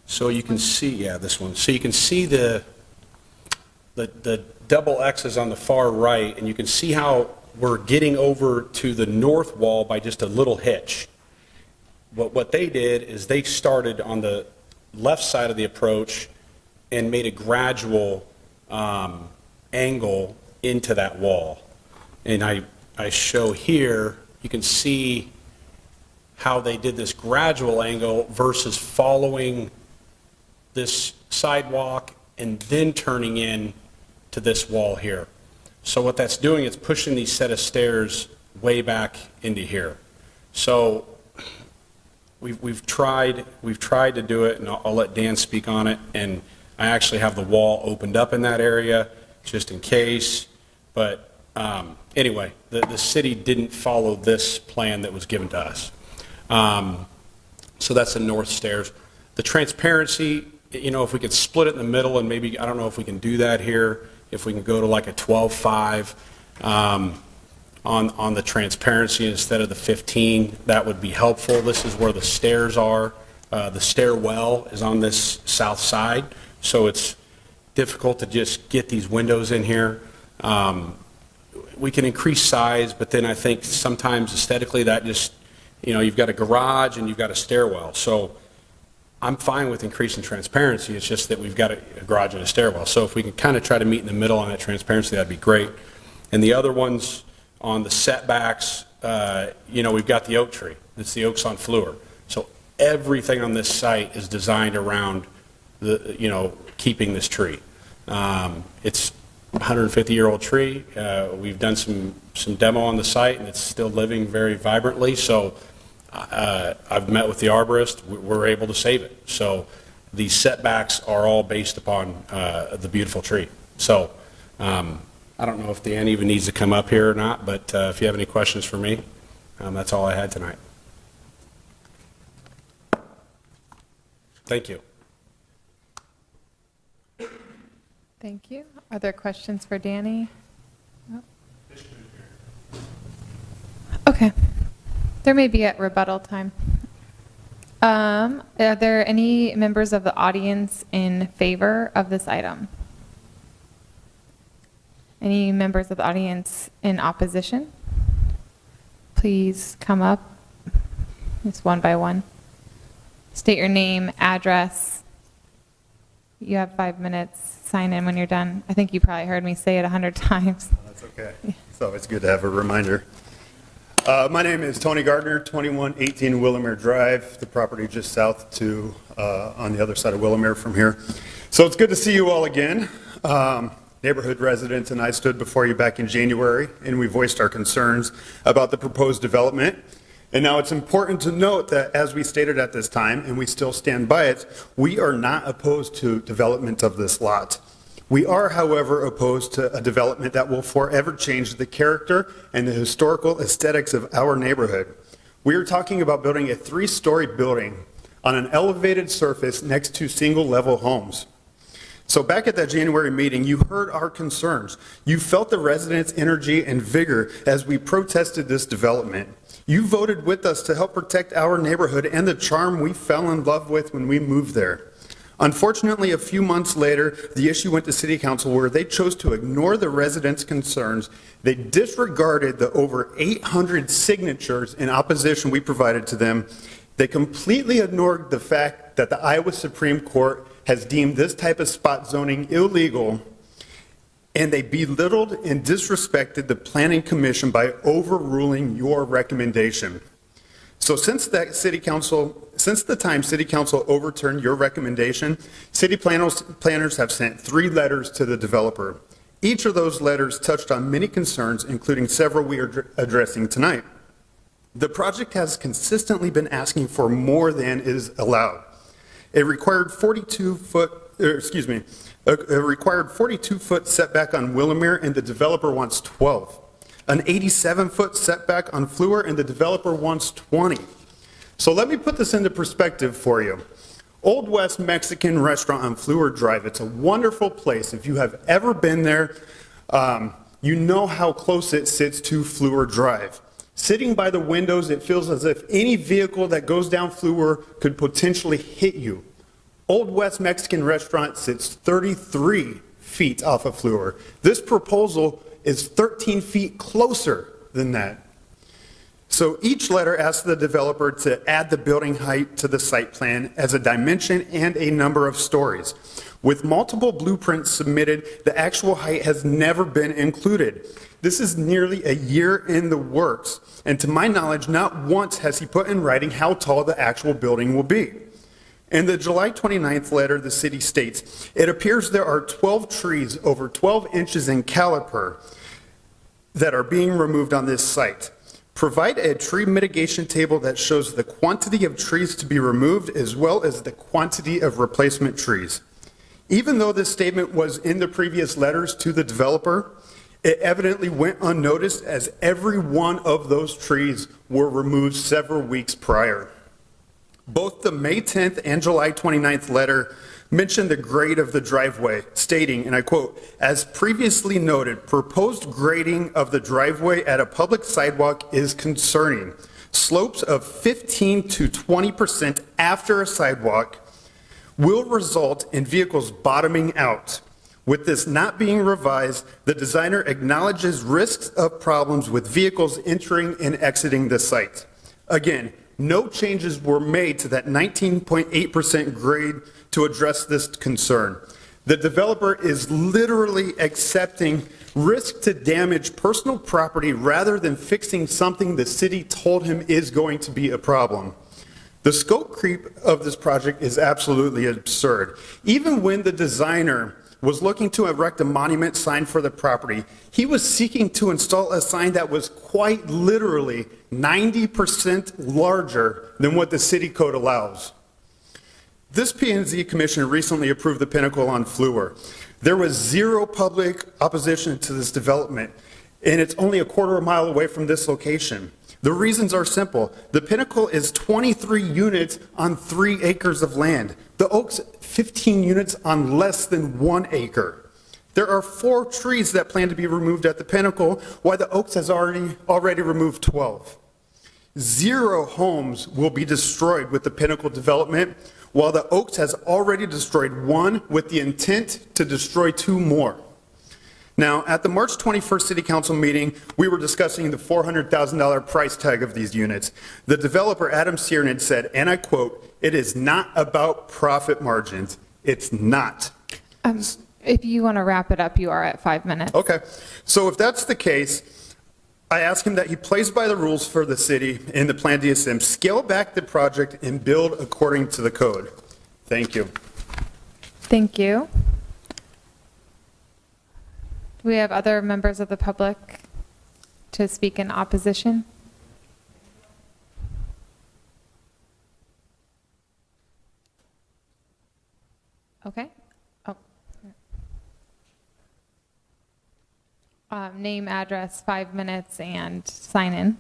So you can see, yeah, this one. So you can see the double X's on the far right, and you can see how we're getting over to the north wall by just a little hitch. But what they did is they started on the left side of the approach and made a gradual angle into that wall. And I show here, you can see how they did this gradual angle versus following this sidewalk and then turning in to this wall here. So what that's doing, it's pushing these set of stairs way back into here. So we've tried to do it, and I'll let Dan speak on it. And I actually have the wall opened up in that area just in case. But anyway, the city didn't follow this plan that was given to us. So that's the north stairs. The transparency, you know, if we could split it in the middle, and maybe, I don't know if we can do that here, if we can go to like a 12.5 on the transparency instead of the 15, that would be helpful. This is where the stairs are. The stairwell is on this south side, so it's difficult to just get these windows in here. We can increase size, but then I think sometimes aesthetically that just, you know, you've got a garage and you've got a stairwell. So I'm fine with increasing transparency. It's just that we've got a garage and a stairwell. So if we can kind of try to meet in the middle on that transparency, that'd be great. And the other ones on the setbacks, you know, we've got the oak tree. It's the oaks on Fleur. So everything on this site is designed around the, you know, keeping this tree. It's a 150-year-old tree. We've done some demo on the site, and it's still living very vibrantly. So I've met with the arborist. We're able to save it. So these setbacks are all based upon the beautiful tree. So I don't know if Dan even needs to come up here or not, but if you have any questions for me, that's all I had tonight. Thank you. Thank you. Are there questions for Danny? No? Okay. There may be at rebuttal time. Are there any members of the audience in favor of this item? Any members of the audience in opposition? Please come up, just one by one. State your name, address. You have 5 minutes. Sign in when you're done. I think you probably heard me say it 100 times. That's okay. So it's good to have a reminder. My name is Tony Gardner, 2118 Willamere Drive, the property just south to, on the other side of Willamere from here. So it's good to see you all again. Neighborhood residents and I stood before you back in January, and we voiced our concerns about the proposed development. And now it's important to note that, as we stated at this time, and we still stand by it, we are not opposed to development of this lot. We are, however, opposed to a development that will forever change the character and the historical aesthetics of our neighborhood. We are talking about building a 3-story building on an elevated surface next to single-level homes. So back at that January meeting, you heard our concerns. You felt the residents' energy and vigor as we protested this development. You voted with us to help protect our neighborhood and the charm we fell in love with when we moved there. Unfortunately, a few months later, the issue went to City Council where they chose to ignore the residents' concerns. They disregarded the over 800 signatures in opposition we provided to them. They completely ignored the fact that the Iowa Supreme Court has deemed this type of spot zoning illegal, and they belittled and disrespected the Planning Commission by overruling your recommendation. So since the time City Council overturned your recommendation, city planners have sent 3 letters to the developer. Each of those letters touched on many concerns, including several we are addressing tonight. The project has consistently been asking for more than is allowed. It required 42-foot setback on Willamere, and the developer wants 12. An 87-foot setback on Fleur, and the developer wants 20. So let me put this into perspective for you. Old West Mexican Restaurant on Fleur Drive, it's a wonderful place. If you have ever been there, you know how close it sits to Fleur Drive. Sitting by the windows, it feels as if any vehicle that goes down Fleur could potentially hit you. Old West Mexican Restaurant sits 33 feet off of Fleur. This proposal is 13 feet closer than that. So each letter asks the developer to add the building height to the site plan as a dimension and a number of stories. With multiple blueprints submitted, the actual height has never been included. This is nearly a year in the works, and to my knowledge, not once has he put in writing how tall the actual building will be. In the July 29th letter, the city states, it appears there are 12 trees over 12 inches in caliper that are being removed on this site. Provide a tree mitigation table that shows the quantity of trees to be removed as well as the quantity of replacement trees. Even though this statement was in the previous letters to the developer, it evidently went unnoticed as every one of those trees were removed several weeks prior. Both the May 10th and July 29th letter mentioned the grade of the driveway, stating, and I quote, as previously noted, proposed grading of the driveway at a public sidewalk is concerning. Slopes of 15 to 20% after a sidewalk will result in vehicles bottoming out. With this not being revised, the designer acknowledges risks of problems with vehicles entering and exiting the site. Again, no changes were made to that 19.8% grade to address this concern. The developer is literally accepting risk to damage personal property rather than fixing something the city told him is going to be a problem. The scope creep of this project is absolutely absurd. Even when the designer was looking to erect a monument sign for the property, he was seeking to install a sign that was quite literally 90% larger than what the city code allows. This P&Z commission recently approved the Pinnacle on Fleur. There was zero public opposition to this development, and it's only a quarter mile away from this location. The reasons are simple. The Pinnacle is 23 units on 3 acres of land. The Oaks, 15 units on less than 1 acre. There are 4 trees that plan to be removed at the Pinnacle, while the Oaks has already removed 12. 0 homes will be destroyed with the Pinnacle development, while the Oaks has already destroyed 1 with the intent to destroy 2 more. Now, at the March 21st City Council meeting, we were discussing the $400,000 price tag of these units. The developer, Adam Siernid, said, and I quote, "It is not about profit margins. It's not." If you want to wrap it up, you are at 5 minutes. Okay. So if that's the case, I ask him that he plays by the rules for the city in the Plan DSM, scale back the project, and build according to the code. Thank you. Thank you. Do we have other members of the public to speak in opposition? Okay. Name, address, 5 minutes, and sign in.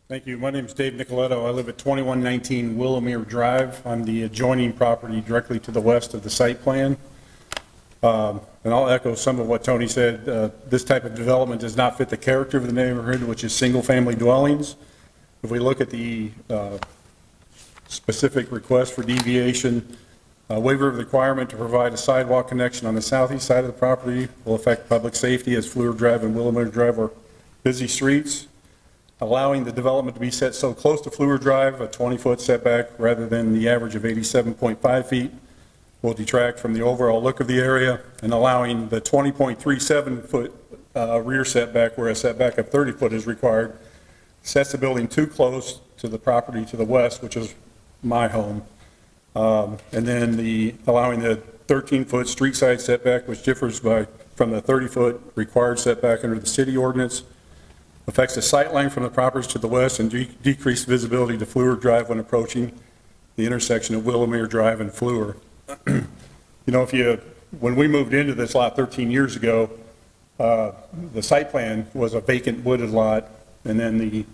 Thank you. My name is Dave Nicoletto. I live at 2119 Willamere Drive on the adjoining property directly to the west of the site plan. And I'll echo some of what Tony said. This type of development does not fit the character of the neighborhood, which is single-family dwellings. If we look at the specific request for deviation, waiver of the requirement to provide a sidewalk connection on the southeast side of the property will affect public safety as Fleur Drive and Willamette Drive are busy streets. Allowing the development to be set so close to Fleur Drive, a 20-foot setback rather than the average of 87.5 feet, will detract from the overall look of the area, and allowing the 20.37-foot rear setback where a setback of 30 foot is required sets the building too close to the property to the west, which is my home. And then allowing the 13-foot street side setback, which differs from the 30-foot required setback under the city ordinance, affects the sight line from the properties to the west and decreased visibility to Fleur Drive when approaching the intersection of Willamette Drive and Fleur. You know, when we moved into this lot 13 years ago, the site plan was a vacant wooded lot, and then the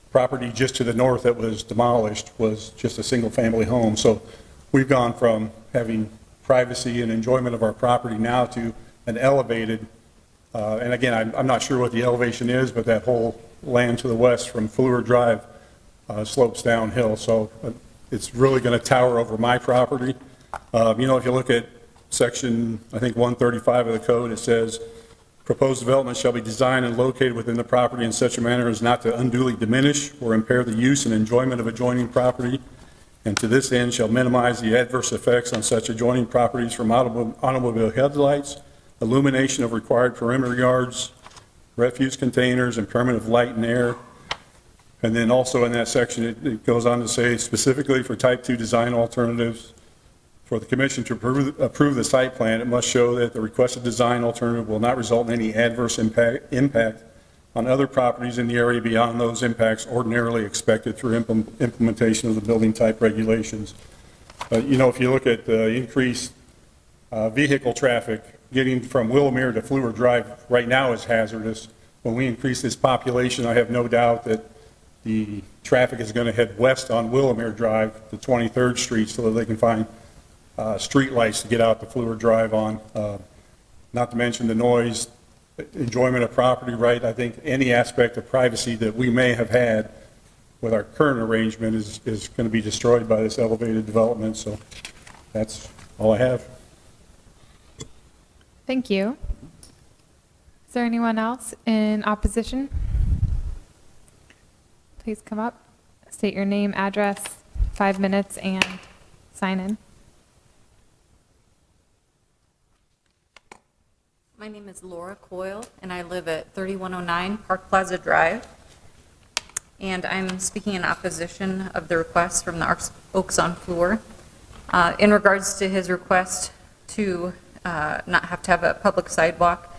property just to the north that was demolished was just a single-family home. So we've gone from having privacy and enjoyment of our property now to an elevated, and again, I'm not sure what the elevation is, but that whole land to the west from Fleur Drive slopes downhill. So it's really going to tower over my property. You know, if you look at section, I think 135 of the code, it says, proposed development shall be designed and located within the property in such a manner as not to unduly diminish or impair the use and enjoyment of adjoining property, and to this end shall minimize the adverse effects on such adjoining properties from automobile headlights, illumination of required perimeter yards, refuse containers, impairment of light and air. And then also in that section, it goes on to say specifically for type 2 design alternatives, for the commission to approve the site plan, it must show that the requested design alternative will not result in any adverse impact on other properties in the area beyond those impacts ordinarily expected through implementation of the building type regulations. You know, if you look at the increased vehicle traffic, getting from Willamette to Fleur Drive right now is hazardous. When we increase this population, I have no doubt that the traffic is going to head west on Willamette Drive to 23rd Street so that they can find street lights to get out to Fleur Drive on. Not to mention the noise, enjoyment of property right. I think any aspect of privacy that we may have had with our current arrangement is going to be destroyed by this elevated development. So that's all I have. Thank you. Is there anyone else in opposition? Please come up, state your name, address, 5 minutes, and sign in. My name is Laura Coyle, and I live at 3109 Park Plaza Drive. And I'm speaking in opposition of the request from the Oaks on Fleur. In regards to his request to not have to have a public sidewalk,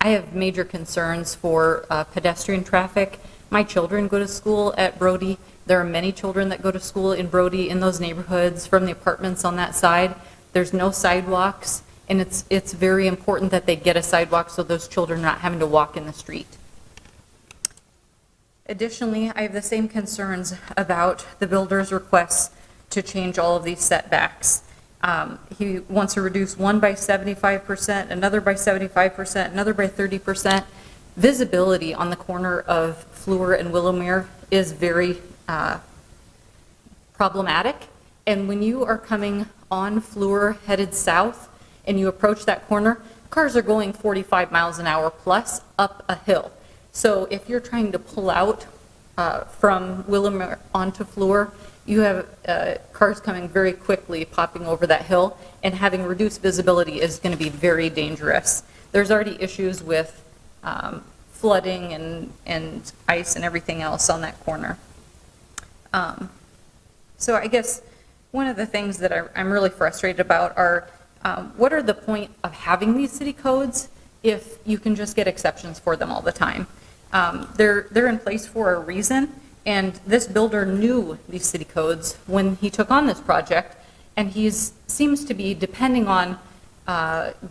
I have major concerns for pedestrian traffic. My children go to school at Brody. There are many children that go to school in Brody in those neighborhoods from the apartments on that side. There's no sidewalks. And it's very important that they get a sidewalk so those children are not having to walk in the street. Additionally, I have the same concerns about the builder's requests to change all of these setbacks. He wants to reduce one by 75%, another by 75%, another by 30%. Visibility on the corner of Fleur and Willamette is very problematic. And when you are coming on Fleur headed south, and you approach that corner, cars are going 45 miles an hour plus up a hill. So if you're trying to pull out from Willamette onto Fleur, you have cars coming very quickly, popping over that hill, and having reduced visibility is going to be very dangerous. There's already issues with flooding and ice and everything else on that corner. So I guess one of the things that I'm really frustrated about are what are the point of having these city codes if you can just get exceptions for them all the time? They're in place for a reason, and this builder knew these city codes when he took on this project, and he seems to be depending on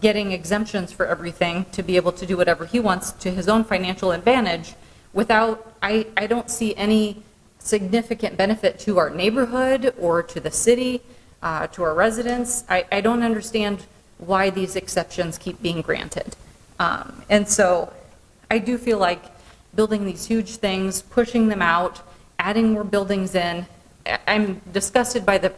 getting exemptions for everything to be able to do whatever he wants to his own financial advantage without, I don't see any significant benefit to our neighborhood or to the city, to our residents. I don't understand why these exceptions keep being granted. And so I do feel like building these huge things, pushing them out, adding more buildings in, I'm disgusted by the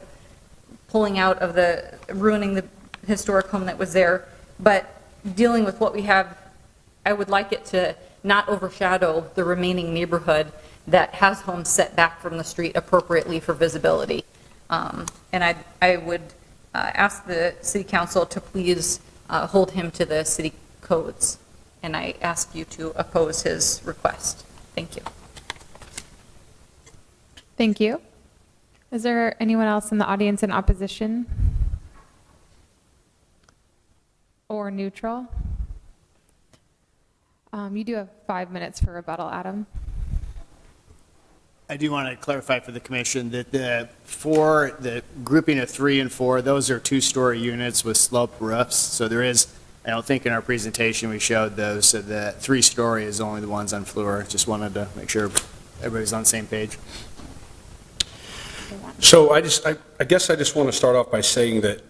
pulling out of the, ruining the historic home that was there, but dealing with what we have, I would like it to not overshadow the remaining neighborhood that has homes set back from the street appropriately for visibility. And I would ask the city council to please hold him to the city codes, and I ask you to oppose his request. Thank you. Thank you. Is there anyone else in the audience in opposition or neutral? You do have 5 minutes for rebuttal, Adam. I do want to clarify for the commission that the grouping of 3 and 4, those are 2-story units with sloped roofs. So there is, I don't think in our presentation we showed those, so the 3-story is only the ones on Fluor. Just wanted to make sure everybody's on the same page. So I guess I just want to start off by saying that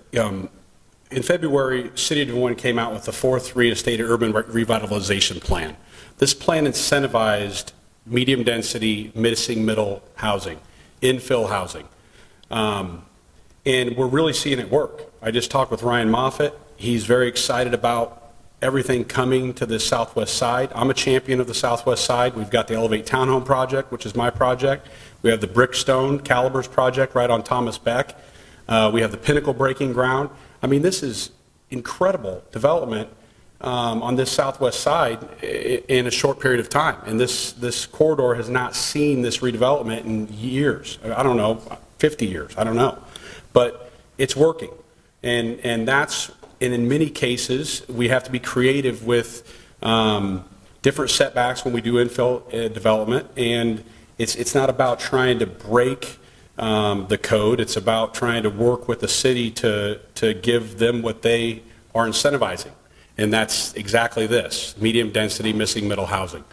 in February, City of Des Moines came out with the 4th Reinstated Urban Revitalization Plan. This plan incentivized medium-density, missing middle housing, infill housing. And we're really seeing it work. I just talked with Ryan Moffett. He's very excited about everything coming to the southwest side. I'm a champion of the southwest side. We've got the Elevate Townhome project, which is my project. We have the Brickstone Calibers project right on Thomas Beck. We have the Pinnacle Breaking Ground. I mean, this is incredible development on this southwest side in a short period of time. And this corridor has not seen this redevelopment in years. I don't know, 50 years, I don't know. But it's working. And in many cases, we have to be creative with different setbacks when we do infill development. And it's not about trying to break the code. It's about trying to work with the city to give them what they are incentivizing. And that's exactly this, medium density, missing middle housing.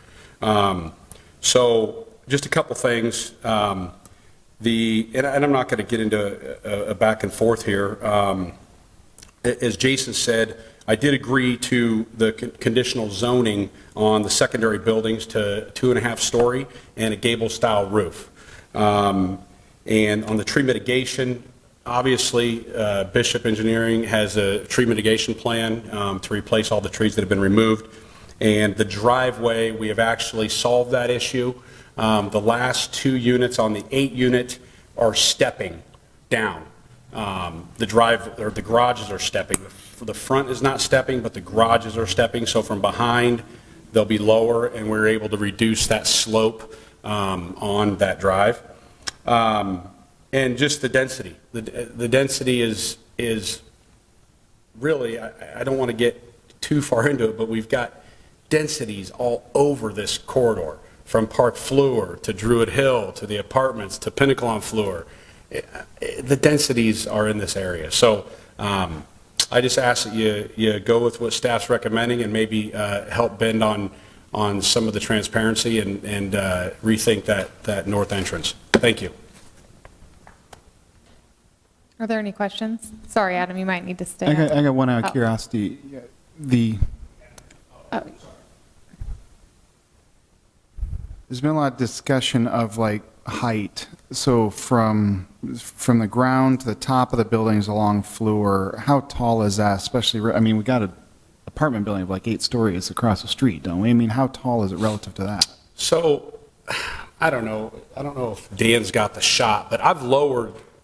So just a couple things. And I'm not going to get into a back and forth here. As Jason said, I did agree to the conditional zoning on the secondary buildings to 2.5-story and a gable-style roof. And on the tree mitigation, obviously, Bishop Engineering has a tree mitigation plan to replace all the trees that have been removed. And the driveway, we have actually solved that issue. The last 2 units on the 8 unit are stepping down. The garages are stepping. The front is not stepping, but the garages are stepping. So from behind, they'll be lower, and we're able to reduce that slope on that drive. And just the density. The density is really, I don't want to get too far into it, but we've got densities all over this corridor, from Park Fluor to Druid Hill to the apartments to Pinnacle on Fluor. The densities are in this area. So I just ask that you go with what staff's recommending and maybe help bend on some of the transparency and rethink that north entrance. Thank you. Are there any questions? Sorry, Adam, you might need to stay. I got one out of curiosity. There's been a lot of discussion of like height. So from the ground to the top of the buildings along Fluor, how tall is that? Especially, I mean, we got an apartment building of like 8 stories across the street, don't we? I mean, how tall is it relative to that? So I don't know if Dan's got the shot, but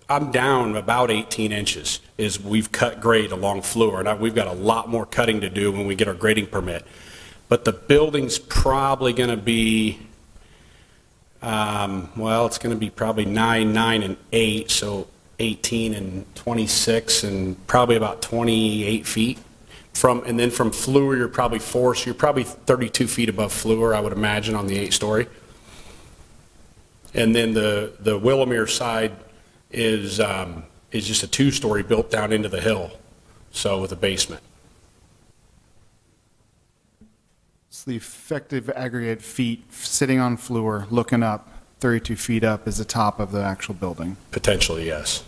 I'm down about 18 inches is we've cut grade along Fluor. And we've got a lot more cutting to do when we get our grading permit. But the building's probably going to be, it's going to be probably 9, 9, and 8, so 18 and 26, and probably about 28 feet. And then from Fluor, you're probably 4, so you're probably 32 feet above Fluor, I would imagine, on the 8-story. And then the Willamere side is just a 2-story built down into the hill, so with a basement. So the effective aggregate feet sitting on Fluor, looking up, 32 feet up is the top of the actual building? Potentially, yes.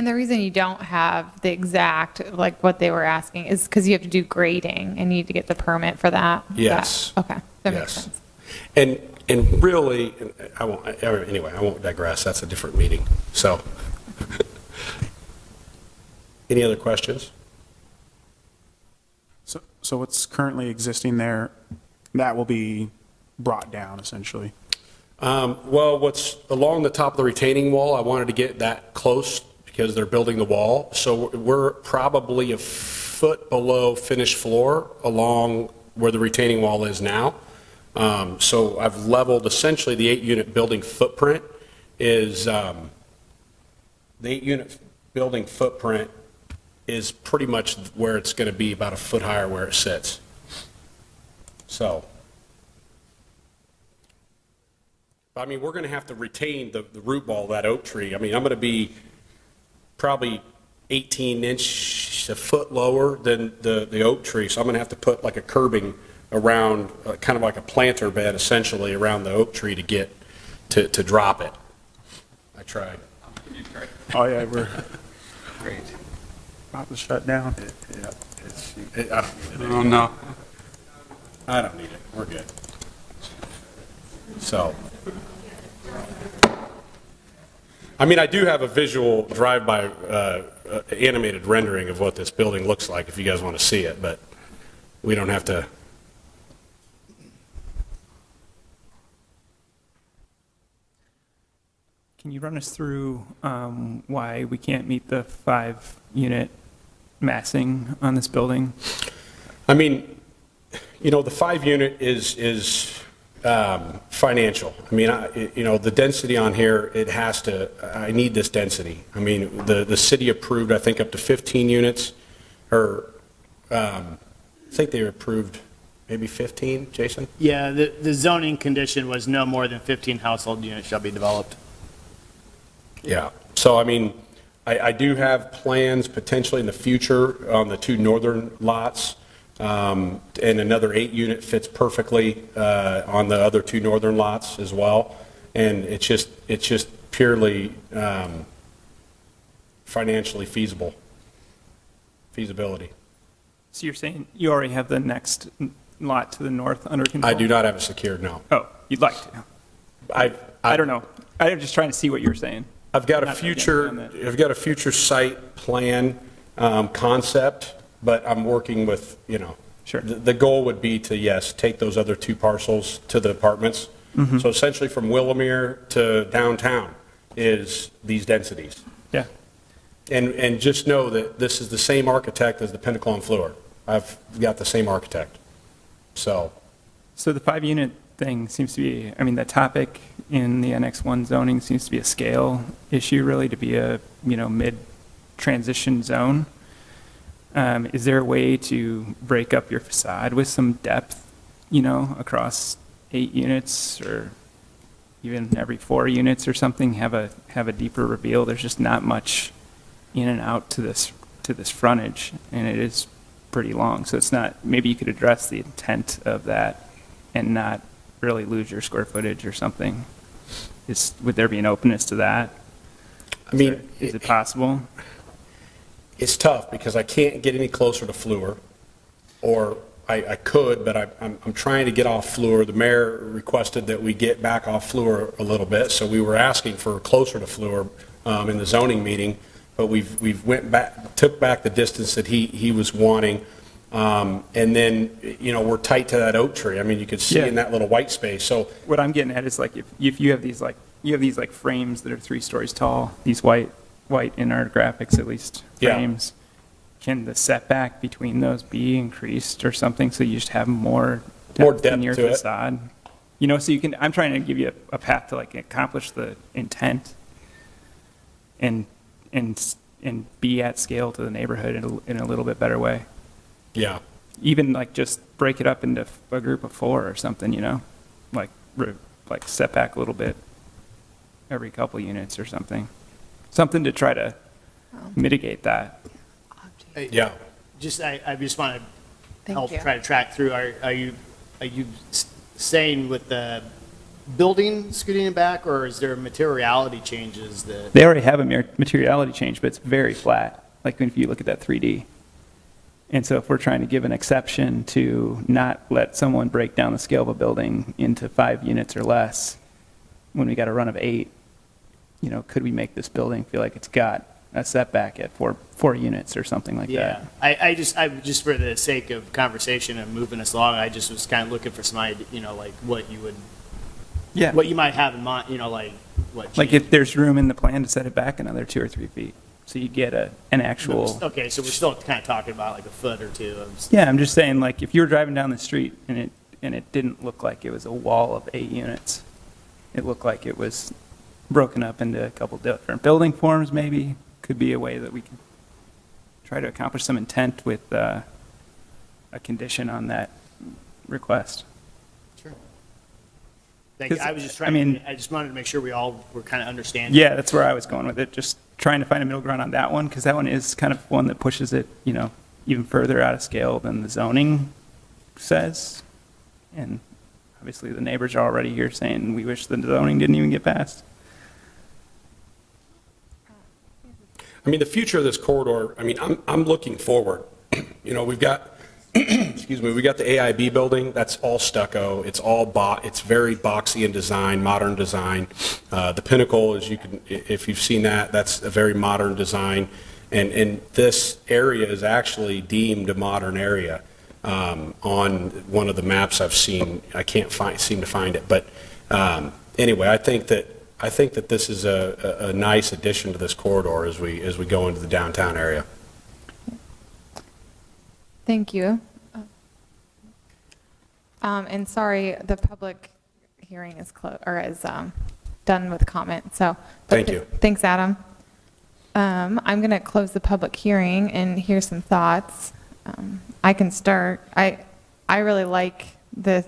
And the reason you don't have the exact, like what they were asking, is because you have to do grading and you need to get the permit for that? Yes. Okay, that makes Yes. sense. And really, I won't, anyway, I won't digress, that's a different meeting, so. Any other questions? So what's currently existing there, that will be brought down essentially? Well, what's along the top of the retaining wall, I wanted to get that close because they're building the wall. So we're probably a foot below finished floor along where the retaining wall is now. So I've leveled essentially the 8-unit building footprint is, the 8-unit building footprint is pretty much where it's going to be, about a foot higher where it sits. So, I mean, we're going to have to retain the root ball of that oak tree. I mean, I'm going to be probably 18 inch, a foot lower than the oak tree, so I'm going to have to put like a curbing around, kind of like a planter bed essentially around the oak tree to get, to drop it. I tried. Oh, yeah, we're about to shut down. Oh, no. I don't need it. We're good. So, I mean, I do have a visual drive-by animated rendering of what this building looks like if you guys want to see it, but we don't have to. Can you run us through why we can't meet the 5-unit massing on this building? I mean, you know, the 5-unit is financial. I mean, you know, the density on here, it has to, I need this density. I mean, the city approved, I think, up to 15 units, or I think they approved maybe 15, Jason? Yeah, the zoning condition was no more than 15 household units shall be developed. Yeah. So, I mean, I do have plans potentially in the future on the 2 northern lots, and another 8-unit fits perfectly on the other 2 northern lots as well. And it's just purely financially feasibility. So you're saying you already have the next lot to the north under control? I do not have it secured, no. Oh, you'd like to? I don't know. I'm just trying to see what you're saying. I've got a future site plan concept, but I'm working with, you know, sure. The goal would be to, yes, take those other 2 parcels to the apartments. Mm-hmm. So essentially from Willamere to downtown is these densities. Yeah. And just know that this is the same architect as the Pinnacle and Fleur. I've got the same architect. So the 5-unit thing seems to be, I mean, the topic in the Annex 1 zoning seems to be a scale issue, really, to be a, you know, mid-transition zone. Is there a way to break up your facade with some depth, you know, across 8 units or even every 4 units or something, have a deeper reveal? There's just not much in and out to this frontage, and it is pretty long. So it's not, maybe you could address the intent of that and not really lose your square footage or something. Would there be an openness to that? I mean, is it possible? It's tough because I can't get any closer to Fleur, or I could, but I'm trying to get off Fleur. The mayor requested that we get back off Fleur a little bit, so we were asking for closer to Fleur in the zoning meeting, but we've took back the distance that he was wanting, and then, you know, we're tight to that oak tree. I mean, you could see in that little white space. So what I'm getting at is, like, if you have these like frames that are 3 stories tall, these white in our graphics at least frames. Can the setback between those be increased or something, so you just have more depth in your facade? You know, so you can, I'm trying to give you a path to, like, accomplish the intent and be at scale to the neighborhood in a little bit better way. Yeah. Even, like, just break it up into a group of 4 or something, you know, like set back a little bit every couple units or something. Something to try to mitigate that. Yeah. I just want to help you. try to track through. Are you saying with the building scooting it back, or is there materiality changes that? They already have a materiality change, but it's very flat, like if you look at that 3D. And so if we're trying to give an exception to not let someone break down the scale of a building into 5 units or less, when we got a run of 8, you know, could we make this building feel like it's got a setback at four units or something like that? I just for the sake of conversation and moving us along, I just was kind of looking for some idea, you know, like what you would, what you might have in mind, you know, like what. Like if there's room in the plan to set it back another 2 or 3 feet, so you get an actual. Okay, so we're still kind of talking about like a foot or two of. Yeah, I'm just saying, like if you were driving down the street and it didn't look like it was a wall of 8 units, it looked like it was broken up into a couple different building forms, maybe. Could be a way that we can try to accomplish some intent with a condition on that request. Sure. Thank you. I was just trying. I just wanted to make sure we all were kind of understanding. Yeah, that's where I was going with it. Just trying to find a middle ground on that one, because that one is kind of one that pushes it, you know, even further out of scale than the zoning says. And obviously, the neighbors are already here saying we wish the zoning didn't even get passed. I mean, the future of this corridor, I mean, I'm looking forward. You know, we've got, excuse me, we got the AIB building, that's all stucco, it's all it's very boxy in design, modern design. The Pinnacle, as you can, if you've seen that, that's a very modern design. And this area is actually deemed a modern area. On one of the maps I've seen, I can't seem to find it, but anyway, I think that this is a nice addition to this corridor as we go into the downtown area. Thank you. And sorry, the public hearing is closed, or is done with comment. So, thank you. Thanks, Adam. I'm going to close the public hearing and hear some thoughts. I can start. I really like the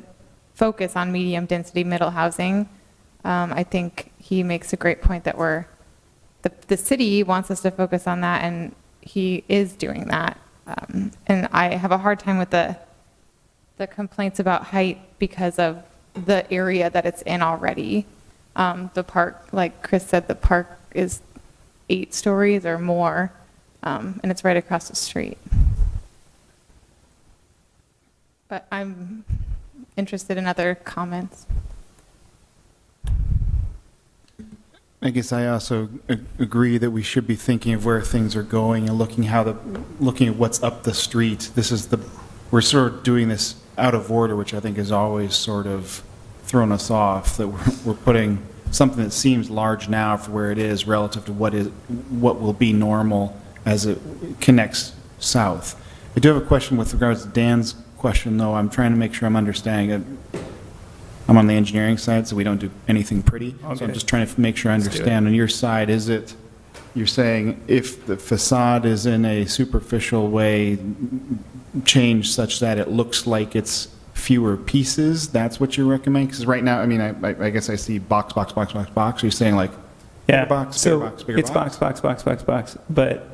focus on medium density middle housing. I think he makes a great point that the city wants us to focus on that, and he is doing that. And I have a hard time with the complaints about height because of the area that it's in already. The park, like Chris said, the park is 8 stories or more, and it's right across the street. But I'm interested in other comments. I guess I also agree that we should be thinking of where things are going and looking at what's up the street. We're sort of doing this out of order, which I think has always sort of thrown us off, that we're putting something that seems large now for where it is relative to what will be normal as it connects south. I do have a question with regards to Dan's question, though. I'm trying to make sure I'm understanding it. I'm on the engineering side, so we don't do anything pretty. Okay. So I'm just trying to make sure I understand. On your side, you're saying if the facade is in a superficial way changed such that it looks like it's fewer pieces, that's what you're recommending? Because right now, I mean, I guess I see box. Are you saying like bigger box, bigger box, bigger box? It's box. But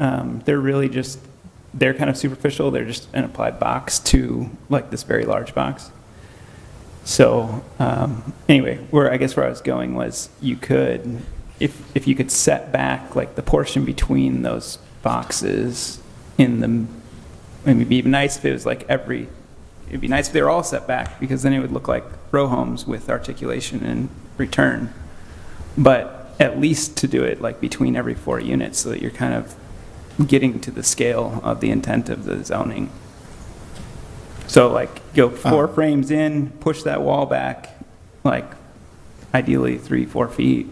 they're kind of superficial. They're just an applied box to like this very large box. So anyway, where I was going was you could, if you could set back like the portion between those boxes it'd be nice if it was like it'd be nice if they were all set back, because then it would look like row homes with articulation and return. But at least to do it like between every 4 units, so that you're kind of getting to the scale of the intent of the zoning. So like go 4 frames in, push that wall back, like ideally 3-4 feet,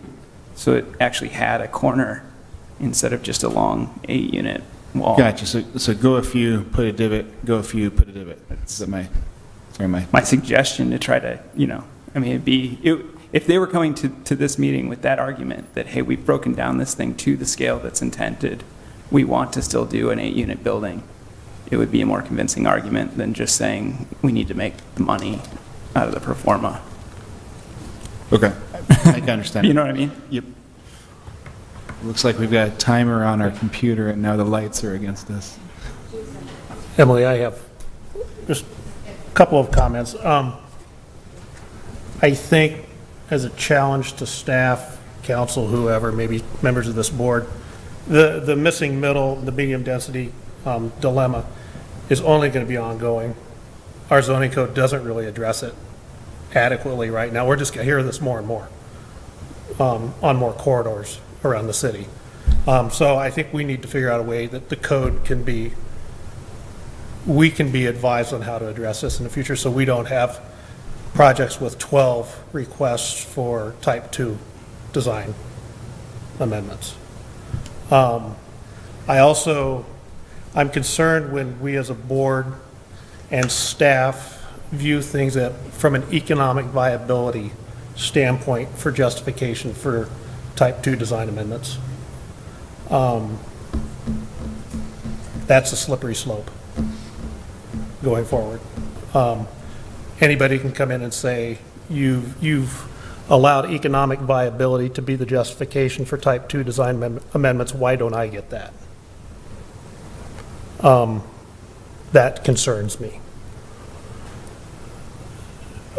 so it actually had a corner instead of just a long 8-unit wall. Gotcha. So go a few, put a divot. Go a few, put a divot. That's my suggestion to try to, if they were coming to this meeting with that argument that, hey, we've broken down this thing to the scale that's intended, we want to still do an 8-unit building, it would be a more convincing argument than just saying we need to make the money out of the pro forma. Okay, I can understand. You know what I mean? Yep. Looks like we've got a timer on our computer, and now the lights are against us. Emily, I have just a couple of comments. I think as a challenge to staff, council, whoever, maybe members of this board, the missing middle, the medium density dilemma is only going to be ongoing. Our zoning code doesn't really address it adequately right now. We're just going to hear this more and more on more corridors around the city. So I think we need to figure out a way that the code can be, we can be advised on how to address this in the future so we don't have projects with 12 requests for type 2 design amendments. I'm concerned when we as a board and staff view things from an economic viability standpoint for justification for type 2 design amendments. That's a slippery slope going forward. Anybody can come in and say, you've allowed economic viability to be the justification for type 2 design amendments. Why don't I get that? That concerns me.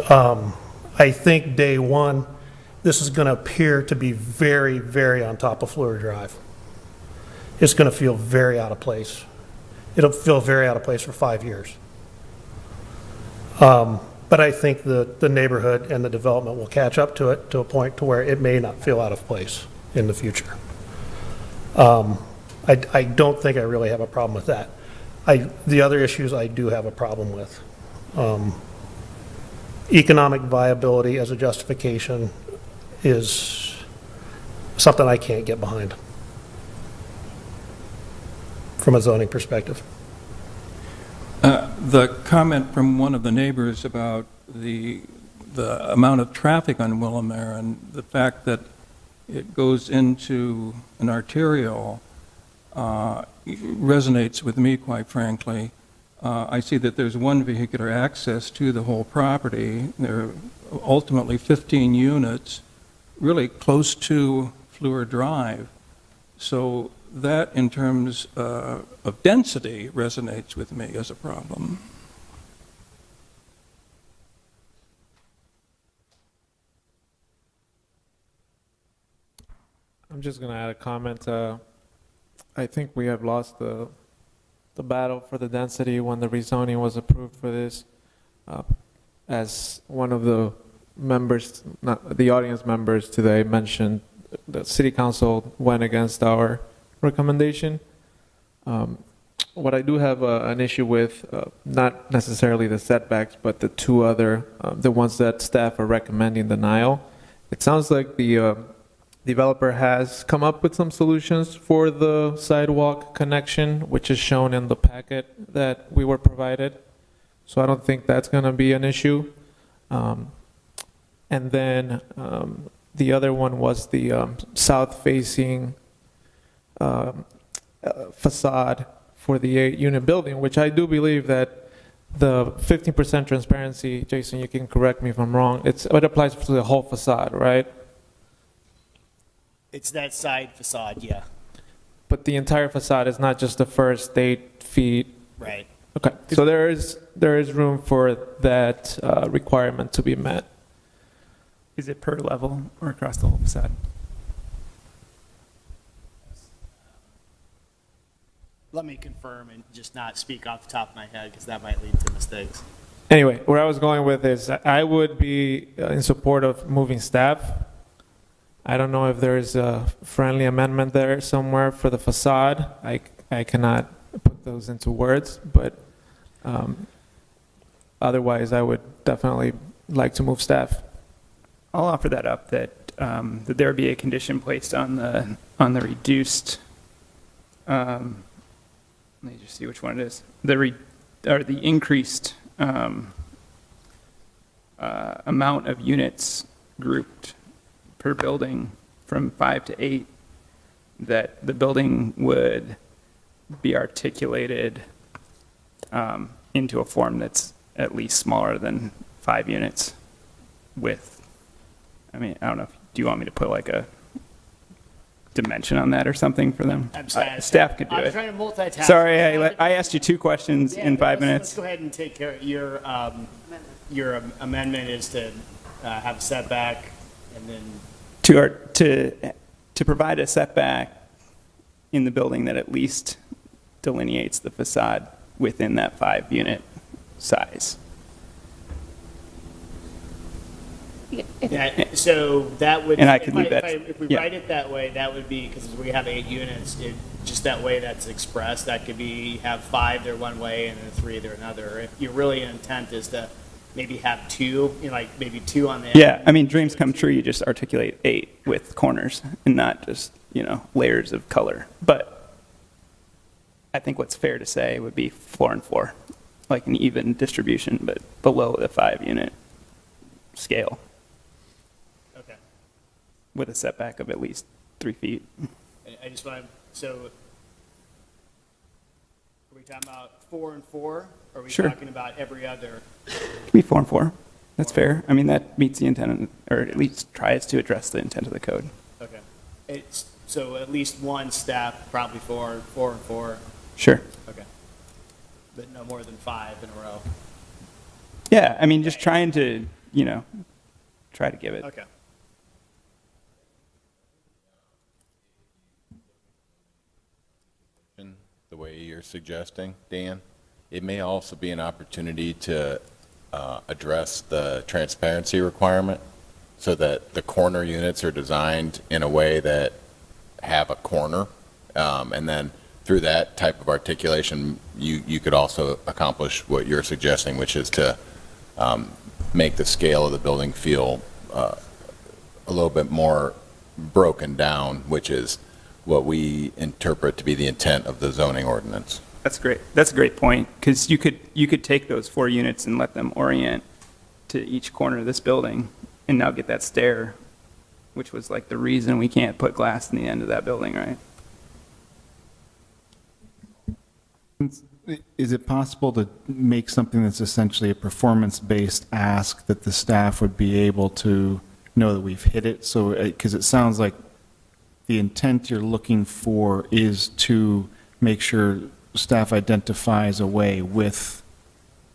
I think day one, this is going to appear to be very, very on top of Fleur Drive. It's going to feel very out of place. It'll feel very out of place for 5 years. But I think the neighborhood and the development will catch up to it to a point to where it may not feel out of place in the future. I don't think I really have a problem with that. The other issues I do have a problem with. Economic viability as a justification is something I can't get behind from a zoning perspective. The comment from one of the neighbors about the amount of traffic on Willamette and the fact that it goes into an arterial resonates with me, quite frankly. I see that there's one vehicular access to the whole property. There are ultimately 15 units, really close to Fleur Drive. So that, in terms of density, resonates with me as a problem. I'm just going to add a comment. I think we have lost the battle for the density when the rezoning was approved for this. As one of the members, not the audience members today mentioned, the city council went against our recommendation. What I do have an issue with, not necessarily the setbacks, but the two other, the ones that staff are recommending denial. It sounds like the developer has come up with some solutions for the sidewalk connection, which is shown in the packet that we were provided. So I don't think that's going to be an issue. And then the other one was the south-facing facade for the 8-unit building, which I do believe that the 15% transparency, Jason, you can correct me if I'm wrong, it applies to the whole facade, right? It's that side facade, yeah. But the entire facade is not just the first 8 feet. Right. Okay, so there is room for that requirement to be met. Is it per level or across the whole facade? Let me confirm and just not speak off the top of my head because that might lead to mistakes. Anyway, where I was going with is I would be in support of moving staff. I don't know if there's a friendly amendment there somewhere for the facade. I cannot put those into words, but otherwise I would definitely like to move staff. I'll offer that up, that there be a condition placed on the reduced, let me just see which one it is, the increased amount of units grouped per building from 5 to 8, that the building would be articulated into a form that's at least smaller than 5 units width. I mean, I don't know, do you want me to put like a dimension on that or something for them? I'm sorry. Staff could do I'm it. trying to multitask. Sorry, I asked you 2 questions in 5 minutes. Let's go ahead and take care of your amendment is to have a setback and then, To provide a setback in the building that at least delineates the facade within that 5-unit size. yeah, so that would. And I could leave that- If we yeah. write it that way, that would be, because we have 8 units, just that way that's expressed, that could be, have 5, they're one way, and then 3, they're another. If your really intent is to maybe have 2, like maybe 2 on the end. Yeah, I mean, dreams come true, you just articulate 8 with corners and not just, layers of color. But I think what's fair to say would be 4 and 4, like an even distribution, but below the 5-unit scale. Okay. With a setback of at least 3 feet. I just want to, so, are we talking about 4 and 4? Or are we Sure. talking about every other? It can be 4 and 4. That's fair. I mean, that meets the intent, or at least tries to address the intent of the code. Okay. So at least one step, probably 4 and 4. Sure. Okay. But no more than 5 in a row. Yeah, I mean, just trying to, try to give it. Okay. The way you're suggesting, Dan, it may also be an opportunity to address the transparency requirement so that the corner units are designed in a way that have a corner. And then through that type of articulation, you could also accomplish what you're suggesting, which is to make the scale of the building feel a little bit more broken down, which is what we interpret to be the intent of the zoning ordinance. That's great. That's a great point, because you could take those 4 units and let them orient to each corner of this building and now get that stair, which was like the reason we can't put glass in the end of that building, right? Is it possible to make something that's essentially a performance-based ask that the staff would be able to know that we've hit it? So, because it sounds like the intent you're looking for is to make sure staff identifies a way with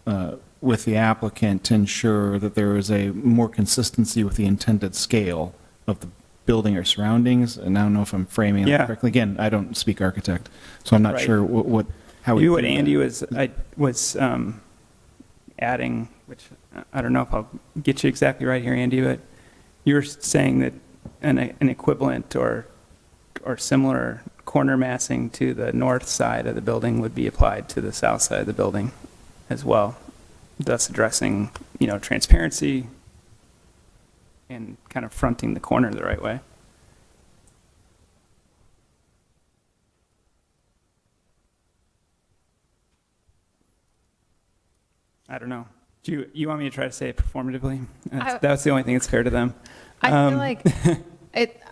the applicant to ensure that there is a more consistency with the intended scale of the building or surroundings. And I don't know if I'm framing it correctly. Again, I don't speak architect, so I'm not Right. sure how we Maybe what do that. Andy was adding, which I don't know if I'll get you exactly right here, Andy, but you were saying that an equivalent or similar corner massing to the north side of the building would be applied to the south side of the building as well, thus addressing, transparency and kind of fronting the corner the right way. I don't know. Do you want me to try to say it performatively? That's the only thing that's fair to them. I feel like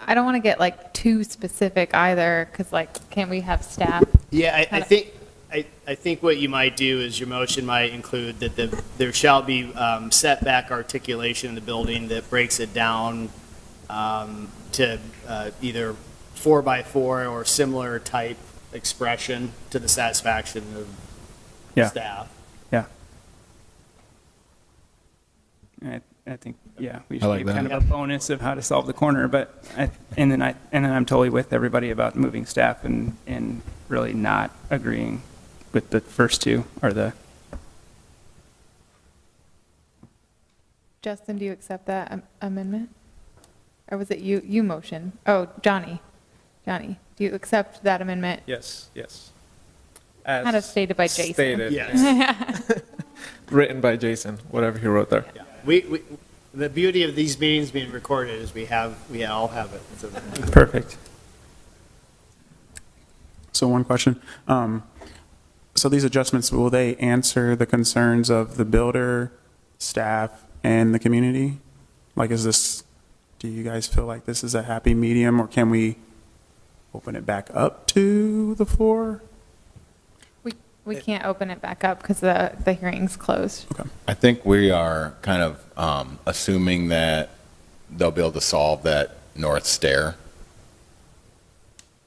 I don't want to get like too specific either, because like, can't we have staff? Yeah, I think what you might do is your motion might include that there shall be setback articulation in the building that breaks it down to either 4x4 or similar type expression to the satisfaction of staff. Yeah. I think, we I should like give that. kind of a bonus of how to solve the corner, but, and then I'm totally with everybody about moving staff and really not agreeing with the first two, or the, Justin, do you accept that amendment? Or was it you motion? Oh, Johnny, do you accept that amendment? Yes. Kind of stated by Jason. Stated. Yes. Written by Jason, whatever he wrote there. Yeah. The beauty of these meetings being recorded is we all have it. So- perfect. So one question. So these adjustments, will they answer the concerns of the builder, staff, and the community? Like, do you guys feel like this is a happy medium, or can we open it back up to the floor? We can't open it back up because the hearing's closed. Okay. I think we are kind of assuming that they'll be able to solve that north stair,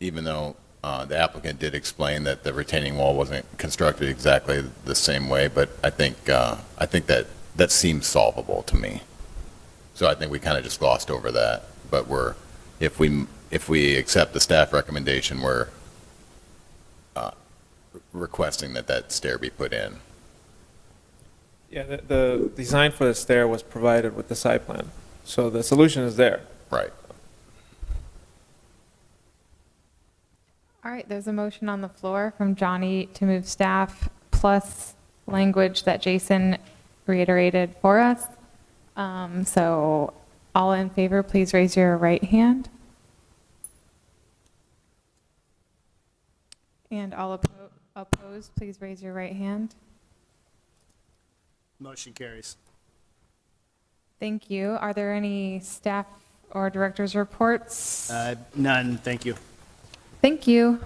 even though the applicant did explain that the retaining wall wasn't constructed exactly the same way, but I think that seems solvable to me. So I think we kind of just glossed over that. But if we accept the staff recommendation, we're requesting that stair be put in. Yeah, the design for the stair was provided with the site plan, so the solution is there. Right. All right, there's a motion on the floor from Johnny to move staff plus language that Jason reiterated for us. So all in favor, please raise your right hand. And all opposed, please raise your right hand. Motion carries. Thank you. Are there any staff or directors' reports? None, thank you. Thank you.